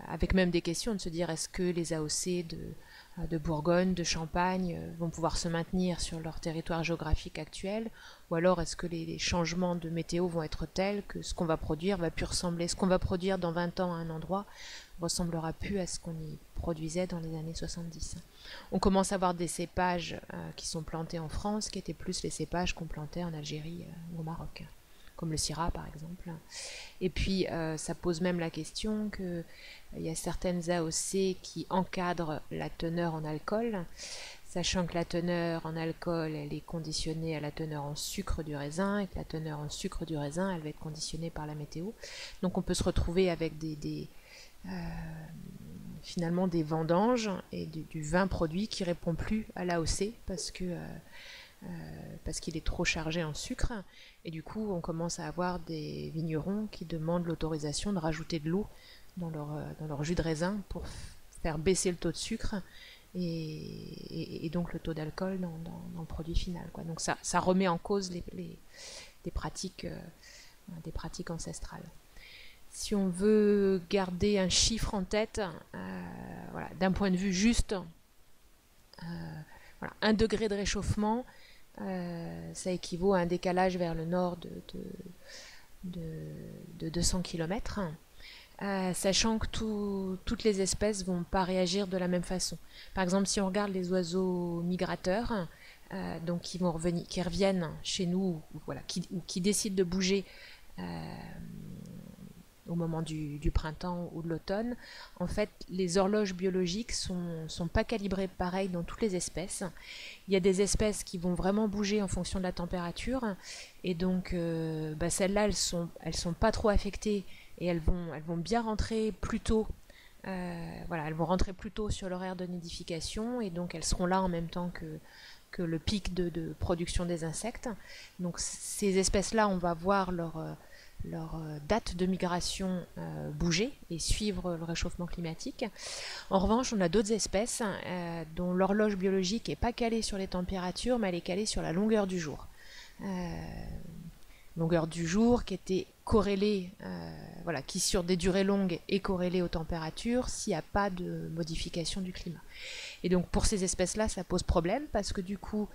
avec même des questions, de se dire est-ce que les AOC de Bourgogne, de Champagne vont pouvoir se maintenir sur leur territoire géographique actuel, ou alors est-ce que les changements de météo vont être tels que ce qu'on va produire va plus ressembler, ce qu'on va produire dans 20 ans à un endroit ressemblera plus à ce qu'on y produisait dans les années 70. On commence à avoir des cépages qui sont plantés en France qui étaient plus les cépages qu'on plantait en Algérie ou au Maroc, comme le Syrah par exemple. Et puis ça pose même la question qu'il y a certaines AOC qui encadrent la teneur en alcool, sachant que la teneur en alcool elle est conditionnée à la teneur en sucre du raisin, et que la teneur en sucre du raisin elle va être conditionnée par la météo. Donc on peut se retrouver avec finalement des vendanges et du vin produit qui répond plus à l'AOC parce qu'il est trop chargé en sucre, et du coup on commence à avoir des vignerons qui demandent l'autorisation de rajouter de l'eau dans leur jus de raisin pour faire baisser le taux de sucre et donc le taux d'alcool dans le produit final, quoi. Donc ça remet en cause des pratiques ancestrales. Si on veut garder un chiffre en tête, d'un point de vue juste, 1 degré de réchauffement, ça équivaut à un décalage vers le nord de 200 km, sachant que toutes les espèces ne vont pas réagir de la même façon. Par exemple, si on regarde les oiseaux migrateurs, donc qui reviennent chez nous, ou qui décident de bouger au moment du printemps ou de l'automne, en fait, les horloges biologiques sont pas calibrées pareil dans toutes les espèces. Il y a des espèces qui vont vraiment bouger en fonction de la température, et donc celles-là, elles sont pas trop affectées, et elles vont bien rentrer plus tôt. Elles vont rentrer plus tôt sur l'horaire de nidification, et donc elles seront là en même temps que le pic de production des insectes. Donc ces espèces-là, on va voir leur date de migration bouger et suivre le réchauffement climatique. En revanche, on a d'autres espèces dont l'horloge biologique n'est pas calée sur les températures, mais elle est calée sur la longueur du jour. Longueur du jour qui était corrélée, qui sur des durées longues est corrélée aux températures s'il n'y a pas de modification du climat. Et donc pour ces espèces-là, ça pose problème, parce que du coup,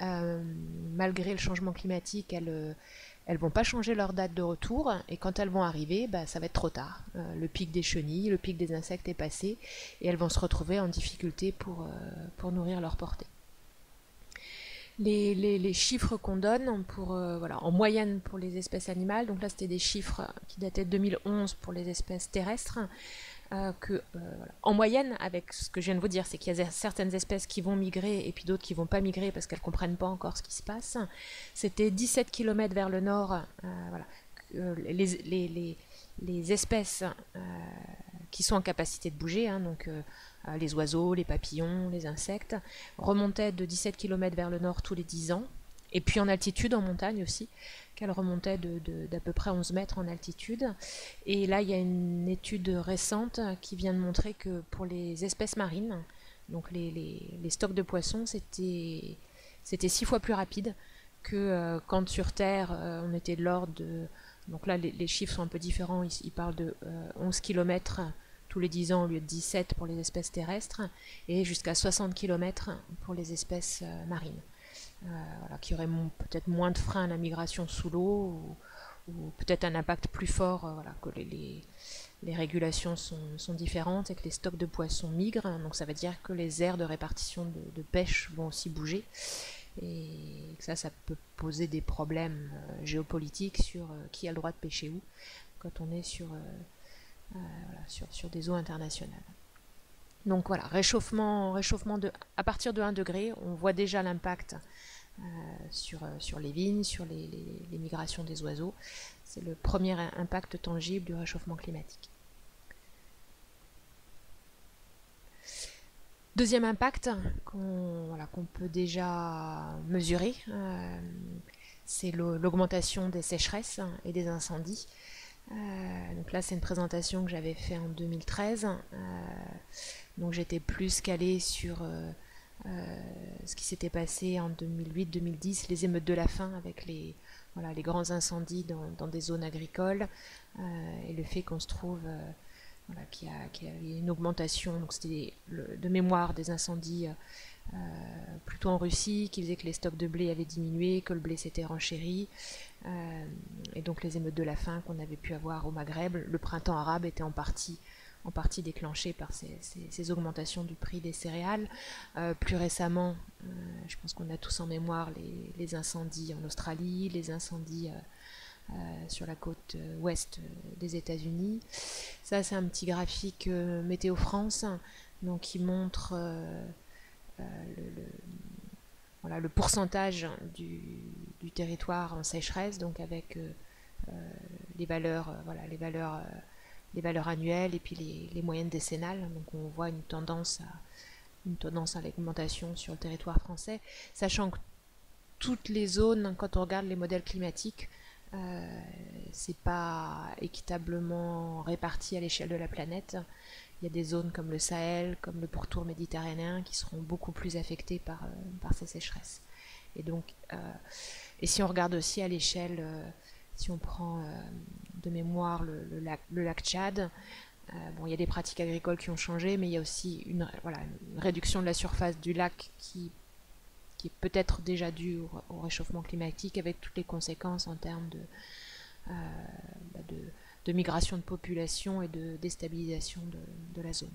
malgré le changement climatique, elles vont pas changer leur date de retour, et quand elles vont arriver, ça va être trop tard. Le pic des chenilles, le pic des insectes est passé, et elles vont se retrouver en difficulté pour nourrir leur portée. Les chiffres qu'on donne voilà, en moyenne pour les espèces animales, donc là c'était des chiffres qui dataient de 2011 pour les espèces terrestres, voilà. En moyenne, avec ce que je viens de vous dire, c'est qu'il y a certaines espèces qui vont migrer et puis d'autres qui vont pas migrer parce qu'elles comprennent pas encore ce qui se passe. C'était 17 km vers le nord, voilà, les espèces qui sont en capacité de bouger, hein, donc les oiseaux, les papillons, les insectes, remontaient de 17 km vers le nord tous les 10 ans. Et puis en altitude, en montagne aussi, qu'elle remontait d'à peu près 11 mètres en altitude. Et là, il y a une étude récente qui vient de montrer que pour les espèces marines, donc les stocks de poissons, c'était 6 fois plus rapide que quand sur Terre, on était de l'ordre de... Donc là, les chiffres sont un peu différents. Ils parlent de 11 km tous les 10 ans au lieu de 17 pour les espèces terrestres, et jusqu'à 60 km pour les espèces marines. Voilà, qui aurait peut-être moins de freins à la migration sous l'eau, ou peut-être un impact plus fort, voilà, que les régulations sont différentes et que les stocks de poissons migrent, donc ça veut dire que les aires de répartition de pêche vont aussi bouger, et ça peut poser des problèmes géopolitiques sur qui a le droit de pêcher où quand on est voilà, sur des eaux internationales. Donc voilà, réchauffement à partir de 1 degré, on voit déjà l'impact sur les vignes, sur les migrations des oiseaux. C'est le premier impact tangible du réchauffement climatique. Deuxième impact qu'on peut déjà mesurer, c'est l'augmentation des sécheresses et des incendies. Donc là, c'est une présentation que j'avais faite en 2013. Donc j'étais plus calée sur ce qui s'était passé en 2008-2010, les émeutes de la faim avec les grands incendies dans des zones agricoles, et le fait qu'on se trouve voilà, qu'il y a une augmentation, donc c'était de mémoire des incendies plutôt en Russie, qui faisait que les stocks de blé avaient diminué, que le blé s'était renchéri, et donc les émeutes de la faim qu'on avait pu avoir au Maghreb. Le printemps arabe était en partie déclenché par ces augmentations du prix des céréales. Plus récemment, je pense qu'on a tous en mémoire les incendies en Australie, les incendies sur la côte ouest des États-Unis. Ça, c'est un petit graphique Météo France, donc qui montre le pourcentage du territoire en sécheresse, donc avec les valeurs annuelles et puis les moyennes décennales. Donc on voit une tendance à l'augmentation sur le territoire français, sachant que toutes les zones, quand on regarde les modèles climatiques, c'est pas équitablement réparti à l'échelle de la planète. Il y a des zones comme le Sahel, comme le pourtour méditerranéen, qui seront beaucoup plus affectées par ces sécheresses. Et donc, et si on regarde aussi à l'échelle, si on prend de mémoire le lac Tchad, bon, il y a des pratiques agricoles qui ont changé, mais il y a aussi une réduction de la surface du lac qui est peut-être déjà due au réchauffement climatique, avec toutes les conséquences en termes de migration de population et de déstabilisation de la zone.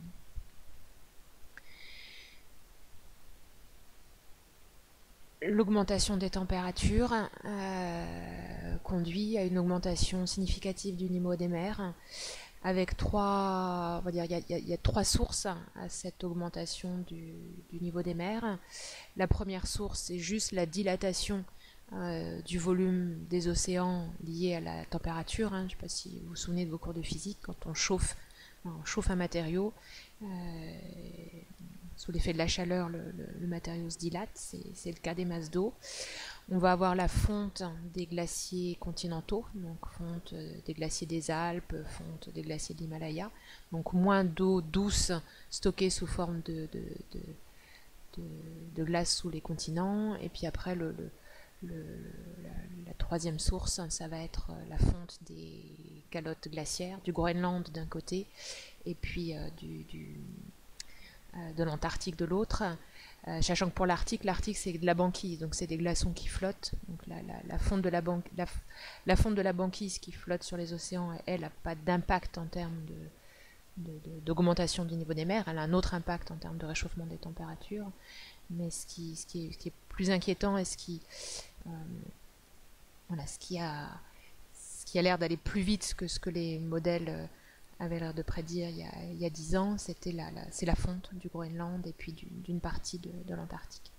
L'augmentation des températures conduit à une augmentation significative du niveau des mers, avec il y a trois sources à cette augmentation du niveau des mers. La première source, c'est juste la dilatation du volume des océans lié à la température. Je ne sais pas si vous vous souvenez de vos cours de physique, quand on chauffe un matériau, sous l'effet de la chaleur, le matériau se dilate, c'est le cas des masses d'eau. On va avoir la fonte des glaciers continentaux, donc fonte des glaciers des Alpes, fonte des glaciers de l'Himalaya, donc moins d'eau douce stockée sous forme de glace sous les continents. Et puis après, la troisième source, ça va être la fonte des calottes glaciaires, du Groenland d'un côté, et puis de l'Antarctique de l'autre. Sachant que pour l'Arctique c'est de la banquise, donc c'est des glaçons qui flottent. Donc la fonte de la banquise qui flotte sur les océans, elle n'a pas d'impact en termes d'augmentation du niveau des mers. Elle a un autre impact en termes de réchauffement des températures. Mais ce qui est plus inquiétant et ce qui a l'air d'aller plus vite que ce que les modèles avaient l'air de prédire il y a 10 ans, c'est la fonte du Groenland et puis d'une partie de l'Antarctique.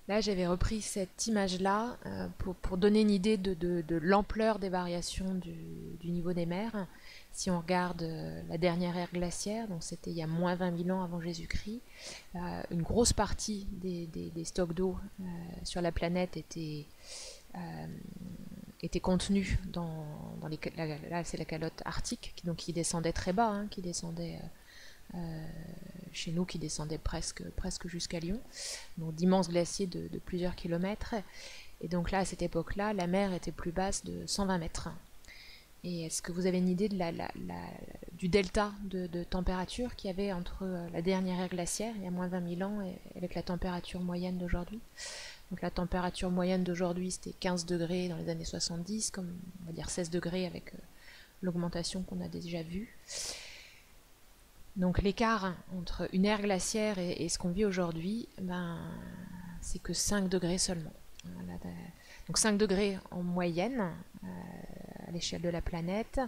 Là, j'avais repris cette image-là pour donner une idée de l'ampleur des variations du niveau des mers. Si on regarde la dernière ère glaciaire, donc c'était il y a moins 20 000 ans avant Jésus-Christ, une grosse partie des stocks d'eau sur la planète était contenue dans là c'est la calotte arctique, donc qui descendait très bas, hein, qui descendait chez nous, qui descendait presque jusqu'à Lyon, donc d'immenses glaciers de plusieurs kilomètres. Et donc là, à cette époque-là, la mer était plus basse de 120 mètres. Et est-ce que vous avez une idée du delta de température qu'il y avait entre la dernière ère glaciaire, il y a moins 20 000 ans, et avec la température moyenne d'aujourd'hui? Donc la température moyenne d'aujourd'hui, c'était 15 degrés dans les années 70, comme on va dire 16 degrés avec l'augmentation qu'on a déjà vue. Donc l'écart entre une ère glaciaire et ce qu'on vit aujourd'hui, c'est que 5 degrés seulement. Voilà, donc 5 degrés en moyenne à l'échelle de la planète,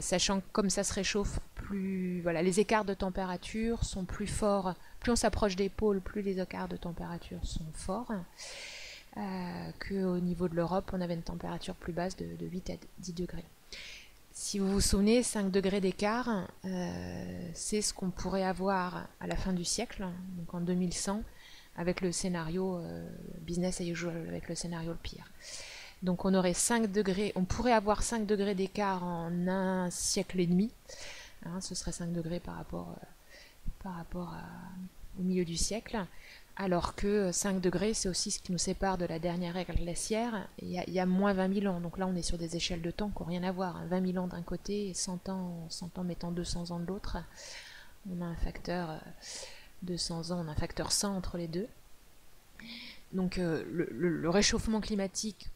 sachant que comme ça se réchauffe, les écarts de température sont plus forts. Plus on s'approche des pôles, plus les écarts de température sont forts. Qu'au niveau de l'Europe, on avait une température plus basse de 8 à 10 degrés. Si vous vous souvenez, 5 degrés d'écart, c'est ce qu'on pourrait avoir à la fin du siècle, donc en 2100, avec le scénario business as usual, avec le scénario le pire. Donc on aurait 5 degrés, on pourrait avoir 5 degrés d'écart en un siècle et demi. Hein, ce serait 5 degrés par rapport au milieu du siècle. Alors que 5 degrés, c'est aussi ce qui nous sépare de la dernière ère glaciaire. Il y a moins 20 000 ans. Donc là, on est sur des échelles de temps qui n'ont rien à voir. 20 000 ans d'un côté et 100 ans mettant 200 ans de l'autre. On a un facteur 200 ans, on a un facteur 100 entre les deux. Donc le réchauffement climatique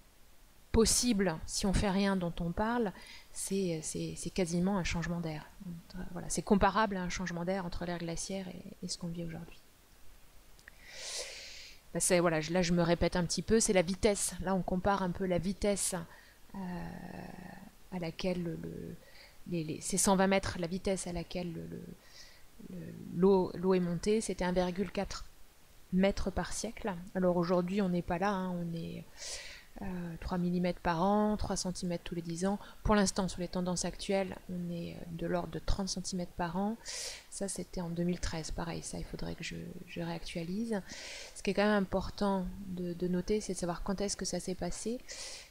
possible, si on fait rien dont on parle, c'est quasiment un changement d'air. Voilà, c'est comparable à un changement d'air entre l'ère glaciaire et ce qu'on vit aujourd'hui. Voilà, là je me répète un petit peu, c'est la vitesse. Là on compare un peu la vitesse à laquelle ces 120 mètres, la vitesse à laquelle l'eau est montée, c'était 1,4 mètres par siècle. Alors aujourd'hui on n'est pas là, hein, on est 3 mm par an, 3 cm tous les 10 ans. Pour l'instant, sur les tendances actuelles, on est de l'ordre de 30 cm par an. Ça, c'était en 2013. Pareil, ça, il faudrait que je réactualise. Ce qui est quand même important de noter, c'est de savoir quand est-ce que ça s'est passé.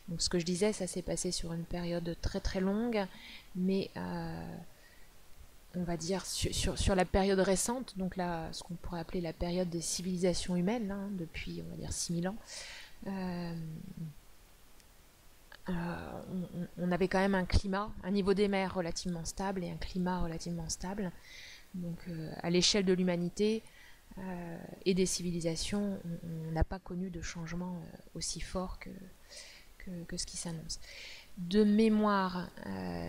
Donc, ce que je disais, ça s'est passé sur une période très très longue, mais on va dire sur la période récente, donc là, ce qu'on pourrait appeler la période des civilisations humaines, hein, depuis, on va dire, 6000 ans. On avait quand même un climat, un niveau des mers relativement stable et un climat relativement stable. Donc à l'échelle de l'humanité et des civilisations, on n'a pas connu de changement aussi fort que ce qui s'annonce. De mémoire,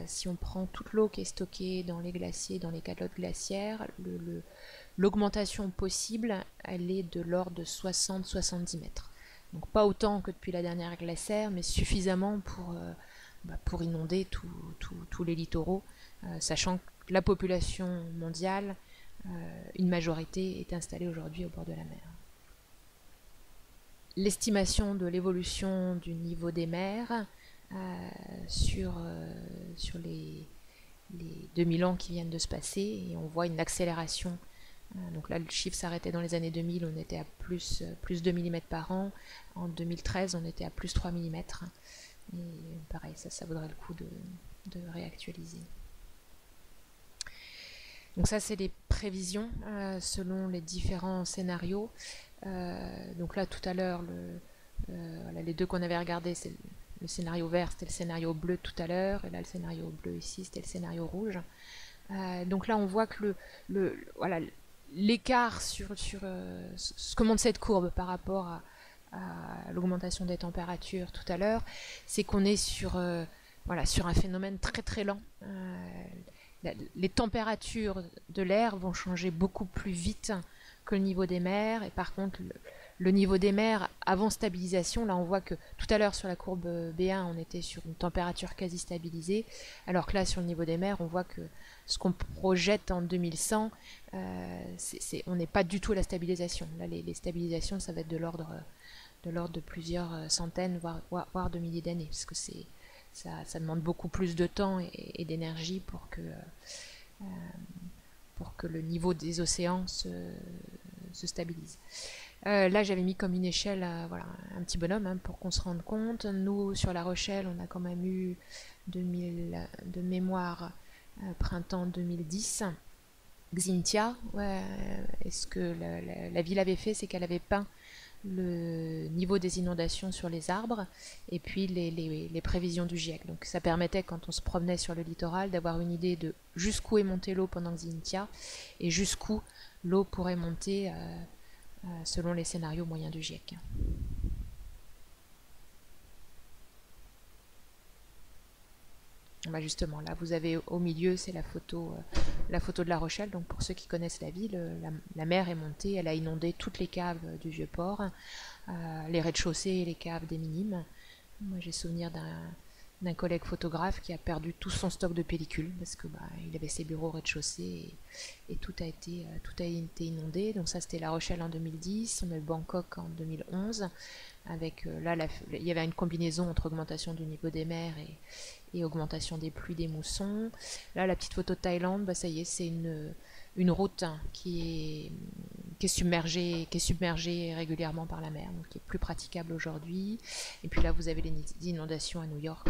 si on prend toute l'eau qui est stockée dans les glaciers, dans les calottes glaciaires, l'augmentation possible, elle est de l'ordre de 60-70 mètres. Donc pas autant que depuis la dernière glaciaire, mais suffisamment pour inonder tous les littoraux, sachant que la population mondiale, une majorité, est installée aujourd'hui au bord de la mer. L'estimation de l'évolution du niveau des mers sur les 2000 ans qui viennent de se passer, et on voit une accélération. Donc là, le chiffre s'arrêtait dans les années 2000, on était à plus 2 mm par an. En 2013, on était à plus 3 mm. Et pareil, ça vaudrait le coup de réactualiser. Donc ça, c'est les prévisions selon les différents scénarios. Donc là, tout à l'heure, les deux qu'on avait regardés, c'est le scénario vert, c'était le scénario bleu tout à l'heure. Et là, le scénario bleu ici, c'était le scénario rouge. Donc là, on voit que voilà, l'écart sur ce que montre cette courbe par rapport à l'augmentation des températures tout à l'heure, c'est qu'on est voilà, sur un phénomène très très lent. Les températures de l'air vont changer beaucoup plus vite que le niveau des mers, et par contre le niveau des mers avant stabilisation, là on voit que tout à l'heure sur la courbe B1 on était sur une température quasi stabilisée, alors que là sur le niveau des mers on voit que ce qu'on projette en 2100, on n'est pas du tout à la stabilisation. Là les stabilisations ça va être de l'ordre de plusieurs centaines voire de milliers d'années, parce que ça demande beaucoup plus de temps et d'énergie pour que le niveau des océans se stabilise. Là j'avais mis comme une échelle voilà, un petit bonhomme hein, pour qu'on se rende compte. Nous sur La Rochelle on a quand même eu de mémoire printemps 2010 Xynthia. Et ce que la ville avait fait, c'est qu'elle avait peint le niveau des inondations sur les arbres et puis les prévisions du GIEC. Donc ça permettait, quand on se promenait sur le littoral, d'avoir une idée de jusqu'où est montée l'eau pendant Xynthia et jusqu'où l'eau pourrait monter selon les scénarios moyens du GIEC. Bah justement, là vous avez au milieu, c'est la photo de La Rochelle. Donc pour ceux qui connaissent la ville, la mer est montée, elle a inondé toutes les caves du Vieux-Port, les rez-de-chaussée et les caves des Minimes. Moi j'ai souvenir d'un collègue photographe qui a perdu tout son stock de pellicules parce que il avait ses bureaux au rez-de-chaussée et tout a été inondé. Donc ça c'était La Rochelle en 2010, on a eu Bangkok en 2011 avec là il y avait une combinaison entre augmentation du niveau des mers et augmentation des pluies, des moussons. Là la petite photo de Thaïlande, ça y est, c'est une route qui est submergée régulièrement par la mer, donc qui est plus praticable aujourd'hui. Et puis là vous avez les inondations à New York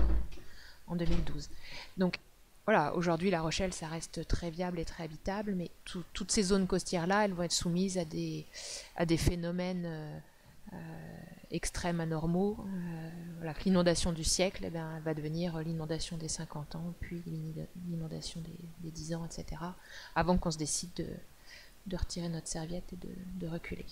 en 2012. Donc voilà, aujourd'hui La Rochelle ça reste très viable et très habitable, mais toutes ces zones côtières là elles vont être soumises à des phénomènes extrêmes anormaux. Voilà, l'inondation du siècle va devenir l'inondation des 50 ans, puis l'inondation des 10 ans, etc. Avant qu'on se décide de retirer notre serviette et de reculer.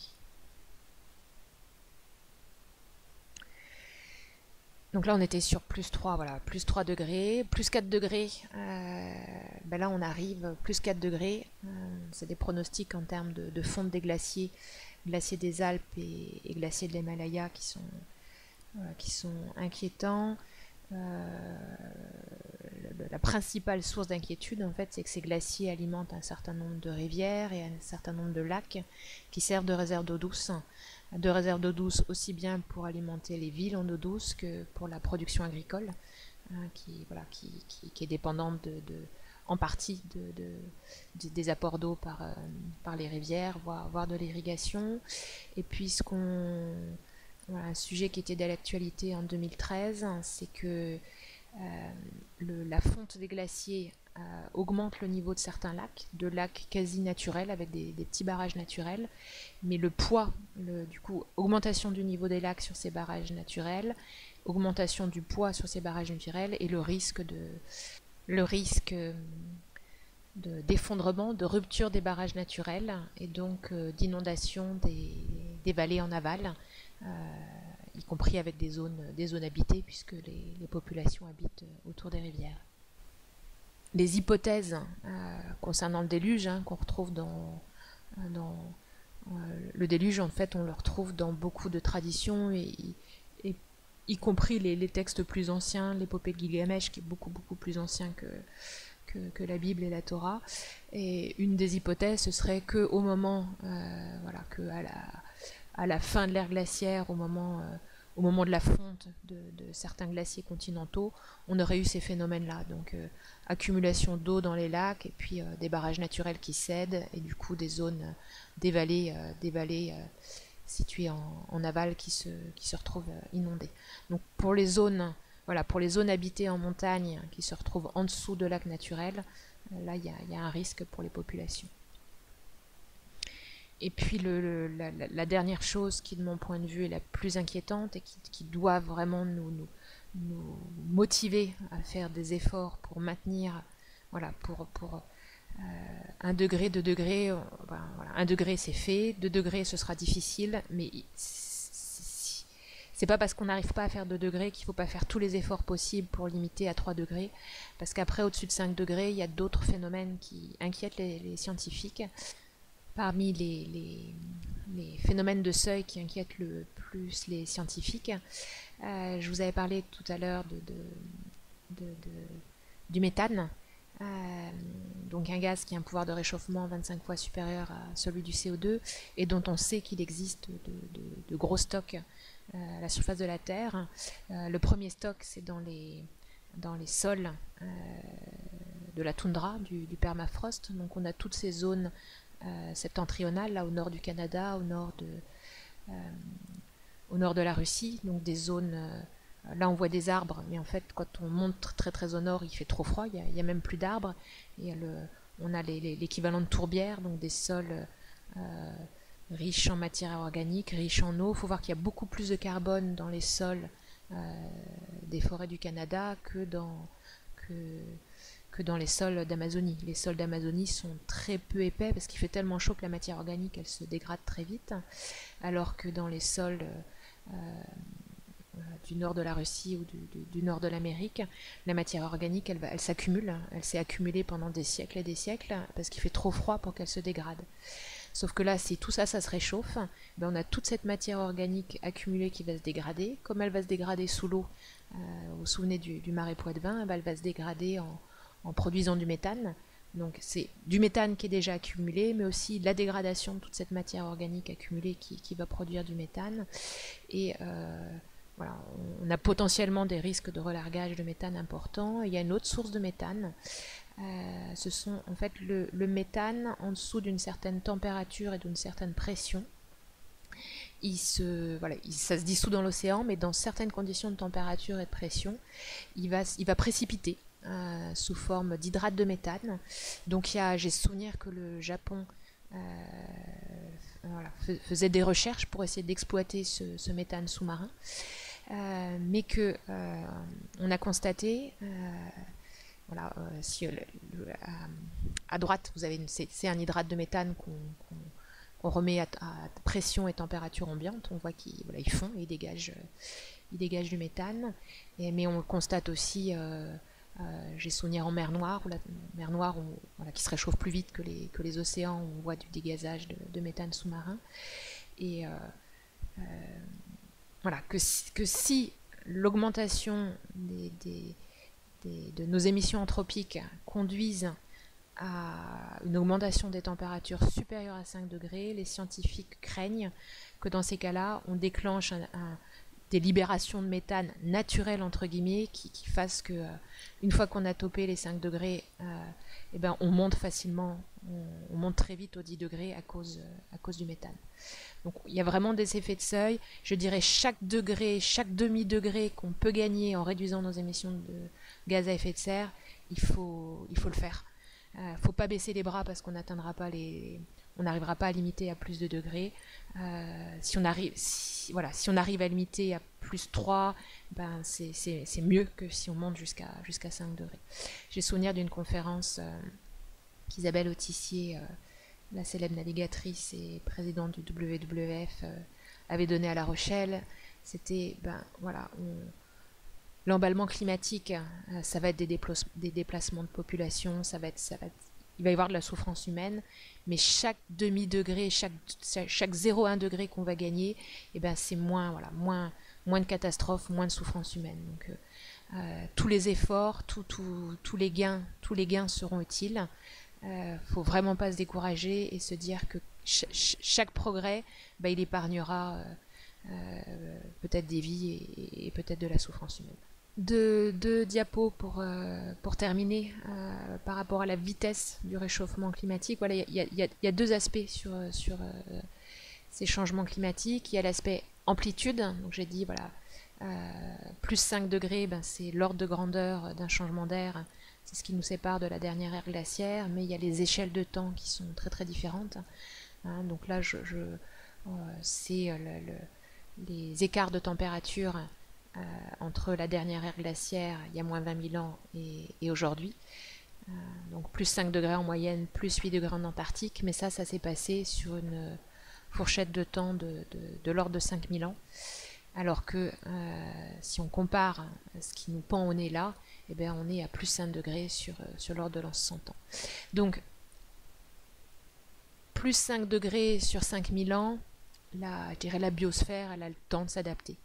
Donc là on était sur plus 3, voilà, plus 3 degrés, plus 4 degrés, là on arrive, plus 4 degrés, c'est des pronostics en termes de fonte des glaciers des Alpes et glaciers de l'Himalaya qui sont inquiétants. La principale source d'inquiétude en fait c'est que ces glaciers alimentent un certain nombre de rivières et un certain nombre de lacs qui servent de réserve d'eau douce. Aussi bien pour alimenter les villes en eau douce que pour la production agricole qui est dépendante en partie des apports d'eau par les rivières, voire de l'irrigation. Et puis un sujet qui était d'actualité en 2013, c'est que la fonte des glaciers augmente le niveau de certains lacs, de lacs quasi naturels avec des petits barrages naturels, mais le poids, du coup, augmentation du niveau des lacs sur ces barrages naturels, augmentation du poids sur ces barrages naturels et le risque d'effondrement, de rupture des barrages naturels et donc d'inondation des vallées en aval, y compris avec des zones habitées puisque les populations habitent autour des rivières. Les hypothèses concernant le déluge qu'on retrouve dans le déluge, en fait on le retrouve dans beaucoup de traditions et y compris les textes plus anciens, l'épopée de Gilgamesh qui est beaucoup plus ancien que la Bible et la Torah. Et une des hypothèses ce serait que au moment à la fin de l'ère glaciaire, au moment de la fonte de certains glaciers continentaux, on aurait eu ces phénomènes-là. Donc accumulation d'eau dans les lacs et puis des barrages naturels qui cèdent et du coup des zones, des vallées situées en aval qui se retrouvent inondées. Donc pour les zones habitées en montagne qui se retrouvent en dessous de lacs naturels, là il y a un risque pour les populations. Et puis la dernière chose qui de mon point de vue est la plus inquiétante et qui doit vraiment nous motiver à faire des efforts pour maintenir, pour 1 degré, 2 degrés, voilà, 1 degré c'est fait, 2 degrés ce sera difficile, mais c'est pas parce qu'on n'arrive pas à faire 2 degrés qu'il faut pas faire tous les efforts possibles pour limiter à 3 degrés, parce qu'après au-dessus de 5 degrés, il y a d'autres phénomènes qui inquiètent les scientifiques. Parmi les phénomènes de seuil qui inquiètent le plus les scientifiques, je vous avais parlé tout à l'heure du méthane, donc un gaz qui a un pouvoir de réchauffement 25 fois supérieur à celui du CO2 et dont on sait qu'il existe de gros stocks à la surface de la Terre. Le premier stock, c'est dans les sols de la toundra, du permafrost. Donc on a toutes ces zones septentrionales, là au nord du Canada, au nord de la Russie, donc des zones... là on voit des arbres, mais en fait quand on monte très très au nord, il fait trop froid, il y a même plus d'arbres. Et on a l'équivalent de tourbières, donc des sols riches en matière organique, riches en eau. Il faut voir qu'il y a beaucoup plus de carbone dans les sols des forêts du Canada que dans les sols d'Amazonie. Les sols d'Amazonie sont très peu épais parce qu'il fait tellement chaud que la matière organique elle se dégrade très vite, alors que dans les sols du nord de la Russie ou du nord de l'Amérique, la matière organique elle s'accumule, elle s'est accumulée pendant des siècles et des siècles parce qu'il fait trop froid pour qu'elle se dégrade. Sauf que là, si tout ça, ça se réchauffe, ben on a toute cette matière organique accumulée qui va se dégrader. Comme elle va se dégrader sous l'eau, vous vous souvenez du marais Poitevin, ben elle va se dégrader en produisant du méthane. Donc c'est du méthane qui est déjà accumulé, mais aussi la dégradation de toute cette matière organique accumulée qui va produire du méthane. Et voilà, on a potentiellement des risques de relargage de méthane importants. Il y a une autre source de méthane. Ce sont en fait le méthane en dessous d'une certaine température et d'une certaine pression. Ça se dissout dans l'océan, mais dans certaines conditions de température et de pression, il va précipiter sous forme d'hydrate de méthane. Donc j'ai souvenir que le Japon faisait des recherches pour essayer d'exploiter ce méthane sous-marin, mais que on a constaté, à droite vous avez c'est un hydrate de méthane qu'on remet à pression et température ambiante. On voit qu'il fond et il dégage du méthane. Mais on le constate aussi, j'ai souvenir en mer Noire, qui se réchauffe plus vite que les océans, où on voit du dégazage de méthane sous-marin. Et que si l'augmentation de nos émissions anthropiques conduisent à une augmentation des températures supérieures à 5 degrés, les scientifiques craignent que dans ces cas-là, on déclenche des libérations de méthane naturelles, entre guillemets, qui fassent que, une fois qu'on a topé les 5 degrés, on monte facilement, on monte très vite aux 10 degrés à cause du méthane. Donc il y a vraiment des effets de seuil. Je dirais chaque degré, chaque demi-degré qu'on peut gagner en réduisant nos émissions de gaz à effet de serre, il faut le faire. Faut pas baisser les bras parce qu'on n'atteindra pas on n'arrivera pas à limiter à plus de degrés. Si on arrive à limiter à plus 3, c'est mieux que si on monte jusqu'à 5 degrés. J'ai souvenir d'une conférence qu'Isabelle Autissier, la célèbre navigatrice et présidente du WWF, avait donnée à La Rochelle. C'était, l'emballement climatique, ça va être des déplacements de population, il va y avoir de la souffrance humaine, mais chaque demi-degré, chaque 0,1 degré qu'on va gagner, c'est moins de catastrophes, moins de souffrance humaine. Donc tous les efforts, tous les gains seront utiles. Faut vraiment pas se décourager et se dire que chaque progrès, il épargnera peut-être des vies et peut-être de la souffrance humaine. Deux diapos pour terminer par rapport à la vitesse du réchauffement climatique. Voilà, il y a deux aspects sur ces changements climatiques. Il y a l'aspect amplitude. Donc j'ai dit plus 5 degrés, c'est l'ordre de grandeur d'un changement d'air. C'est ce qui nous sépare de la dernière ère glaciaire, mais il y a les échelles de temps qui sont très très différentes. Donc là, c'est les écarts de température entre la dernière ère glaciaire, il y a moins 20 000 ans, et aujourd'hui. Donc plus 5 degrés en moyenne, plus 8 degrés en Antarctique, mais ça s'est passé sur une fourchette de temps de l'ordre de 5000 ans. Alors que si on compare ce qui nous pend au nez là, eh bien on est à plus 5 degrés sur l'ordre de 100 ans. Donc plus 5 degrés sur 5000 ans, je dirais la biosphère, elle a le temps de s'adapter.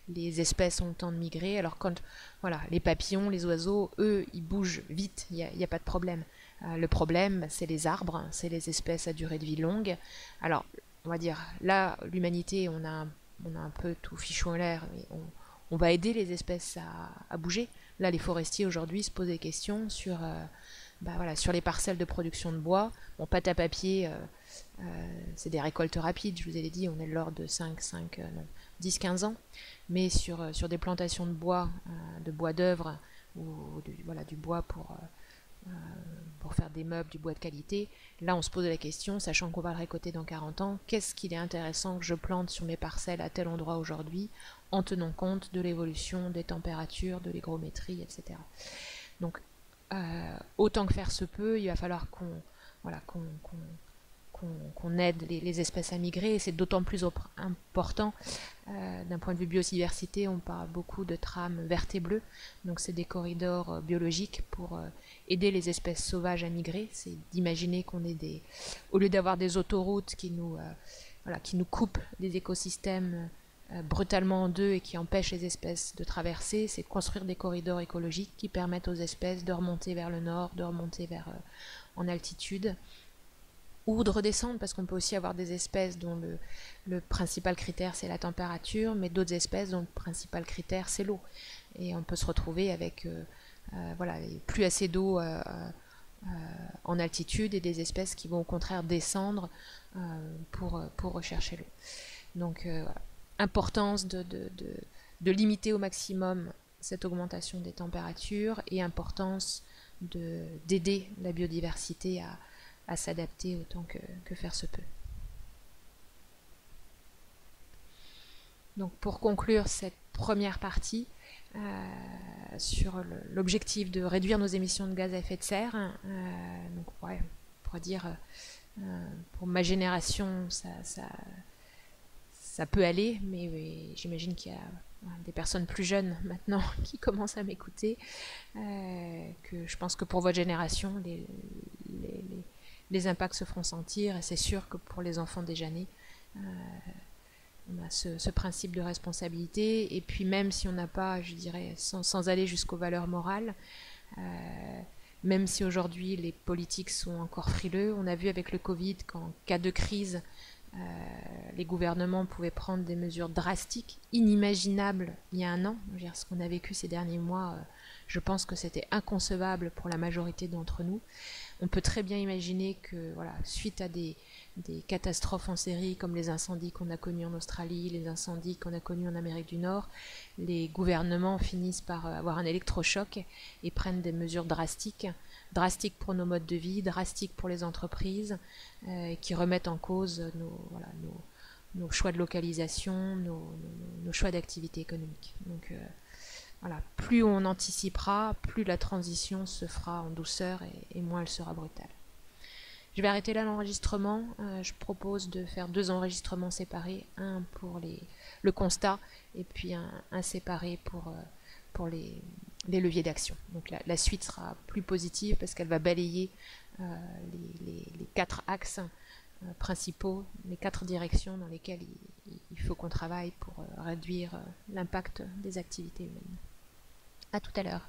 Les espèces ont le temps de migrer. Alors quand voilà, les papillons, les oiseaux, eux, ils bougent vite, il n'y a pas de problème. Le problème, c'est les arbres, c'est les espèces à durée de vie longue. Alors, on va dire, là, l'humanité, on a un peu tout fichu en l'air, mais on va aider les espèces à bouger. Là, les forestiers, aujourd'hui, se posent des questions sur, voilà, sur les parcelles de production de bois. Bon, pâte à papier, c'est des récoltes rapides, je vous ai dit, on est de l'ordre de 10-15 ans. Mais sur des plantations de bois d'œuvre, ou voilà, du bois pour faire des meubles, du bois de qualité, là on se pose la question, sachant qu'on va le récolter dans 40 ans, qu'est-ce qu'il est intéressant que je plante sur mes parcelles à tel endroit aujourd'hui, en tenant compte de l'évolution des températures, de l'hygrométrie, etc. Donc autant que faire se peut, il va falloir qu'on aide les espèces à migrer, et c'est d'autant plus important. D'un point de vue biodiversité, on parle beaucoup de trames vertes et bleues, donc c'est des corridors biologiques pour aider les espèces sauvages à migrer. C'est d'imaginer qu'on ait au lieu d'avoir des autoroutes qui nous coupent des écosystèmes brutalement en deux et qui empêchent les espèces de traverser, c'est de construire des corridors écologiques qui permettent aux espèces de remonter vers le nord, de remonter en altitude, ou de redescendre, parce qu'on peut aussi avoir des espèces dont le principal critère c'est la température, mais d'autres espèces dont le principal critère c'est l'eau. Et on peut se retrouver avec plus assez d'eau en altitude, et des espèces qui vont au contraire descendre pour rechercher l'eau. Donc importance de limiter au maximum cette augmentation des températures, et importance d'aider la biodiversité à s'adapter autant que faire se peut. Donc pour conclure cette première partie sur l'objectif de réduire nos émissions de gaz à effet de serre, donc ouais, on pourrait dire pour ma génération ça peut aller, mais j'imagine qu'il y a des personnes plus jeunes maintenant qui commencent à m'écouter, que je pense que pour votre génération les impacts se feront sentir, et c'est sûr que pour les enfants déjà nés, on a ce principe de responsabilité. Et puis même si on n'a pas, je dirais, sans aller jusqu'aux valeurs morales, même si aujourd'hui les politiques sont encore frileux, on a vu avec le Covid qu'en cas de crise, les gouvernements pouvaient prendre des mesures drastiques, inimaginables il y a un an. Je veux dire, ce qu'on a vécu ces derniers mois, je pense que c'était inconcevable pour la majorité d'entre nous. On peut très bien imaginer que, voilà, suite à des catastrophes en série comme les incendies qu'on a connus en Australie, les incendies qu'on a connus en Amérique du Nord, les gouvernements finissent par avoir un électrochoc et prennent des mesures drastiques pour nos modes de vie, drastiques pour les entreprises, qui remettent en cause nos choix de localisation, nos choix d'activité économique. Donc voilà, plus on anticipera, plus la transition se fera en douceur, et moins elle sera brutale. Je vais arrêter là l'enregistrement. Je propose de faire 2 enregistrements séparés, un pour le constat et puis un séparé pour les leviers d'action. Donc la suite sera plus positive parce qu'elle va balayer les 4 axes principaux, les 4 directions dans lesquelles il faut qu'on travaille pour réduire l'impact des activités humaines. À tout à l'heure.